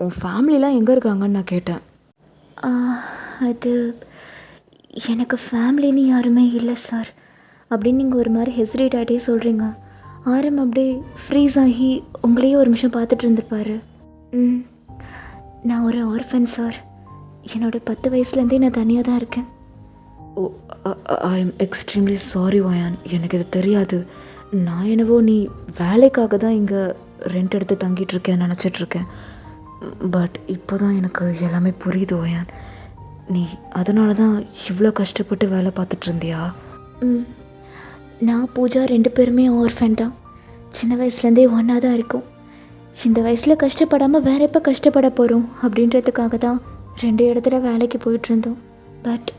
உன் ஃபேமிலிலாம் எங்கே இருக்காங்கன்னு நான் கேட்டேன். அது எனக்கு ஃபேமிலின்னு யாருமே இல்லை சார் அப்படின்னு நீங்கள் ஒரு மாதிரி ஹெசிடேட் ஆகிட்டே சொல்கிறீங்க. ஆரம் அப்படியே ஃப்ரீஸ் ஆகி உங்களையே ஒரு நிமிஷம் பார்த்துட்டு இருந்திருப்பாரு. நான் ஒரு ஆர்ஃபன் சார். என்னோடய 10 வயசுலேருந்தே நான் தனியாக தான் இருக்கேன். ஓ, I am extremely sorry Wayan, எனக்கு இது தெரியாது. நான் என்னவோ நீ வேலைக்காக தான் இங்கே ரெண்ட் எடுத்து தங்கிட்டுருக்கேன் நினச்சிட்ருக்கேன். பட் இப்போ தான் எனக்கு எல்லாமே புரியுது வயான். நீ அதனால தான் இவ்வளோ கஷ்டப்பட்டு வேலை பார்த்துட்டு இருந்தியா? நான் பூஜா 2 பேருமே ஆர்ஃபன் தான். சின்ன வயசுலேருந்தே ஒன்றா தான் இருக்கும். இந்த வயசில் கஷ்டப்படாமல் வேற எப்போ கஷ்டப்பட போகிறோம் அப்படின்றதுக்காக தான் 2 இடத்துல வேலைக்கு போயிட்டுருந்தோம். பட்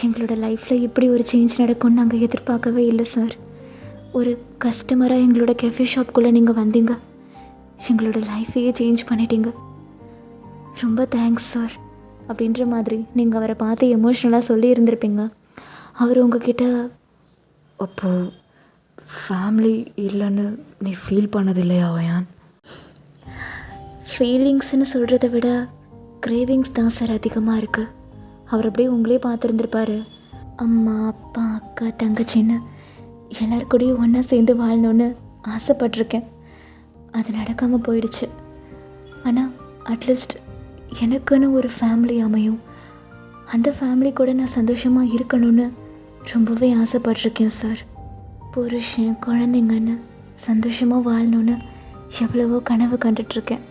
எங்களோட லைஃப்பில் இப்படி ஒரு சேஞ்ச் நடக்கும்னு நாங்கள் எதிர்பார்க்கவே இல்லை சார். ஒரு கஸ்டமராக எங்களோட கெஃபே ஷாப்குள்ளே நீங்கள் வந்தீங்க, எங்களோட லைஃப்பையே சேஞ்ச் பண்ணிட்டீங்க. ரொம்ப தேங்க்ஸ் சார் அப்படின்ற மாதிரி நீங்கள் அவரை பார்த்து எமோஷ்னலாக சொல்லி இருந்திருப்பீங்க. அவர் உங்ககிட்ட, அப்போது ஃபேமிலி இல்லைன்னு நீ ஃபீல் பண்ணது இல்லையா வயான்? ஃபீலிங்ஸ்னு சொல்கிறத விட கிரேவிங்ஸ் தான் சார் அதிகமாக இருக்குது. அவர் அப்படியே உங்களே பார்த்துருந்துருப்பாரு. அம்மா, அப்பா, அக்கா, தங்கச்சின்னு எல்லாருக்கூடையும் ஒன்றா சேர்ந்து வாழணுன்னு ஆசைப்பட்டிருக்கேன். அது நடக்காமல் போயிடுச்சு. ஆனால் அட்லீஸ்ட் எனக்குன்னு ஒரு ஃபேமிலி அமையும், அந்த ஃபேமிலி கூட நான் சந்தோஷமாக இருக்கணும்னு ரொம்பவே ஆசைப்பட்டிருக்கேன் சார். புருஷன், குழந்தைங்கன்னு சந்தோஷமாக வாழணுன்னு எவ்வளவோ கனவு கண்டுட்ருக்கேன்.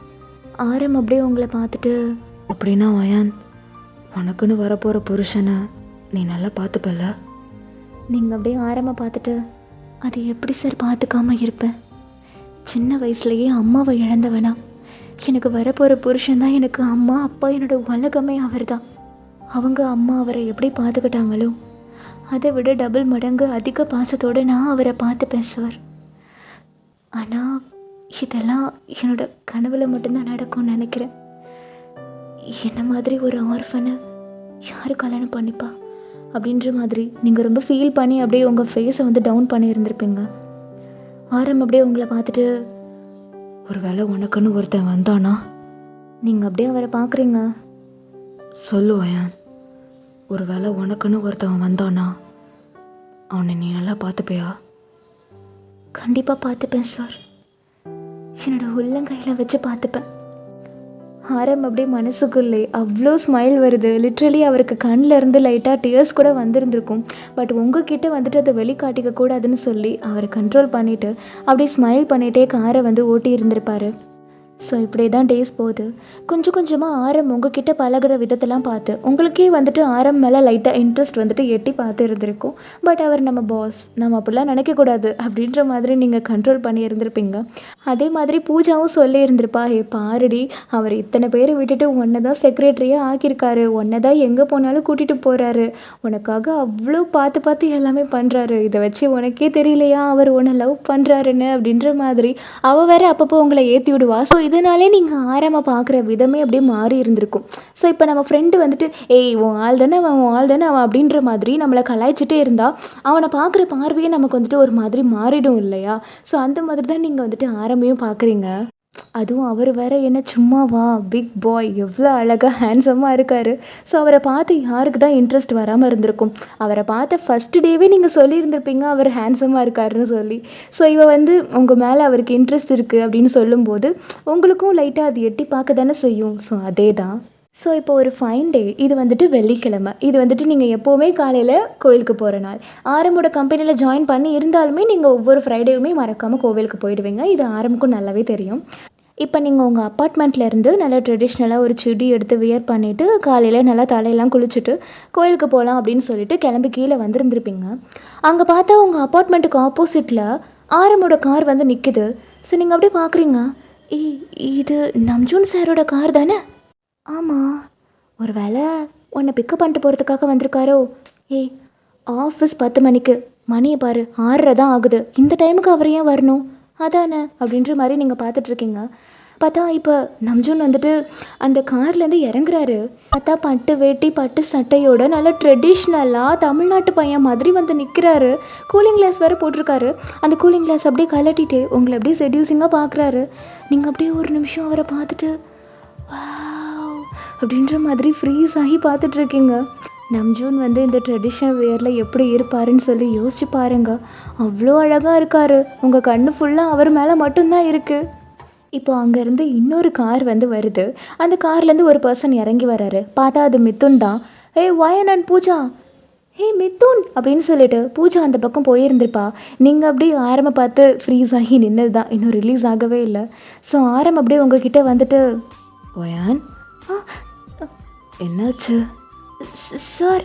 ஆரம் அப்படியே உங்களை பார்த்துட்டு, அப்படின்னா வயான், உனக்குன்னு வரப்போகிற புருஷனை நீ நல்லா பார்த்துப்பல்ல? நீங்கள் அப்படியே ஆரம்ப பார்த்துட்டு, அது எப்படி சார் பார்த்துக்காமல் இருப்பேன்? சின்ன வயசுலேயே அம்மாவை இழந்தவனா? எனக்கு வரப்போகிற புருஷன்தான் எனக்கு அம்மா, அப்பா, என்னோடய உலகமே அவர் தான். அவங்க அம்மா அவரை எப்படி பார்த்துக்கிட்டாங்களோ அதை விட டபுள் மடங்கு அதிக பாசத்தோடு நான் அவரை பார்த்துப்பேன் சார். ஆனால் இதெல்லாம் என்னோட கனவுல மட்டும்தான் நடக்கும்னு நினைக்கிறேன். என்ன மாதிரி ஒரு ஆர்ஃபனை யார் கல்யாணம் பண்ணிப்பா? அப்படின்ற மாதிரி நீங்கள் ரொம்ப ஃபீல் பண்ணி அப்படியே உங்கள் ஃபேஸை வந்து டவுன் பண்ணி இருந்திருப்பீங்க. ஆரம் அப்படியே உங்களை பார்த்துட்டு, ஒரு வேளை உனக்குன்னு ஒருத்தன் வந்தானா? நீங்கள் அப்படியே அவரை பார்க்குறீங்க. சொல்லுவேன். ஒரு வேளை உனக்குன்னு ஒருத்தவன் வந்தானா அவனை நீ நல்லா பார்த்துப்பியா? கண்டிப்பாக பார்த்துப்பேன் சார். என்னோட உள்ளங்கையில் வச்சு பார்த்துப்பேன். ஆரம் அப்படியே மனசுக்குள்ளே அவ்வளோ ஸ்மைல் வருது. லிட்ரலி அவருக்கு கண்ணில் இருந்து லைட்டாக டியர்ஸ் கூட வந்திருந்திருக்கும். பட் உங்ககிட்ட வந்துட்டு அதை வெளிக்காட்டிக்க கூடாதுன்னு சொல்லி அவரை கண்ட்ரோல் பண்ணிவிட்டு அப்படியே ஸ்மைல் பண்ணிகிட்டே காரை வந்து ஓட்டி இருந்திருப்பார். ஸோ இப்படியே தான் டேஸ் போகுது. கொஞ்சம் கொஞ்சமாக ஆரம் உங்ககிட்ட பழகிற விதத்தெல்லாம் பார்த்து உங்களுக்கே வந்துட்டு ஆரம் மேலே லைட்டாக இன்ட்ரெஸ்ட் வந்துட்டு எட்டி பார்த்து இருந்திருக்கும். பட் அவர் நம்ம பாஸ், நம்ம அப்படிலாம் நினைக்கக்கூடாது அப்படின்ற மாதிரி நீங்கள் கண்ட்ரோல் பண்ணி இருந்திருப்பீங்க. அதே மாதிரி பூஜாவும் சொல்லி இருந்திருப்பா, பாருடி அவர் இத்தனை பேரை விட்டுட்டு உன்னை தான் செக்ரட்டரியாக ஆக்கியிருக்காரு, உன்னை தான் எங்கே போனாலும் கூட்டிகிட்டு போகிறாரு, உனக்காக அவ்வளோ பார்த்து பார்த்து எல்லாமே பண்ணுறாரு, இதை வச்சு உனக்கே தெரியலையா அவர் உன்னை லவ் பண்ணுறாருன்னு அப்படின்ற மாதிரி அவள் வேற அப்பப்போ உங்களை ஏற்றி விடுவா. ஸோ இதனாலே நீங்கள் ஆரம்ப பார்க்குற விதமே அப்படியே மாறி இருந்திருக்கும். ஸோ இப்போ நம்ம ஃப்ரெண்டு வந்துட்டு ஏய் உன் ஆள் தானே அவன், உன் ஆள் தானே அவன் அப்படின்ற மாதிரி நம்மளை கலாய்ச்சிட்டே இருந்தால் அவனை பார்க்குற பார்வையே நமக்கு வந்துட்டு ஒரு மாதிரி மாறிடும் இல்லையா? ஸோ அந்த மாதிரி தான் நீங்கள் வந்துட்டு ஆரம்பையும் பார்க்குறீங்க. அதுவும் அவர் வேற என்ன சும்மாவா, பிக் பாய் எவ்வளோ அழகாக ஹேண்ட்ஸமாக இருக்கார். ஸோ அவரை பார்த்து யாருக்கு தான் இன்ட்ரெஸ்ட் வராமல் இருந்திருக்கும்? அவரை பார்த்த ஃபஸ்ட்டு டேவே நீங்கள் சொல்லியிருந்திருப்பீங்க அவர் ஹேண்ட்ஸமாக இருக்காருன்னு சொல்லி. ஸோ இவ வந்து உங்கள் மேலே அவருக்கு இன்ட்ரெஸ்ட் இருக்குது அப்படின்னு சொல்லும்போது உங்களுக்கும் லைட்டாக அது எட்டி பார்க்க தானே செய்யும். ஸோ அதே தான். ஸோ இப்போ ஒரு ஃபைன் டே, இது வந்துட்டு வெள்ளிக்கிழமை, இது வந்துட்டு நீங்கள் எப்போவுமே காலையில் கோயிலுக்கு போகிற நாள். ஆரம்போட கம்பெனியில் ஜாயின் பண்ணி இருந்தாலுமே நீங்கள் ஒவ்வொரு ஃப்ரைடேவுமே மறக்காமல் கோவிலுக்கு போயிடுவீங்க. இது ஆரம்புக்கும் நல்லாவே தெரியும். இப்போ நீங்கள் உங்கள் அப்பார்ட்மெண்ட்லேருந்து நல்லா ட்ரெடிஷ்னலாக ஒரு சுடி எடுத்து வியர் பண்ணிவிட்டு காலையில் நல்லா தலையெல்லாம் குளிச்சுட்டு கோயிலுக்கு போகலாம் அப்படின்னு சொல்லிட்டு கிளம்பி கீழே வந்துருந்துருப்பீங்க. அங்கே பார்த்தா உங்கள் அப்பார்ட்மெண்ட்டுக்கு ஆப்போசிட்டில் ஆரம்போட கார் வந்து நிற்குது. ஸோ நீங்கள் அப்படியே பார்க்குறீங்க, இது நம்ஜூன் சாரோட கார் தானே? ஆமாம், ஒரு வேளை உன்னை பிக்கப் பண்ணிட்டு போகிறதுக்காக வந்திருக்காரோ? ஏய் ஆஃபீஸ் 10 மணிக்கு, மணியை பாரு 6:30 தான் ஆகுது, இந்த டைமுக்கு அவர் ஏன் வரணும்? அதானே அப்படின்ற மாதிரி நீங்கள் பார்த்துட்ருக்கீங்க. பார்த்தா இப்போ நம்ஜூன் வந்துட்டு அந்த கார்லேருந்து இறங்குறாரு. பார்த்தா பட்டு வேட்டி பட்டு சட்டையோட நல்லா ட்ரெடிஷ்னலாக தமிழ்நாட்டு பையன் மாதிரி வந்து நிற்கிறாரு. கூலிங் கிளாஸ் வேறு போட்டிருக்காரு. அந்த கூலிங் கிளாஸ் அப்படியே கலட்டிட்டு உங்களை அப்படியே செடியூசிங்காக பார்க்குறாரு. நீங்கள் அப்படியே ஒரு நிமிஷம் அவரை பார்த்துட்டு வாவ் அப்படின்ற மாதிரி ஃப்ரீஸ் ஆகி பார்த்துட்ருக்கீங்க. நம்ஜூன் வந்து இந்த ட்ரெடிஷ்னல் வேரில் எப்படி இருப்பாருன்னு சொல்லி யோசிச்சு பாருங்க. அவ்வளோ அழகாக இருக்கார். உங்கள் கண்ணு ஃபுல்லாக அவர் மேலே மட்டும்தான் இருக்குது. இப்போ அங்கேருந்து இன்னொரு கார் வந்து வருது. அந்த கார்லேருந்து ஒரு பர்சன் இறங்கி வராரு. பார்த்தா அது மிதுன் தான். ஏய் வயன் அண்ட் பூஜா, ஏய் மிதுன் அப்படின்னு சொல்லிட்டு பூஜா அந்த பக்கம் போயிருந்திருப்பா. நீங்கள் அப்படியே ஆரம்ப பார்த்து ஃப்ரீஸ் ஆகி நின்னது தான், இன்னும் ரிலீஸ் ஆகவே இல்லை. ஸோ ஆரம் அப்படியே உங்ககிட்ட வந்துட்டு வயான் என்னாச்சு? சார்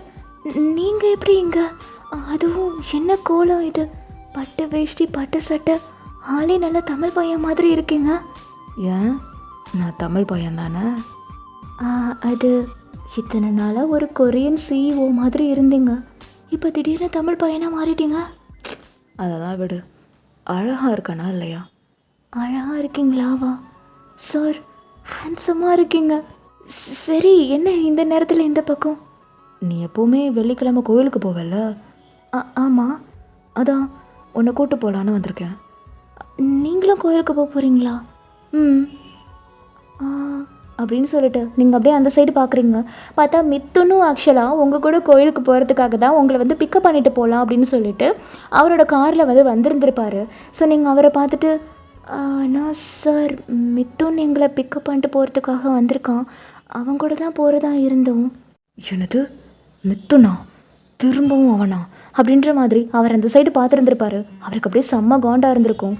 நீங்கள் எப்படி இங்கே? அதுவும் என்ன கோலம் இது? பட்டு வேஷ்டி பட்டு சட்டை, ஆளே நல்லா தமிழ் பையன் மாதிரி இருக்கீங்க. ஏன் நான் தமிழ் பையன் தானே? அது இத்தனை நாளாக ஒரு கொரியன் சிஇஓ மாதிரி இருந்தீங்க, இப்போ திடீர்னு தமிழ் பையனாக மாறிட்டீங்க. அதெல்லாம் விடு. அழகாக இருக்கானா இல்லையா? அழகாக இருக்கீங்களாவா? சார் ஹேண்ட்ஸமாக இருக்கீங்க. சரி, என்ன இந்த நேரத்தில் இந்த பக்கம்? நீ எப்போவுமே வெள்ளிக்கிழமை கோயிலுக்கு போவல? ஆமாம், அதான் உன்னை கூட்டு போகலான்னு வந்திருக்கேன். நீங்களும் கோயிலுக்கு போக போகிறீங்களா? அப்படின்னு சொல்லிட்டு நீங்கள் அப்படியே அந்த சைடு பார்க்குறீங்க. பார்த்தா மித்துனும் ஆக்சுவலாக உங்கள் கூட கோயிலுக்கு போகிறதுக்காக தான் உங்களை வந்து பிக்கப் பண்ணிட்டு போகலாம் அப்படின்னு சொல்லிட்டு அவரோட காரில் வந்து வந்திருந்திருப்பார். ஸோ நீங்கள் அவரை பார்த்துட்டு நான் சார் மித்துன் எங்களை பிக்கப் பண்ணிட்டு போகிறதுக்காக வந்திருக்கான், அவன் கூட தான் போகிறதா இருந்தோம். எனது மித்துனா? திரும்பவும் அவனா? அப்படின்ற மாதிரி அவர் அந்த சைடு பார்த்துருந்துருப்பாரு. அவருக்கு அப்படியே செம்ம காண்டாக இருந்திருக்கும்.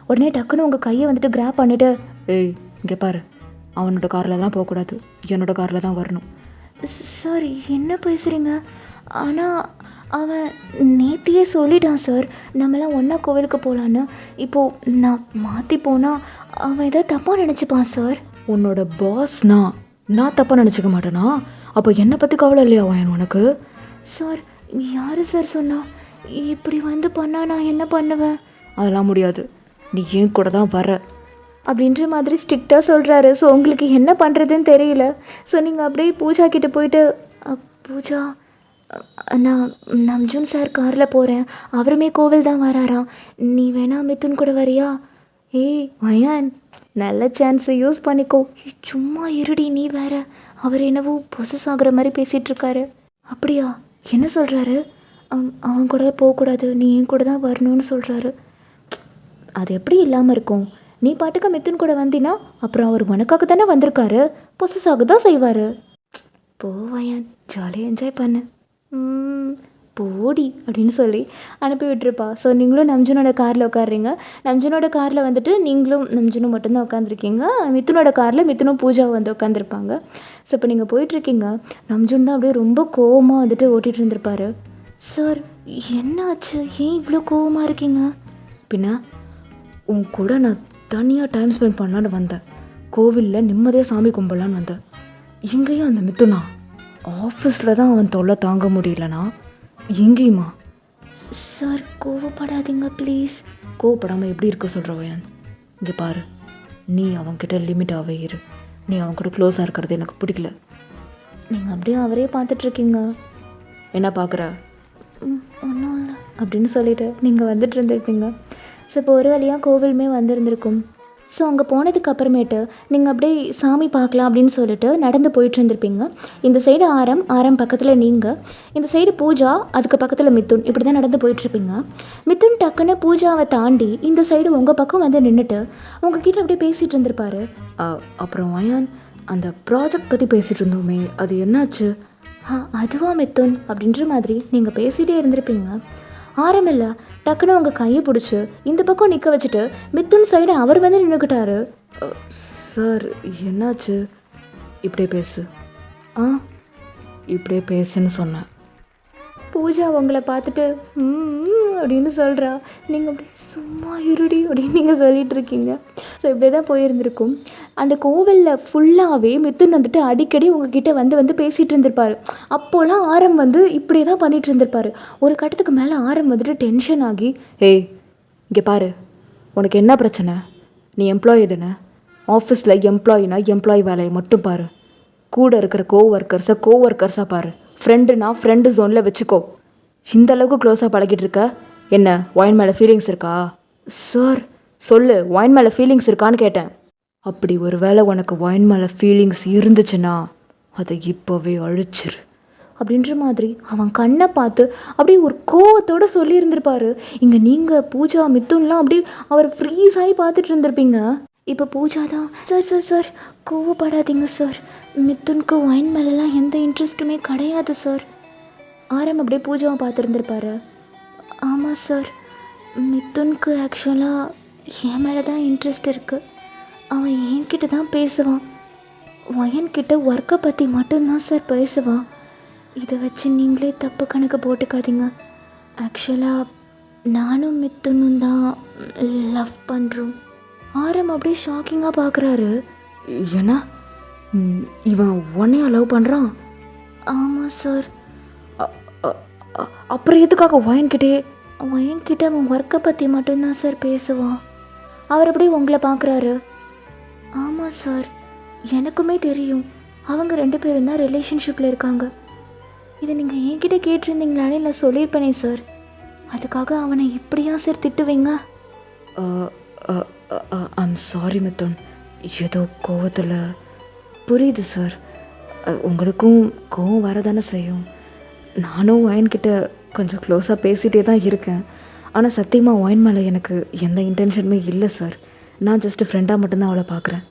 உடனே டக்குன்னு உங்கள் கையை வந்துட்டு கிராப் பண்ணிவிட்டு, ஏய் இங்கே பாரு, அவனோட காரில் தான் போகக்கூடாது, என்னோட காரில் தான் வரணும். சார் என்ன பேசுகிறீங்க? ஆனால் அவன் நேத்தியே சொல்லிட்டான் சார், நம்மளாம் ஒன்றா கோவிலுக்கு போகலான்னு. இப்போது நான் மாற்றி போனால் அவன் எதாவது தப்பாக நினச்சிப்பான் சார். உன்னோட பாஸ் நான் தப்பாக நினச்சிக்க மாட்டேனா? அப்போ என்னை பற்றி கவலை இல்லையா அவன் உனக்கு? சார் யார் சார் சொன்னா? இப்படி வந்து பண்ணால் நான் என்ன பண்ணுவேன்? அதெல்லாம் முடியாது, நீ ஏன் கூட தான் வர அப்படின்ற மாதிரி ஸ்ட்ரிக்டாக சொல்கிறாரு. ஸோ உங்களுக்கு என்ன பண்ணுறதுன்னு தெரியல. ஸோ நீங்கள் அப்படியே பூஜா கிட்டே போயிட்டு, பூஜா நான் நம்ஜூன் சார் காரில் போகிறேன், அவருமே கோவில் தான் வராராம். நீ வேணா மிதுன் கூட வரியா? ஏய் வயான், நல்ல சான்ஸை யூஸ் பண்ணிக்கோ. சும்மா இருடி, நீ வேற. அவர் என்னவோ பொசஸ் ஆகுற மாதிரி பேசிகிட்டு இருக்காரு. அப்படியா? என்ன சொல்கிறாரு? அவன் கூட போகக்கூடாது, நீ என் கூட தான் வரணும்னு சொல்கிறாரு. அது எப்படி இல்லாமல் இருக்கும்? நீ பாட்டுக்கு மிதுன் கூட வந்தினா அப்புறம் அவர் உனக்காக தானே வந்திருக்காரு, பொசஸ் ஆக தான் செய்வார். போவாயன், ஜாலியாக என்ஜாய் பண்ணு. போடி அப்படின்னு சொல்லி அனுப்பி விட்டுருப்பா. ஸோ நீங்களும் நம்ஜுனோட காரில் உட்காடுறீங்க. நம்ஜுனோட காரில் வந்துட்டு நீங்களும் நம்ஜுனும் மட்டும்தான் உட்காந்துருக்கீங்க. மிதுனோட காரில் மிதுனும் பூஜாவும் வந்து உட்காந்துருப்பாங்க. ஸோ இப்போ நீங்கள் போயிட்டுருக்கீங்க. நம்ஜுன் தான் அப்படியே ரொம்ப கோவமாக வந்துட்டு ஓட்டிகிட்டு இருந்திருப்பாரு. சார் என்ன ஆச்சு, ஏன் இவ்வளோ கோவமாக இருக்கீங்க? பின்ன உன் கூட நான் தனியாக டைம் ஸ்பெண்ட் பண்ணலான்னு வந்தேன். கோவிலில் நிம்மதியாக சாமி கும்பிடலான்னு வந்தேன். எங்கேயும் அந்த மிதுனா ஆஃபீஸில் தான் அவன் தொல்லை தாங்க முடியலனா எங்கேயுமா? சார் கோவப்படாதீங்க ப்ளீஸ். கோவப்படாமல் எப்படி இருக்க சொல்கிறவன்? இங்கே பாரு, நீ அவன்கிட்ட லிமிட்டாகவே இரு. நீ அவன் கூட க்ளோஸாக இருக்கிறது எனக்கு பிடிக்கல. நீங்கள் அப்படியே அவரே பார்த்துட்ருக்கீங்க. என்ன பார்க்குற? ஒன்றும் இல்லை அப்படின்னு சொல்லிட்டு நீங்கள் வந்துட்டு இருந்திருப்பீங்க. ஸோ இப்போ ஒரு வழியாக கோவிலுமே வந்திருந்திருக்கும். ஸோ அங்கே போனதுக்கு அப்புறமேட்டு நீங்கள் அப்படியே சாமி பார்க்கலாம் அப்படின்னு சொல்லிட்டு நடந்து போயிட்டு இருந்திருப்பீங்க. இந்த சைடு ஆரம் பக்கத்தில் நீங்கள், இந்த சைடு பூஜா, அதுக்கு பக்கத்தில் மிதுன், இப்படி தான் நடந்து போயிட்டுருப்பீங்க. மிதுன் டக்குன்னு பூஜாவை தாண்டி இந்த சைடு உங்கள் பக்கம் வந்து நின்றுட்டு உங்ககிட்ட அப்படியே பேசிகிட்டு இருந்திருப்பாரு. அப்புறம் வயான், அந்த ப்ராஜெக்ட் பற்றி பேசிகிட்டு இருந்தோமே, அது என்னாச்சு? அதுவா மிதுன் அப்படின்ற மாதிரி நீங்கள் பேசிகிட்டே இருந்திருப்பீங்க. ஆரம்பில்ல டக்குன்னு உங்கள் கையை பிடிச்சி இந்த பக்கம் நிற்க வச்சுட்டு மிதுன் சைடு அவர் வந்து நின்றுக்கிட்டாரு. சார் என்னாச்சு? இப்படியே பேசு. இப்படியே பேசுன்னு சொன்னேன். பூஜா உங்களை பார்த்துட்டு அப்படின்னு சொல்கிறா. நீங்கள் அப்படி சும்மா இருடி அப்படின்னு நீங்கள் சொல்லிகிட்டு இருக்கீங்க. ஸோ இப்படியே தான் போயிருந்திருக்கும். அந்த கோவிலில் ஃபுல்லாகவே மிதுன் வந்துட்டு அடிக்கடி உங்ககிட்ட வந்து பேசிகிட்டு இருந்திருப்பார். அப்போலாம் ஆரம் வந்து இப்படியே தான் பண்ணிகிட்டு இருந்திருப்பார். ஒரு கட்டத்துக்கு மேலே ஆரம் வந்துட்டு டென்ஷன் ஆகி, ஏய் இங்கே பாரு, உனக்கு என்ன பிரச்சனை? நீ எம்ப்ளாயி தானே? ஆஃபீஸில் எம்ப்ளாயி வேலையை மட்டும் பாரு. கூட இருக்கிற கோவொர்க்கர்ஸாக பாரு. ஃப்ரெண்டுனா ஃப்ரெண்டு ஜோனில் வச்சுக்கோ. இந்த அளவுக்கு க்ளோஸாக பழகிட்டு இருக்க. என்ன ஒயின் மேலே ஃபீலிங்ஸ் இருக்கா? சார் சொல்லு, ஒயின் மேலே ஃபீலிங்ஸ் இருக்கான்னு கேட்டேன். அப்படி ஒரு வேளை உனக்கு ஒயின் மேலே ஃபீலிங்ஸ் இருந்துச்சுன்னா அதை இப்போவே அழிச்சிரு அப்படின்ற மாதிரி அவன் கண்ணை பார்த்து அப்படியே ஒரு கோவத்தோடு சொல்லியிருந்திருப்பாரு. இங்கே நீங்கள் பூஜா மிதுன்லாம் அப்படி அவர் ஃப்ரீஸ் ஆகி பார்த்துட்டு இருந்திருப்பீங்க. இப்போ பூஜா தான், சார் கோவப்படாதீங்க சார், மிதுனுக்கு ஒயின் மேலெலாம் எந்த இன்ட்ரெஸ்ட்டுமே கிடையாது சார். ஆரம் அப்படியே பூஜாவை பார்த்துருந்துருப்பாரு. ஆமாம் சார், மிதுனுக்கு ஆக்சுவலாக என் மேலே தான் இன்ட்ரெஸ்ட் இருக்குது. அவன் என்கிட்ட தான் பேசுவான். ஒயன்கிட்ட ஒர்க்கை பற்றி மட்டும்தான் சார் பேசுவான். இதை வச்சு நீங்களே தப்பு கணக்கு போட்டுக்காதீங்க. ஆக்சுவலாக நானும் மிதுனும் தான் லவ் பண்ணுறோம். ஆரம் அப்படியே ஷாக்கிங்காக பார்க்குறாரு. ஏன்னா இவன் உன்னையா லவ் பண்ணுறான்? ஆமாம் சார். அப்புறம் எதுக்காக ஒயன்கிட்ட அவன் ஒர்க்கை பற்றி மட்டும்தான் சார் பேசுவான். அவர் அப்படியே உங்களை பார்க்குறாரு. ஆமாம் சார், எனக்குமே தெரியும் அவங்க 2 பேரும் தான் ரிலேஷன்ஷிப்பில் இருக்காங்க. இதை நீங்கள் என்கிட்ட கேட்டிருந்தீங்களானே நான் சொல்லியிருப்பேனே சார். அதுக்காக அவனை இப்படியா சார் திட்டுவீங்க? ஐம் சாரி மிதுன், ஏதோ கோவத்தில். புரியுது சார், உங்களுக்கும் கோவம் வரதானே செய்யும். நானும் ஒயன்கிட்ட கொஞ்சம் க்ளோஸாக பேசிகிட்டே தான் இருக்கேன். ஆனால் சத்தியமாக ஒயின் மேலே எனக்கு எந்த இன்டென்ஷனுமே இல்லை சார். நான் ஜஸ்ட்டு ஃப்ரெண்டாக மட்டும்தான் அவளை பார்க்குறேன்.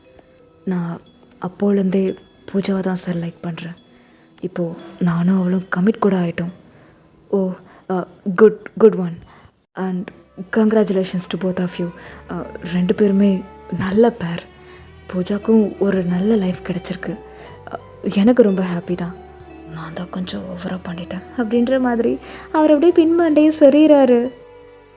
நான் அப்போலேருந்தே பூஜாவை தான் சார் லைக் பண்ணுறேன். இப்போது நானும் அவளும் கமிட் கூட ஆகிட்டோம். Oh good one and congratulations to both of you. 2 பேருமே நல்ல பேர். பூஜாக்கும் ஒரு நல்ல லைஃப் கிடச்சிருக்கு. எனக்கு ரொம்ப ஹாப்பி தான். நான் தான் கொஞ்சம் ஓவராக பண்ணிட்டேன் அப்படின்ற மாதிரி அவர் அப்படியே பின்பாண்டையே சொல்கிறாரு.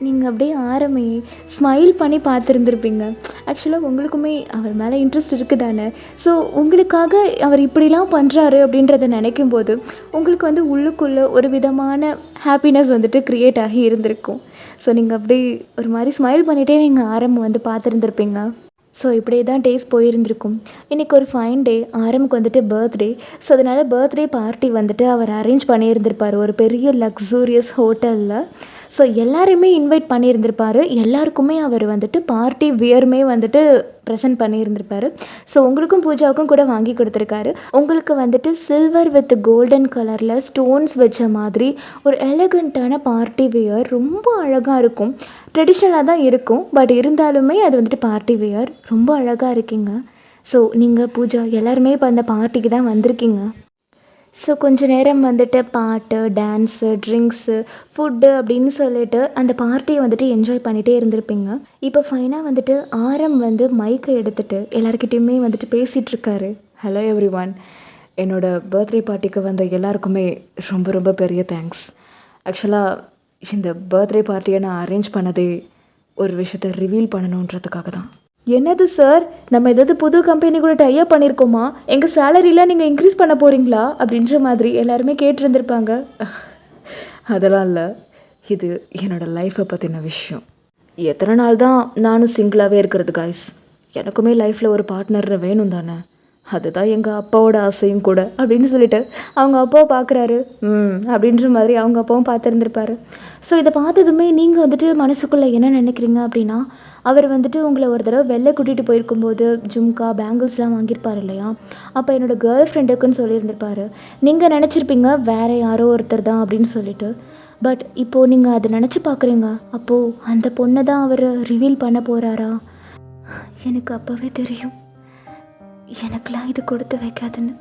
நீங்கள் அப்படியே ஆரம்பி ஸ்மைல் பண்ணி பார்த்துருந்துருப்பீங்க. ஆக்சுவலாக உங்களுக்குமே அவர் மேலே இன்ட்ரெஸ்ட் இருக்குது தானே. ஸோ உங்களுக்காக அவர் இப்படிலாம் பண்ணுறாரு அப்படின்றத நினைக்கும் போது உங்களுக்கு வந்து உள்ளுக்குள்ளே ஒரு விதமான ஹாப்பினஸ் வந்துட்டு க்ரியேட் ஆகி இருந்திருக்கும். ஸோ நீங்கள் அப்படி ஒரு மாதிரி ஸ்மைல் பண்ணிகிட்டே நீங்கள் ஆரம்பம் வந்து பார்த்துருந்துருப்பீங்க. ஸோ இப்படியே தான் டேஸ் போயிருந்திருக்கும். இன்றைக்கி ஒரு ஃபைன் டே, ஆரம்புக்கு வந்துட்டு பர்த்டே. ஸோ அதனால் பர்த்டே பார்ட்டி வந்துட்டு அவர் அரேஞ்ச் பண்ணியிருந்திருப்பார் ஒரு பெரிய லக்ஸூரியஸ் ஹோட்டலில். ஸோ எல்லாரையுமே இன்வைட் பண்ணியிருந்திருப்பார். எல்லாருக்குமே அவர் வந்துட்டு பார்ட்டி வியருமே வந்துட்டு ப்ரெசென்ட் பண்ணியிருந்திருப்பார். ஸோ உங்களுக்கும் பூஜாவுக்கும் கூட வாங்கி கொடுத்துருக்காரு. உங்களுக்கு வந்துட்டு சில்வர் வித் கோல்டன் கலரில் ஸ்டோன்ஸ் வச்ச மாதிரி ஒரு எலகண்ட்டான பார்ட்டி வியர் ரொம்ப அழகாக இருக்கும். ட்ரெடிஷ்னலாக தான் இருக்கும், பட் இருந்தாலுமே அது வந்துட்டு பார்ட்டி வியர் ரொம்ப அழகாக இருக்கீங்க. ஸோ நீங்கள் பூஜா எல்லாருமே இப்போ அந்த பார்ட்டிக்கு தான் வந்திருக்கீங்க. ஸோ கொஞ்ச நேரம் வந்துட்டு பாட்டு, டான்ஸு, ட்ரிங்க்ஸு, ஃபுட்டு அப்படின்னு சொல்லிட்டு அந்த பார்ட்டியை வந்துட்டு என்ஜாய் பண்ணிகிட்டே இருந்திருப்பீங்க. இப்போ ஃபைனாக வந்துட்டு ஆரம் வந்து மைக்கை எடுத்துகிட்டு எல்லாருக்கிட்டேயுமே வந்துட்டு பேசிகிட்ருக்காரு. ஹலோ எவ்ரி ஒன், என்னோடய பர்த்டே பார்ட்டிக்கு வந்த எல்லாருக்குமே ரொம்ப ரொம்ப பெரிய தேங்க்ஸ். ஆக்சுவலாக இந்த பர்த்டே பார்ட்டியை நான் அரேஞ்ச் பண்ணதே ஒரு விஷயத்தை ரிவீல் பண்ணணுன்றதுக்காக தான். என்னது சார், நம்ம ஏதாவது புது கம்பெனி கூட டைப் பண்ணியிருக்கோமா? எங்கள் சேலரிலாம் நீங்கள் இன்க்ரீஸ் பண்ண போகிறீங்களா அப்படின்ற மாதிரி எல்லாருமே கேட்டிருந்துருப்பாங்க. அதெல்லாம் இல்லை, இது என்னோடய லைஃப்பை பற்றின விஷயம். எத்தனை நாள் தான் நானும் சிங்கிளாகவே இருக்கிறது காய்ஸ்? எனக்குமே லைஃப்பில் ஒரு பார்ட்னர் வேணும் தானே. அதுதான் எங்கள் அப்பாவோட ஆசையும் கூட அப்படின்னு சொல்லிட்டு அவங்க அப்பாவை பார்க்குறாரு. அப்படின்ற மாதிரி அவங்க அப்பாவும் பார்த்துருந்துருப்பாரு. ஸோ இதை பார்த்ததுமே நீங்கள் வந்துட்டு மனசுக்குள்ளே என்ன நினைக்கிறீங்க அப்படின்னா, அவர் வந்துட்டு உங்களை ஒரு தடவை வெளில கூட்டிகிட்டு போயிருக்கும்போது ஜும்கா, பேங்கிள்ஸ்லாம் வாங்கியிருப்பார் இல்லையா? அப்போ என்னோடய கேர்ள் ஃப்ரெண்டுக்குன்னு சொல்லியிருந்திருப்பாரு. நீங்கள் நினச்சிருப்பீங்க வேறு யாரோ ஒருத்தர் தான் அப்படின்னு சொல்லிட்டு. பட் இப்போது நீங்கள் அதை நினச்சி பார்க்குறீங்க. அப்போது அந்த பொண்ணை தான் அவர் ரிவீல் பண்ண போகிறாரா? எனக்கு அப்போவே தெரியும் எனக்கெலாம் இது கொடுத்து வைக்காதுன்னு.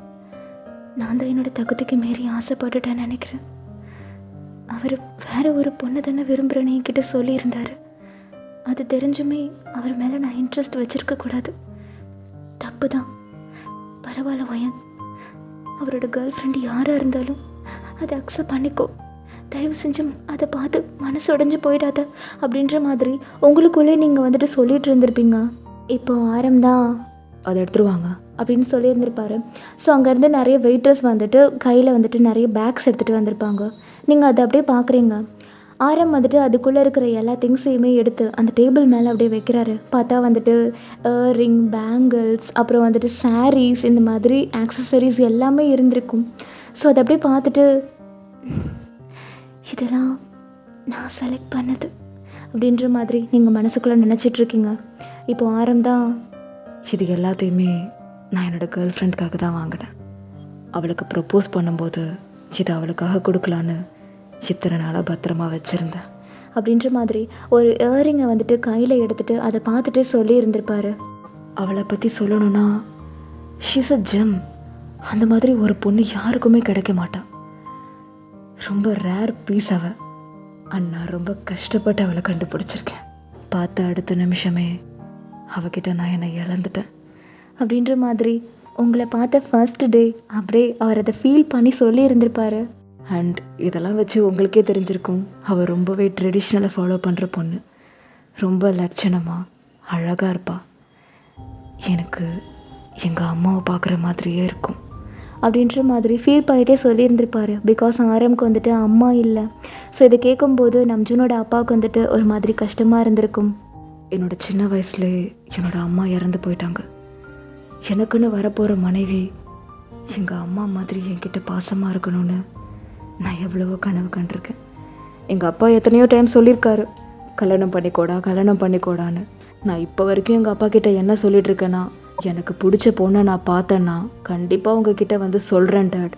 நான் தான் என்னோடய தகுதிக்கு மீறி ஆசைப்பட்டுட்டேன்னு நினைக்கிறேன். அவர் வேறு ஒரு பொண்ணை தானே விரும்புகிறேன்னு என்கிட்ட சொல்லியிருந்தார். அது தெரிஞ்சுமே அவர் மேலே நான் இன்ட்ரெஸ்ட் வச்சுருக்கக்கூடாது. தப்பு தான். பரவாயில்ல வயன், அவரோட கேர்ள் ஃப்ரெண்டு யாராக இருந்தாலும் அதை அக்செப்ட் பண்ணிக்கோ. தயவு செஞ்சு அதை பார்த்து மனசு உடைஞ்சு போயிடாத அப்படின்ற மாதிரி உங்களுக்குள்ளே நீங்கள் வந்துட்டு சொல்லிகிட்டு இருந்திருப்பீங்க. இப்போ ஆரம்தான் அதை எடுத்துருவாங்க அப்படின்னு சொல்லியிருந்திருப்பாரு. ஸோ அங்கேருந்து நிறைய வெயிட்டர்ஸ் வந்துட்டு கையில் வந்துட்டு நிறைய பேக்ஸ் எடுத்துகிட்டு வந்திருப்பாங்க. நீங்கள் அதை அப்படியே பார்க்குறீங்க. ஆரம் வந்துட்டு அதுக்குள்ளே இருக்கிற எல்லா திங்ஸையுமே எடுத்து அந்த டேபிள் மேலே அப்படியே வைக்கிறாரு. பார்த்தா வந்துட்டு இயரிங், பேங்கிள்ஸ், அப்புறம் வந்துட்டு சாரீஸ், இந்த மாதிரி ஆக்சசரிஸ் எல்லாமே இருந்திருக்கும். ஸோ அதை அப்படியே பார்த்துட்டு இதெல்லாம் நான் செலக்ட் பண்ணது அப்படின்ற மாதிரி நீங்கள் மனசுக்குள்ளே நினச்சிட்ருக்கீங்க. இப்போ ஆரம்தான் இது எல்லாத்தையுமே நான் என்னோடய கேர்ள் ஃப்ரெண்டுக்காக தான் வாங்கினேன். அவளுக்கு ப்ரப்போஸ் பண்ணும்போது இது அவளுக்காக கொடுக்கலான்னு இத்தனை நாளாக பத்திரமா வச்சுருந்தேன் அப்படின்ற மாதிரி ஒரு இயரிங்கை வந்துட்டு கையில் எடுத்துகிட்டு அதை பார்த்துட்டு சொல்லி இருந்திருப்பாரு. அவளை பற்றி சொல்லணும்னா ஷீஸ் அ ஜெம். அந்த மாதிரி ஒரு பொண்ணு யாருக்குமே கிடைக்க மாட்டாள். ரொம்ப ரேர் பீஸ் அவள். நான் ரொம்ப கஷ்டப்பட்டு அவளை கண்டுபிடிச்சிருக்கேன். பார்த்த அடுத்த நிமிஷமே அவகிட்ட நான் என்னை இழந்துட்டேன் அப்படின்ற மாதிரி உங்களை பார்த்த ஃபர்ஸ்ட் டே அப்படியே அவர் அதை ஃபீல் பண்ணி சொல்லி இருந்திருப்பாரு. அண்ட் இதெல்லாம் வச்சு உங்களுக்கே தெரிஞ்சிருக்கும், அவள் ரொம்பவே ட்ரெடிஷ்னலை ஃபாலோ பண்ணுற பொண்ணு. ரொம்ப லட்சணமாக அழகாக இருப்பாள். எனக்கு எங்கள் அம்மாவை பார்க்குற மாதிரியே இருக்கும் அப்படின்ற மாதிரி ஃபீல் பண்ணிகிட்டே சொல்லியிருந்திருப்பாரு. பிகாஸ் ஆரம்க்கு வந்துட்டு அம்மா இல்லை. ஸோ இதை கேட்கும்போது நம்ஜூனோட அப்பாவுக்கு வந்துட்டு ஒரு மாதிரி கஷ்டமாக இருந்திருக்கும். என்னோடய சின்ன வயசுலேயே என்னோடய அம்மா இறந்து போயிட்டாங்க. எனக்குன்னு வரப்போகிற மனைவி எங்கள் அம்மா மாதிரி என்கிட்ட பாசமாக இருக்கணும்னு நான் எவ்வளவோ கனவு கண்டிருக்கேன். எங்கள் அப்பா எத்தனையோ டைம் சொல்லியிருக்காரு, கல்யாணம் பண்ணிக்கோடான்னு. நான் இப்போ வரைக்கும் எங்கள் அப்பா கிட்டே என்ன சொல்லிகிட்ருக்கேன்னா, எனக்கு பிடிச்ச பொண்ணை நான் பார்த்தேன்னா கண்டிப்பாக உங்ககிட்ட வந்து சொல்கிறேன் டாட்,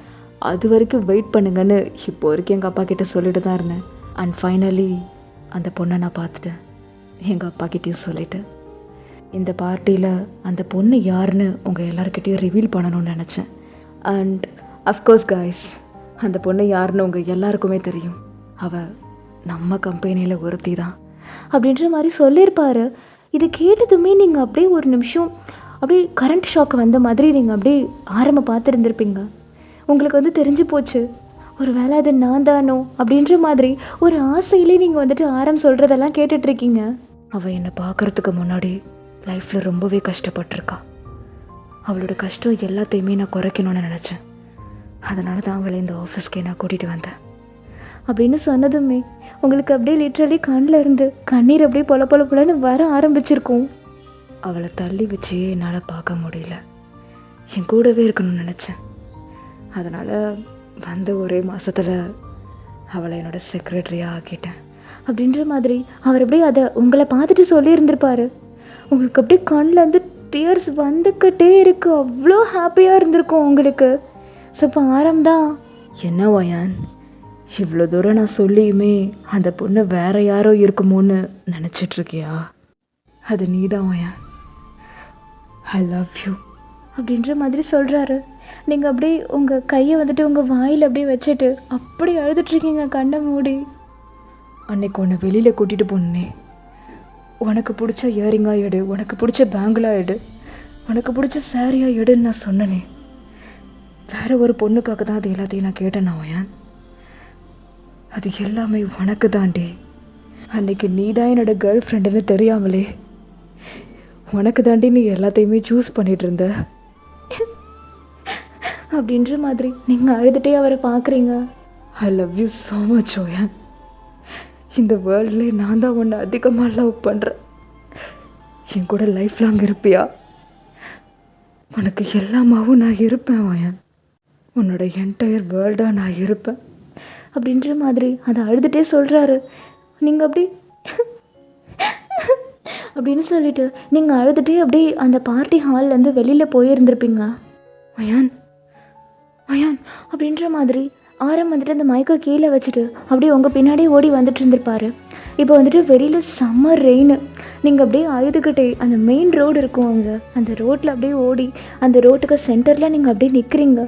அது வரைக்கும் வெயிட் பண்ணுங்கன்னு இப்போ வரைக்கும் எங்கள் அப்பா கிட்டே சொல்லிட்டு தான் இருந்தேன். அண்ட் ஃபைனலி அந்த பொண்ணை நான் பார்த்துட்டேன். எங்கள் அப்பா கிட்டேயும் சொல்லிட்டேன். இந்த பார்ட்டியில் அந்த பொண்ணு யாருன்னு உங்கள் எல்லாருக்கிட்டேயும் ரிவீல் பண்ணணும்னு நினச்சேன். அண்ட் அஃப்கோர்ஸ் காய்ஸ், அந்த பொண்ணு யாருன்னு உங்கள் எல்லாருக்குமே தெரியும். அவள் நம்ம கம்பெனியில் ஒருத்தி தான் அப்படின்ற மாதிரி சொல்லியிருப்பாரு. இது கேட்டதுமே நீங்கள் அப்படியே ஒரு நிமிஷம் அப்படியே கரண்ட் ஷாக்கு வந்த மாதிரி நீங்கள் அப்படியே ஆரம்ப பார்த்துருந்துருப்பீங்க. உங்களுக்கு வந்து தெரிஞ்சு போச்சு, ஒரு வேளை அது நான் தானோ அப்படின்ற மாதிரி ஒரு ஆசையிலே நீங்கள் வந்துட்டு ஆரம் சொல்கிறதெல்லாம் கேட்டுட்ருக்கீங்க. அவள் என்னை பார்க்குறதுக்கு முன்னாடி லைஃப்பில் ரொம்பவே கஷ்டப்பட்டிருக்கா. அவளோட கஷ்டம் எல்லாத்தையுமே நான் குறைக்கணும்னு நினச்சேன். அதனால தான் அவளை இந்த ஆஃபீஸ்க்கே நான் கூட்டிகிட்டு வந்தேன் அப்படின்னு சொன்னதுமே உங்களுக்கு அப்படியே லிட்ரலி கண்ணில் இருந்து கண்ணீர் அப்படியே பொல பொலன்னு வர ஆரம்பிச்சிருக்கும். அவளை தள்ளி வச்சே என்னால் பார்க்க முடியல. என் கூடவே இருக்கணும்னு நினச்சேன். அதனால் வந்த ஒரே மாதத்தில் அவளை என்னோடய செக்ரட்டரியாக ஆக்கிட்டேன். அப்படின்ற மாதிரி அவர் அப்படியே அதை உங்களை பார்த்துட்டு சொல்லியிருந்திருப்பாரு. உங்களுக்கு அப்படியே கண்ணிலேருந்து டியர்ஸ் வந்துக்கிட்டே இருக்கு. அவ்வளோ ஹாப்பியாக இருந்திருக்கும் உங்களுக்கு. ஸோ இப்போ ஆரம்தான். என்ன வயான், இவ்வளோ தூரம் நான் சொல்லியுமே அந்த பொண்ணு வேற யாரோ இருக்குமோன்னு நினச்சிட்ருக்கியா? அது நீ தான் வயான். ஐ லவ் யூ அப்படின்ற மாதிரி சொல்கிறாரு. நீங்கள் அப்படியே உங்கள் கையை வந்துட்டு உங்கள் வாயில் அப்படியே வச்சுட்டு அப்படி அழுதுட்ருக்கீங்க கண்ணை மூடி. அன்னைக்கு உன்னை வெளியில் கூட்டிகிட்டு போனே, உனக்கு பிடிச்ச இயரிங்காக எடு, உனக்கு பிடிச்ச பேங்கிளாக எடு, உனக்கு பிடிச்ச சாரியாக எடுன்னு நான் சொன்னனே. வேற ஒரு பொண்ணுக்காக தான் அது எல்லாத்தையும் நான் கேட்டேன். நான் அது எல்லாமே உனக்கு தாண்டி. அன்னைக்கு நீ தான் என்னோட கேர்ள் ஃப்ரெண்டுன்னு தெரியாமலே உனக்கு தாண்டி நீ எல்லாத்தையுமே சூஸ் பண்ணிட்டு இருந்த. அப்படின்ற மாதிரி நீங்கள் அழுதுகிட்டே அவரை பார்க்குறீங்க. I love you so much ஓயன். இந்த வேர்ல்ட்லேயே நான் தான் உன்னை அதிகமாக லவ் பண்ணுறேன். என் கூட லைஃப் லாங் இருப்பியா? உனக்கு எல்லாமாவும் நான் இருப்பேன் ஓயன். உன்னோட என்டையர் வேர்ல்டாக நான் இருப்பேன் அப்படின்ற மாதிரி அதை அழுதுகிட்டே சொல்கிறாரு. நீங்கள் அப்படி அப்படின்னு சொல்லிட்டு நீங்கள் அழுதுகிட்டே அப்படியே அந்த பார்ட்டி ஹால்லேருந்து வெளியில் போயிருந்திருப்பீங்க. அயான் அயான் அப்படின்ற மாதிரி ஆரம் வந்துட்டு அந்த மைக்கை கீழே வச்சுட்டு அப்படியே உங்கள் பின்னாடியே ஓடி வந்துட்டு இருந்திருப்பாரு. இப்போ வந்துட்டு வெளியில் சம்மர் ரெயின். நீங்கள் அப்படியே அழுதுகிட்டே அந்த மெயின் ரோடு இருக்கும் அங்கே, அந்த ரோட்டில் அப்படியே ஓடி அந்த ரோட்டுக்கு சென்டரில் நீங்கள் அப்படியே நிற்கிறீங்க.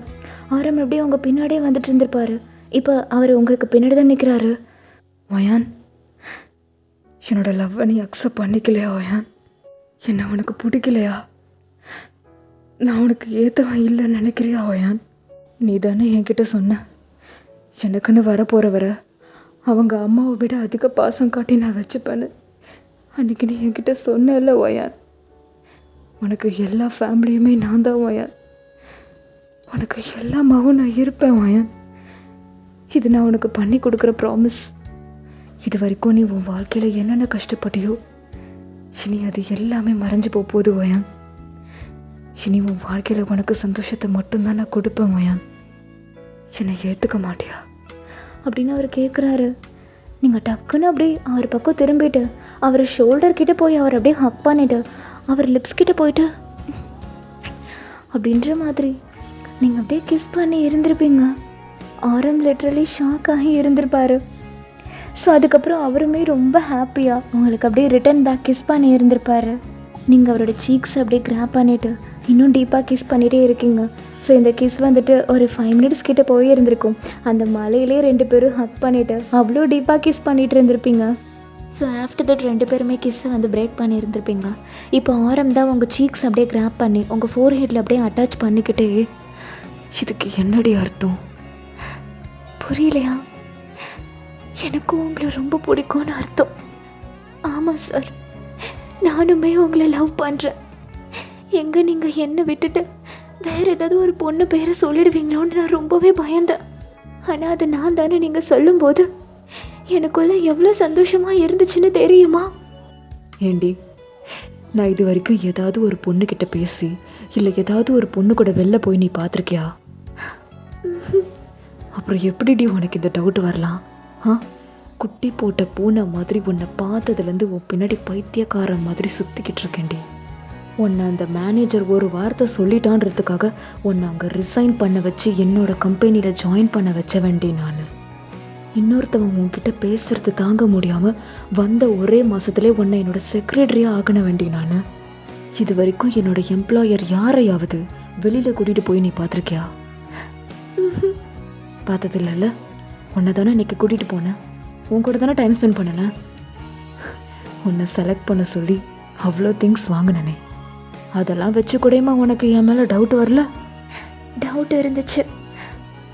ஆரம் அப்படியே உங்கள் பின்னாடியே வந்துட்டு இருந்திருப்பாரு. இப்போ அவர் உங்களுக்கு பின்னாடி தான் நிற்கிறாரு. ஒயான், என்னோட லவ்வை நீ அக்செப்ட் பண்ணிக்கலையா ஒயான்? என்ன உனக்கு பிடிக்கலையா? நான் உனக்கு ஏற்றவன் இல்லைன்னு நினைக்கிறியா ஒயான்? நீ தானே என்கிட்ட சொன்ன, எனக்குன்னு வரப்போகிறவர அவங்க அம்மாவை விட அதிக பாசம் காட்டி நான் வச்சுப்பேன்னு. அன்றைக்கி நீ என்கிட்ட சொன்னல ஒயான். உனக்கு எல்லா ஃபேமிலியுமே நான் தான் ஒயான். உனக்கு எல்லாமாவும் நான் இருப்பேன் ஒயான். இது நான் உனக்கு பண்ணி கொடுக்குற ப்ராமிஸ். இது வரைக்கும் நீ உன் வாழ்க்கையில் என்னென்ன கஷ்டப்பட்டியோ இனி அது எல்லாமே மறைஞ்சு போகுது ஒயான். இனி உன் வாழ்க்கையில் உனக்கு சந்தோஷத்தை மட்டும்தான் நான் கொடுப்பேன் ஒயான். என்னை ஏற்றுக்க மாட்டியா அப்படின்னு அவர் கேட்குறாரு. நீங்கள் டக்குன்னு அப்படியே அவர் பக்கம் திரும்பிட்டு அவர் ஷோல்டர் கிட்டே போய் அவர் அப்படியே ஹக் பண்ணிவிட்டு அவர் லிப்ஸ் கிட்டே போயிட்டு அப்படின்ற மாதிரி நீங்கள் அப்படியே கிஸ் பண்ணி இருந்திருப்பீங்க. ஆரம் லிட்ரலி ஷாக் ஆகி இருந்திருப்பார். ஸோ அதுக்கப்புறம் அவருமே ரொம்ப ஹாப்பியாக உங்களுக்கு அப்படியே ரிட்டன் பேக் கிஸ் பண்ணி இருந்திருப்பார். நீங்கள் அவரோட சீக்ஸ் அப்படியே கிராப் பண்ணிவிட்டு இன்னும் டீப்பாக கிஸ் பண்ணிகிட்டே இருக்கீங்க. ஸோ இந்த கிஸ் வந்துட்டு ஒரு 5 minutes கிட்டே போய் இருந்திருக்கும். அந்த மலையிலே 2 பேரும் ஹக் பண்ணிவிட்டு அவ்வளோ டீப்பாக கிஸ் பண்ணிகிட்டு இருந்திருப்பீங்க. ஸோ ஆஃப்டர் தட் 2 பேருமே கிஸ்ஸை வந்து பிரேக் பண்ணியிருந்திருப்பீங்க. இப்போ ஆரம் தான் உங்கள் சீக்ஸ் அப்படியே கிராப் பண்ணி உங்கள் ஃபோர்ஹெட்டில் அப்படியே அட்டாச் பண்ணிக்கிட்டே, இதுக்கு என்னடி அர்த்தம்? புரியலையா? எனக்கும் உங்களை ரொம்ப பிடிக்கும்னு அர்த்தம். ஆமாம் சார், நானுமே உங்களை லவ் பண்ணுறேன். எங்கே நீங்கள் என்னை விட்டுட்டு வேறு ஏதாவது ஒரு பொண்ணு பேரை சொல்லிடுவீங்களோன்னு நான் ரொம்பவே பயந்தேன். ஆனால் அது நான் தானே நீங்கள் சொல்லும்போது எனக்குள்ள எவ்வளோ சந்தோஷமாக இருந்துச்சுன்னு தெரியுமா? ஏண்டி, நான் இது வரைக்கும் ஏதாவது ஒரு பொண்ணுக்கிட்ட பேசி இல்லை ஏதாவது ஒரு பொண்ணு கூட வெளில போய் நீ பார்த்துருக்கியா? அப்புறம் எப்படிடி உனக்கு இந்த டவுட் வரலாம்? குட்டி போட்ட பூனை மாதிரி உன்னை பார்த்ததுலேருந்து உன் பின்னாடி பைத்தியக்கார மாதிரி சுற்றிக்கிட்டு இருக்கேன்டி. உன்னை அந்த மேனேஜர் ஒரு வார்த்தை சொல்லிட்டான்றதுக்காக உன்னை அங்கே ரிசைன் பண்ண வச்சு என்னோட கம்பெனியில் ஜாயின் பண்ண வச்ச வேண்டி நான். இன்னொருத்தவன் உன்கிட்ட பேசுறது தாங்க முடியாமல் வந்த ஒரே மாதத்துலேயே உன்னை என்னோட செக்ரட்டரியாக ஆகின வேண்டி நான். இது வரைக்கும் என்னோட எம்ப்ளாயர் யாரையாவது வெளியில் கூட்டிகிட்டு போய் நீ பார்த்துருக்கியா? பார்த்ததில்ல. உன்னை தானே இன்றைக்கி கூட்டிகிட்டு போனேன், உன் கூட தானே டைம் ஸ்பெண்ட் பண்ணேன். உன்னை செலக்ட் பண்ண சொல்லி அவ்வளோ திங்ஸ் வாங்கினே. அதெல்லாம் வச்சு கூடயுமா உனக்கு என் மேலே டவுட் வரல? டவுட் இருந்துச்சு.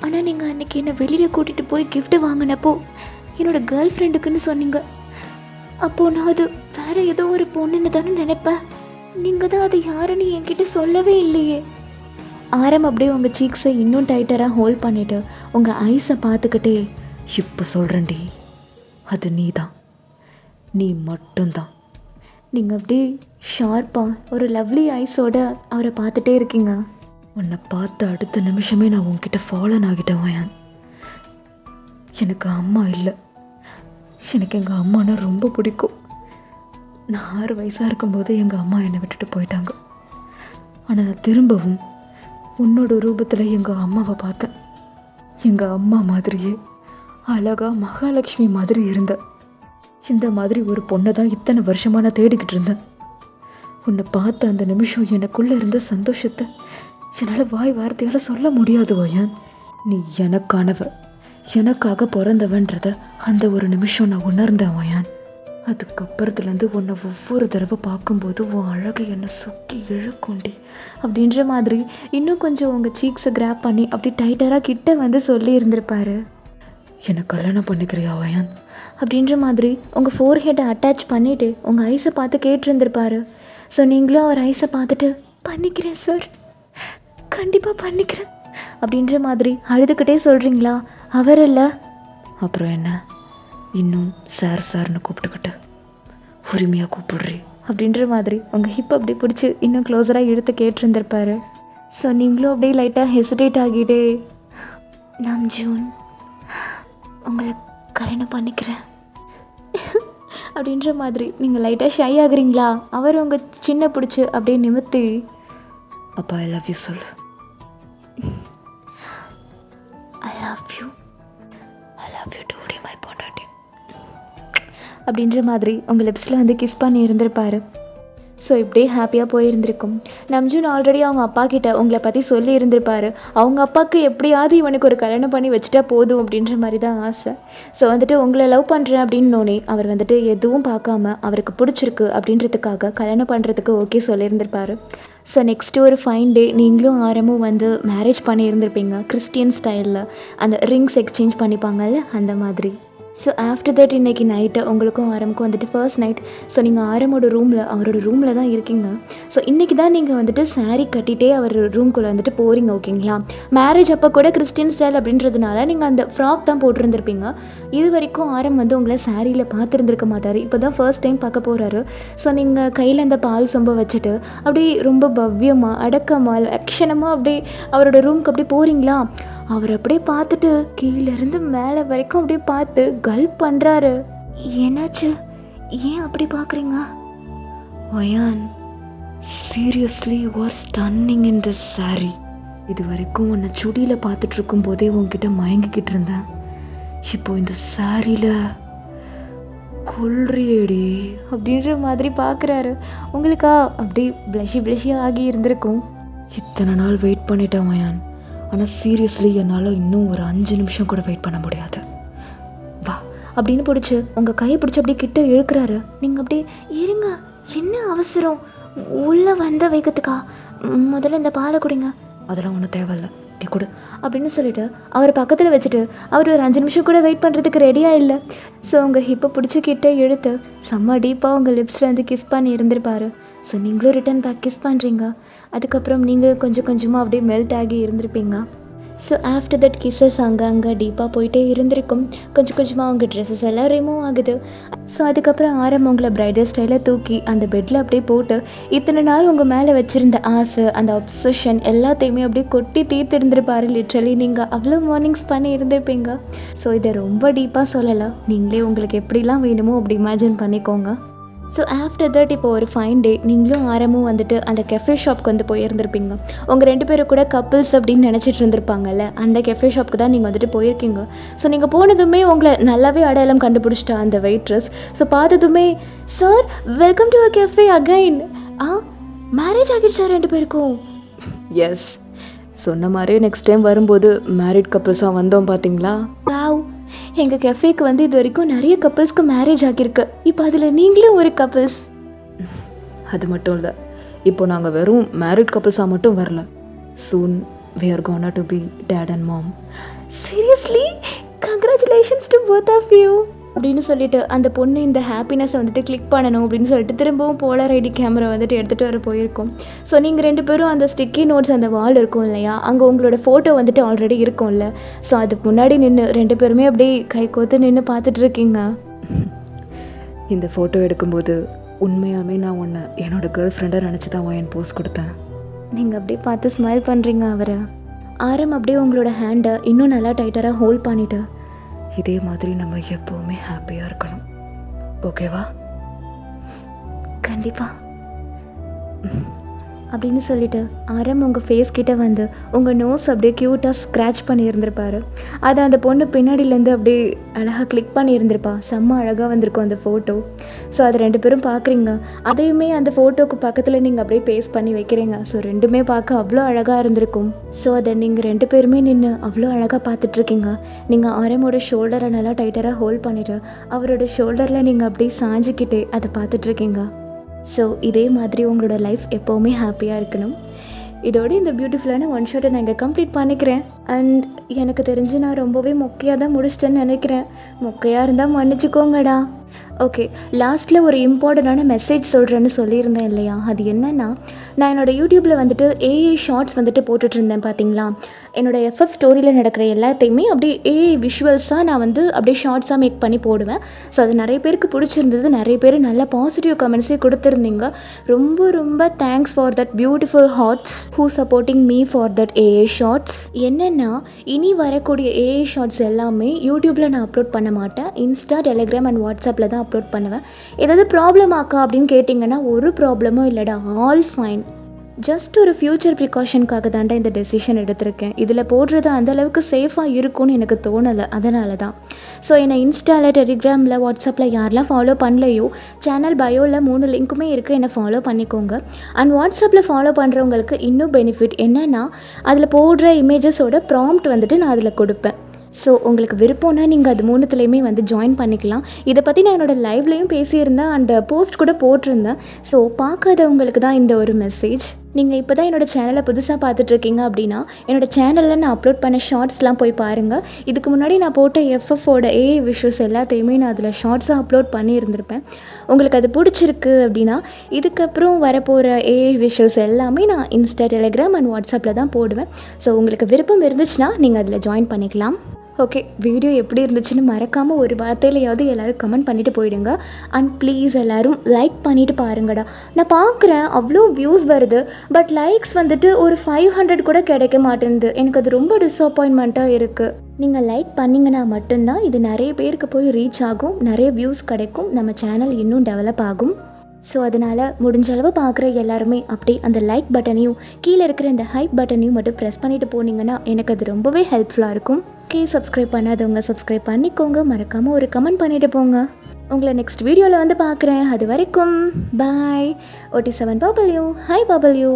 ஆனால் நீங்கள் அன்றைக்கி என்னை வெளியில் கூட்டிகிட்டு போய் கிஃப்ட் வாங்கினப்போ என்னோட கேர்ள் ஃப்ரெண்டுக்குன்னு சொன்னீங்க. அப்போது நான் அது வேறு ஏதோ ஒரு பொண்ணுன்னு தானே நினைப்பேன். நீங்கள் தான் அது யாருன்னு என்கிட்ட சொல்லவே இல்லையே. ஆரம் அப்படியே உங்கள் சீக்ஸை இன்னும் டைட்டராக ஹோல்ட் பண்ணிவிட்டு உங்கள் ஐஸை பார்த்துக்கிட்டே, இப்போ சொல்கிறேன்டி, அது நீ தான், நீ மட்டும்தான். நீங்கள் அப்படியே ஷார்ப்பாக ஒரு லவ்லி ஐஸோட அவரை பார்த்துட்டே இருக்கீங்க. உன்னை பார்த்த அடுத்த நிமிஷமே நான் உன்கிட்ட ஃபாலன் ஆகிட்டேன் வயான். எனக்கு அம்மா இல்லை. எனக்கு எங்கள் அம்மானா ரொம்ப பிடிக்கும். நான் 6 வயசாக இருக்கும்போது எங்கள் அம்மா என்னை விட்டுட்டு போயிட்டாங்க. ஆனால் நான் திரும்பவும் உன்னோட ரூபத்தில் எங்கள் அம்மாவை பார்த்தேன். எங்கள் அம்மா மாதிரியே அழகா மகாலட்சுமி மாதிரி இருந்தேன். இந்த மாதிரி ஒரு பொண்ணை தான் இத்தனை வருஷமாக நான் தேடிக்கிட்டு இருந்தேன். உன்னை பார்த்த அந்த நிமிஷம் எனக்குள்ளே இருந்த சந்தோஷத்தை என்னால் வாய் வார்த்தையால் சொல்ல முடியாது வயான். நீ எனக்கானவ, எனக்காக பிறந்தவன்றத அந்த ஒரு நிமிஷம் நான் உணர்ந்தேன் வயான். அதுக்கப்புறத்துலேருந்து உன்னை ஒவ்வொரு தடவை பார்க்கும்போது உன் அழகை என்னை சொக்கி இழுக்குண்டி அப்படின்ற மாதிரி இன்னும் கொஞ்சம் உங்கள் சீக்ஸை கிராப் பண்ணி அப்படி டைட்டராக கிட்ட வந்து சொல்லி இருந்திருப்பாரு. என்னை கல்யாணம் பண்ணிக்கிறியா வயான்? அப்படின்ற மாதிரி உங்கள் ஃபோர்ஹெட்டை அட்டாச் பண்ணிவிட்டு உங்கள் ஐஸை பார்த்து கேட்டிருந்திருப்பாரு. ஸோ நீங்களும் அவர் ஐஸை பார்த்துட்டு பண்ணிக்கிறேன் சார், கண்டிப்பாக பண்ணிக்கிறேன் அப்படின்ற மாதிரி அழுதுகிட்டே சொல்கிறீங்களா? அவர் இல்லை அப்புறம் என்ன, இன்னும் சார் சார்னு கூப்பிட்டுக்கிட்டு உரிமையாக கூப்பிடுறி அப்படின்ற மாதிரி உங்கள் ஹிப் அப்படி பிடிச்சி இன்னும் க்ளோஸராக இழுத்து கேட்டிருந்திருப்பாரு. ஸோ நீங்களும் அப்படியே லைட்டாக ஹெசிடேட் ஆகிட்டே, நான் ஜூன் உங்களை கல்யாணம் பண்ணிக்கிறேன் அப்படின்ற மாதிரி நீங்கள் லைட்டாக ஷை ஆகுறீங்களா? அவர் உங்கள் சின்ன பிடிச்சி அப்படியே நிமித்தி, அப்பா ஐ லவ் யூ சொல்லு. ஐ லவ் யூ டு மை பொண்டாட்டி அப்படின்ற மாதிரி உங்கள் லிப்ஸில் வந்து கிஸ் பண்ணி இருந்திருப்பாரு. ஸோ இப்படியே ஹாப்பியாக போயிருந்திருக்கும். நம்ஜூன் ஆல்ரெடி அவங்க அப்பா கிட்ட உங்களை பற்றி சொல்லி இருந்திருப்பாரு. அவங்க அப்பாவுக்கு எப்படியாவது இவனுக்கு ஒரு கல்யாணம் பண்ணி வச்சுட்டா போதும் அப்படின்ற மாதிரி தான் ஆசை. ஸோ வந்துட்டு உங்களை லவ் பண்ணுறேன் அப்படின்னோடனே அவர் வந்துட்டு எதுவும் பார்க்காம அவருக்கு பிடிச்சிருக்கு அப்படின்றதுக்காக கல்யாணம் பண்ணுறதுக்கு ஓகே சொல்லியிருந்திருப்பாரு. ஸோ நெக்ஸ்ட்டு ஒரு ஃபைன் டே நீங்களும் ஆரமும் வந்து மேரேஜ் பண்ணியிருந்திருப்பீங்க கிறிஸ்டியன் ஸ்டைலில். அந்த ரிங்ஸ் எக்ஸ்சேஞ்ச் பண்ணிப்பாங்கல்ல அந்த மாதிரி. ஸோ ஆஃப்டர் தட் இன்றைக்கி நைட்டு உங்களுக்கும் ஆரமுக்கும் வந்துட்டு ஃபர்ஸ்ட் நைட். ஸோ நீங்கள் ஆரமோட ரூமில் அவரோட ரூமில் தான் இருக்கீங்க. ஸோ இன்றைக்கி தான் நீங்கள் வந்துட்டு சாரீ கட்டிகிட்டே அவர் ரூம்குள்ளே வந்துட்டு போகிறீங்க, ஓகேங்களா? மேரேஜ் அப்போ கூட கிறிஸ்டியன் ஸ்டைல் அப்படின்றதுனால நீங்கள் அந்த ஃப்ராக் தான் போட்டிருந்துருப்பீங்க. இது வரைக்கும் ஆரம் வந்து உங்களை சாரியில் பார்த்துருந்துருக்க மாட்டார். இப்போ தான் ஃபர்ஸ்ட் டைம் பார்க்க போகிறாரு. ஸோ நீங்கள் கையில் அந்த பால் சொம்ப வச்சுட்டு அப்படியே ரொம்ப பவ்யமாக அடக்கமாக லட்சணமாக அப்படியே அவரோட ரூமுக்கு அப்படியே போகிறீங்களா? அவர் அப்படியே பார்த்துட்டு கீழேருந்து மேலே வரைக்கும் அப்படியே பார்த்து கல்ப் பண்ணுறாரு. என்னாச்சு, ஏன் அப்படி பார்க்குறீங்க? வயான், seriously you are stunning in this sari. இது வரைக்கும் உன்னை சுடியில் பார்த்துட்டு இருக்கும் போதே உன்கிட்ட மயங்கிக்கிட்டு இருந்தேன். இப்போ இந்த சாரியில் கொல்றியடி அப்படின்ற மாதிரி பார்க்குறாரு. உங்களுக்கா அப்படி ப்ளஷியாக ஆகி இருந்திருக்கும். இத்தனை நாள் வெயிட் பண்ணிட்டேன் வயான். ஆனால் சீரியஸ்லி என்னால் இன்னும் ஒரு 5 நிமிஷம் கூட வெயிட் பண்ண முடியாது. வா அப்படின்னு பிடிச்சி உங்கள் கையை பிடிச்சி அப்படியே கிட்ட இழுக்கிறாரு. நீங்கள் அப்படியே இருங்க, என்ன அவசரம், உள்ளே வந்த வைக்கிறதுக்கா? முதல்ல இந்த பாலை குடிங்க. அதெல்லாம் ஒன்றும் தேவையில்ல, நீ கொடு அப்படின்னு சொல்லிட்டு அவர் பக்கத்தில் வச்சுட்டு அவர் ஒரு 5 நிமிஷம் கூட வெயிட் பண்ணுறதுக்கு ரெடியாக இல்லை. ஸோ உங்கள் ஹிப்பை பிடிச்சி கிட்டே இழுத்து செம்ம டீப்பாக உங்கள் லிப்ஸில் வந்து கிஸ் பண்ணி இருந்திருப்பாரு. ஸோ நீங்களும் ரிட்டன் பேக் கிஸ் பண்ணுறீங்க. அதுக்கப்புறம் நீங்கள் கொஞ்சம் கொஞ்சமாக அப்படியே மெல்ட் ஆகி இருந்திருப்பீங்க. ஸோ ஆஃப்டர் தட் கிஸ்ஸஸ் அங்கே டீப்பாக போயிட்டே இருந்திருக்கும். கொஞ்சம் கொஞ்சமாக அவங்க ட்ரெஸ்ஸஸ் எல்லாம் ரிமூவ் ஆகுது. ஸோ அதுக்கப்புறம் ஆரம் உங்களை பிரைடல் ஸ்டைலில் தூக்கி அந்த பெட்டில் அப்படியே போட்டு இத்தனை நாள் உங்கள் மேலே வச்சுருந்த ஆசை, அந்த அப்சஷன் எல்லாத்தையுமே அப்படியே கொட்டி தீர்த்து இருந்திருப்பாரு. லிட்ரலி நீங்கள் அவ்வளோ மார்னிங்ஸ் பண்ணி இருந்திருப்பீங்க. ஸோ இதை ரொம்ப டீப்பாக சொல்லலை, நீங்களே உங்களுக்கு எப்படிலாம் வேணுமோ அப்படி இமேஜின் பண்ணிக்கோங்க. ஸோ ஆஃப்டர் தட் இப்போ ஒரு ஃபைன் டே நீங்களும் ஆரமும் வந்துட்டு அந்த கெஃபே ஷாப்க்கு வந்து போயிருந்திருப்பீங்க. உங்கள் 2 பேரும் கூட கப்பிள்ஸ் அப்படின்னு நினச்சிட்டு இருந்திருப்பாங்கல்ல, அந்த கெஃபே ஷாப்க்கு தான் நீங்கள் வந்துட்டு போயிருக்கீங்க. ஸோ நீங்கள் போனதுமே உங்களை நல்லாவே அடையாளம் கண்டுபிடிச்சிட்டா அந்த வெயிட்ரஸ். ஸோ பார்த்ததுமே, sir welcome to our cafe again. Marriage ஆகிடுச்சா 2 பேருக்கும்? எஸ், சொன்ன மாதிரியே நெக்ஸ்ட் டைம் வரும்போது மேரிட் கப்புள்ஸாக வந்தோம் பார்த்தீங்களா? வாவ், எங்கள் கெஃபேக்கு வந்து இது வரைக்கும் நிறைய கப்புள்ஸ்க்கு மேரேஜ் ஆகியிருக்கு. இப்போ அதில் நீங்களும் ஒரு கப்புள்ஸ். அது மட்டும் இல்லை, இப்போ நாங்கள் வெறும் மேரிட் கப்புள்ஸாக மட்டும் வரல. Soon we are gonna to be dad and mom. Seriously congratulations to both of you அப்படின்னு சொல்லிட்டு அந்த பொண்ணு இந்த ஹாப்பினஸை வந்துட்டு கிளிக் பண்ணணும் அப்படின்னு சொல்லிட்டு திரும்பவும் போலார் ஐடி கேமரா வந்துட்டு எடுத்துகிட்டு வர போயிருக்கோம். ஸோ நீங்கள் 2 பேரும் அந்த ஸ்டிக்கி நோட்ஸ் அந்த வால் இருக்கும் இல்லையா, அங்கே உங்களோட ஃபோட்டோ வந்துட்டு ஆல்ரெடி இருக்கும்ல. ஸோ அதுக்கு முன்னாடி நின்று 2 பேருமே அப்படியே கை கோத்து நின்று பார்த்துட்டு இருக்கீங்க. இந்த ஃபோட்டோ எடுக்கும்போது உண்மையாலுமே நான் உன்னை என்னோடய கேர்ள் ஃப்ரெண்டாக நினச்சி தான் என் போஸ்ட் கொடுத்தேன். நீங்கள் அப்படியே பார்த்து ஸ்மைல் பண்ணுறீங்க அவரை. ஆரம் அப்படியே உங்களோட ஹேண்டை இன்னும் நல்லா டைட்டராக ஹோல்ட் பண்ணிவிட்டு, இதே மாதிரி நம்ம எப்போவுமே ஹாப்பியாக இருக்கணும், ஓகேவா? கண்டிப்பாக அப்படின்னு சொல்லிட்டு ஆரம் உங்கள் ஃபேஸ் கிட்டே வந்து உங்கள் நோஸ் அப்படியே க்யூட்டாக ஸ்க்ராட்ச் பண்ணியிருந்திருப்பாரு. அதை அந்த பொண்ணு பின்னாடியிலேருந்து அப்படியே அழகாக கிளிக் பண்ணியிருந்திருப்பா. செம்ம அழகாக வந்திருக்கும் அந்த ஃபோட்டோ. ஸோ அதை 2 பேரும் பார்க்குறீங்க. அதையுமே அந்த ஃபோட்டோக்கு பக்கத்தில் நீங்கள் அப்படியே பேஸ்ட் பண்ணி வைக்கிறீங்க. ஸோ 2மே பார்க்க அவ்வளோ அழகாக இருந்திருக்கும். ஸோ அதை நீங்கள் 2 பேருமே நின்று அவ்வளோ அழகாக பார்த்துட்ருக்கீங்க. நீங்கள் ஆரமோட ஷோல்டரை நல்லா டைட்டராக ஹோல்ட் பண்ணிவிட்டு அவரோட ஷோல்டரில் நீங்கள் அப்படியே சாஞ்சிக்கிட்டே அதை பார்த்துட்ருக்கீங்க. ஸோ இதே மாதிரி உங்களோட லைஃப் எப்போவுமே ஹாப்பியாக இருக்கணும். இதோட இந்த பியூட்டிஃபுல்லான ஒன் ஷாட்டை நான் இங்கே கம்ப்ளீட் பண்ணிக்கிறேன். அண்ட் எனக்கு தெரிஞ்சு நான் ரொம்பவே மொக்கையாக தான் முடிச்சிட்டேன்னு நினைக்கிறேன். மொக்கையாக இருந்தால் மன்னிச்சுக்கோங்கடா. ஓகே, லாஸ்ட்டில் ஒரு இம்பார்ட்டண்டான மெசேஜ் சொல்கிறேன்னு சொல்லியிருந்தேன் இல்லையா? அது என்னென்னா, நான் என்னோடய யூடியூப்பில் வந்துட்டு ஏஐ ஷார்ட்ஸ் வந்துட்டு போட்டுட்ருந்தேன் பார்த்தீங்களா? என்னோடய எஃப்எஃப் ஸ்டோரியில் நடக்கிற எல்லாத்தையுமே அப்படியே ஏஐ விஷுவல்ஸாக நான் வந்து அப்படியே ஷார்ட்ஸாக மேக் பண்ணி போடுவேன். ஸோ அது நிறைய பேருக்கு பிடிச்சிருந்தது. நிறைய பேர் நல்ல பாசிட்டிவ் கமெண்ட்ஸே கொடுத்துருந்தீங்க. ரொம்ப ரொம்ப thanks for that beautiful hearts who supporting me for that AI shorts. என்னென்னா, இனி வரக்கூடிய ஏஐ ஷார்ட்ஸ் எல்லாமே யூடியூப்பில் நான் அப்லோட் பண்ண மாட்டேன். இன்ஸ்டா, டெலிகிராம் அண்ட் வாட்ஸ்அப்பில் தான் அப்லோட் பண்ணுவேன். ஏதாவது ப்ராப்ளம் ஆக்கா அப்படின்னு கேட்டிங்கன்னா ஒரு ப்ராப்ளமும் இல்லைடா, ஆல் ஃபைன். ஜஸ்ட் ஒரு ஃப்யூச்சர் ப்ரிகாஷனுக்காக தாண்டா இந்த டெசிஷன் எடுத்திருக்கேன். இதில் போடுறது அந்தளவுக்கு சேஃபாக இருக்கும்னு எனக்கு தோணலை, அதனால தான். ஸோ என்னை இன்ஸ்டாவில், டெலிகிராமில், வாட்ஸ்அப்பில் யாரெல்லாம் ஃபாலோ பண்ணலையோ சேனல் பயோவில் 3 லிங்க்குமே இருக்குது, என்னை ஃபாலோ பண்ணிக்கோங்க. அண்ட் வாட்ஸ்அப்பில் ஃபாலோ பண்ணுறவங்களுக்கு இன்னும் பெனிஃபிட் என்னென்னா, அதில் போடுற இமேஜஸோட ப்ராம்ப்ட் வந்துட்டு நான் அதில் கொடுப்பேன். ஸோ உங்களுக்கு விருப்பம்னா நீங்கள் அது 3த்துலேயுமே வந்து ஜாயின் பண்ணிக்கலாம். இதை பற்றி நான் என்னோடய லைவ்லையும் பேசியிருந்தேன் அண்ட் போஸ்ட் கூட போட்டிருந்தேன். ஸோ பார்க்காதவங்களுக்கு தான் இந்த ஒரு மெசேஜ். நீங்கள் இப்போ தான் என்னோடய சேனலை புதுசாக பார்த்துட்ருக்கீங்க அப்படின்னா என்னோடய சேனலில் நான் அப்லோட் பண்ண ஷார்ட்ஸ்லாம் போய் பாருங்கள். இதுக்கு முன்னாடி நான் போட்ட எஃப்எஃபோட ஏஐ விஷுவல்ஸ் எல்லாத்தையுமே நான் அதில் ஷார்ட்ஸாக அப்லோட் பண்ணியிருந்திருப்பேன். உங்களுக்கு அது பிடிச்சிருக்கு அப்படின்னா இதுக்கப்புறம் வரப்போகிற ஏஐ விஷுவல்ஸ் எல்லாமே நான் இன்ஸ்டா, டெலிகிராம் அண்ட் வாட்ஸ்அப்பில் தான் போடுவேன். ஸோ உங்களுக்கு விருப்பம் இருந்துச்சுன்னா நீங்கள் அதில் ஜாயின் பண்ணிக்கலாம். ஓகே, வீடியோ எப்படி இருந்துச்சுன்னு மறக்காமல் ஒரு வார்த்தையிலையாவது எல்லோரும் கமெண்ட் பண்ணிவிட்டு போயிடுங்க. அண்ட் ப்ளீஸ் எல்லோரும் லைக் பண்ணிவிட்டு பாருங்கடா. நான் பார்க்குறேன் அவ்வளோ வியூஸ் வருது, பட் லைக்ஸ் வந்துட்டு ஒரு 500 கூட கிடைக்க மாட்டேங்குது. எனக்கு அது ரொம்ப டிஸப்பாயின்மெண்ட்டாக இருக்குது. நீங்கள் லைக் பண்ணிங்கன்னா மட்டும்தான் இது நிறைய பேருக்கு போய் ரீச் ஆகும், நிறைய வியூஸ் கிடைக்கும், நம்ம சேனல் இன்னும் டெவலப் ஆகும். ஸோ அதனால் முடிஞ்ச அளவு பார்க்குற எல்லாருமே அப்படியே அந்த லைக் பட்டனையும் கீழே இருக்கிற இந்த ஹைப் பட்டனையும் மட்டும் ப்ரெஸ் பண்ணிவிட்டு போனீங்கன்னா எனக்கு அது ரொம்பவே ஹெல்ப்ஃபுல்லாக இருக்கும். ஓகே, சப்ஸ்கிரைப் பண்ணாதவங்க சப்ஸ்கிரைப் பண்ணிக்கோங்க. மறக்காமல் ஒரு கமெண்ட் பண்ணிவிட்டு போங்க. உங்களை நெக்ஸ்ட் வீடியோவில் வந்து பார்க்குறேன். அது வரைக்கும் பாய். OT7 பபல்யூ. ஹாய் பபல்யூ.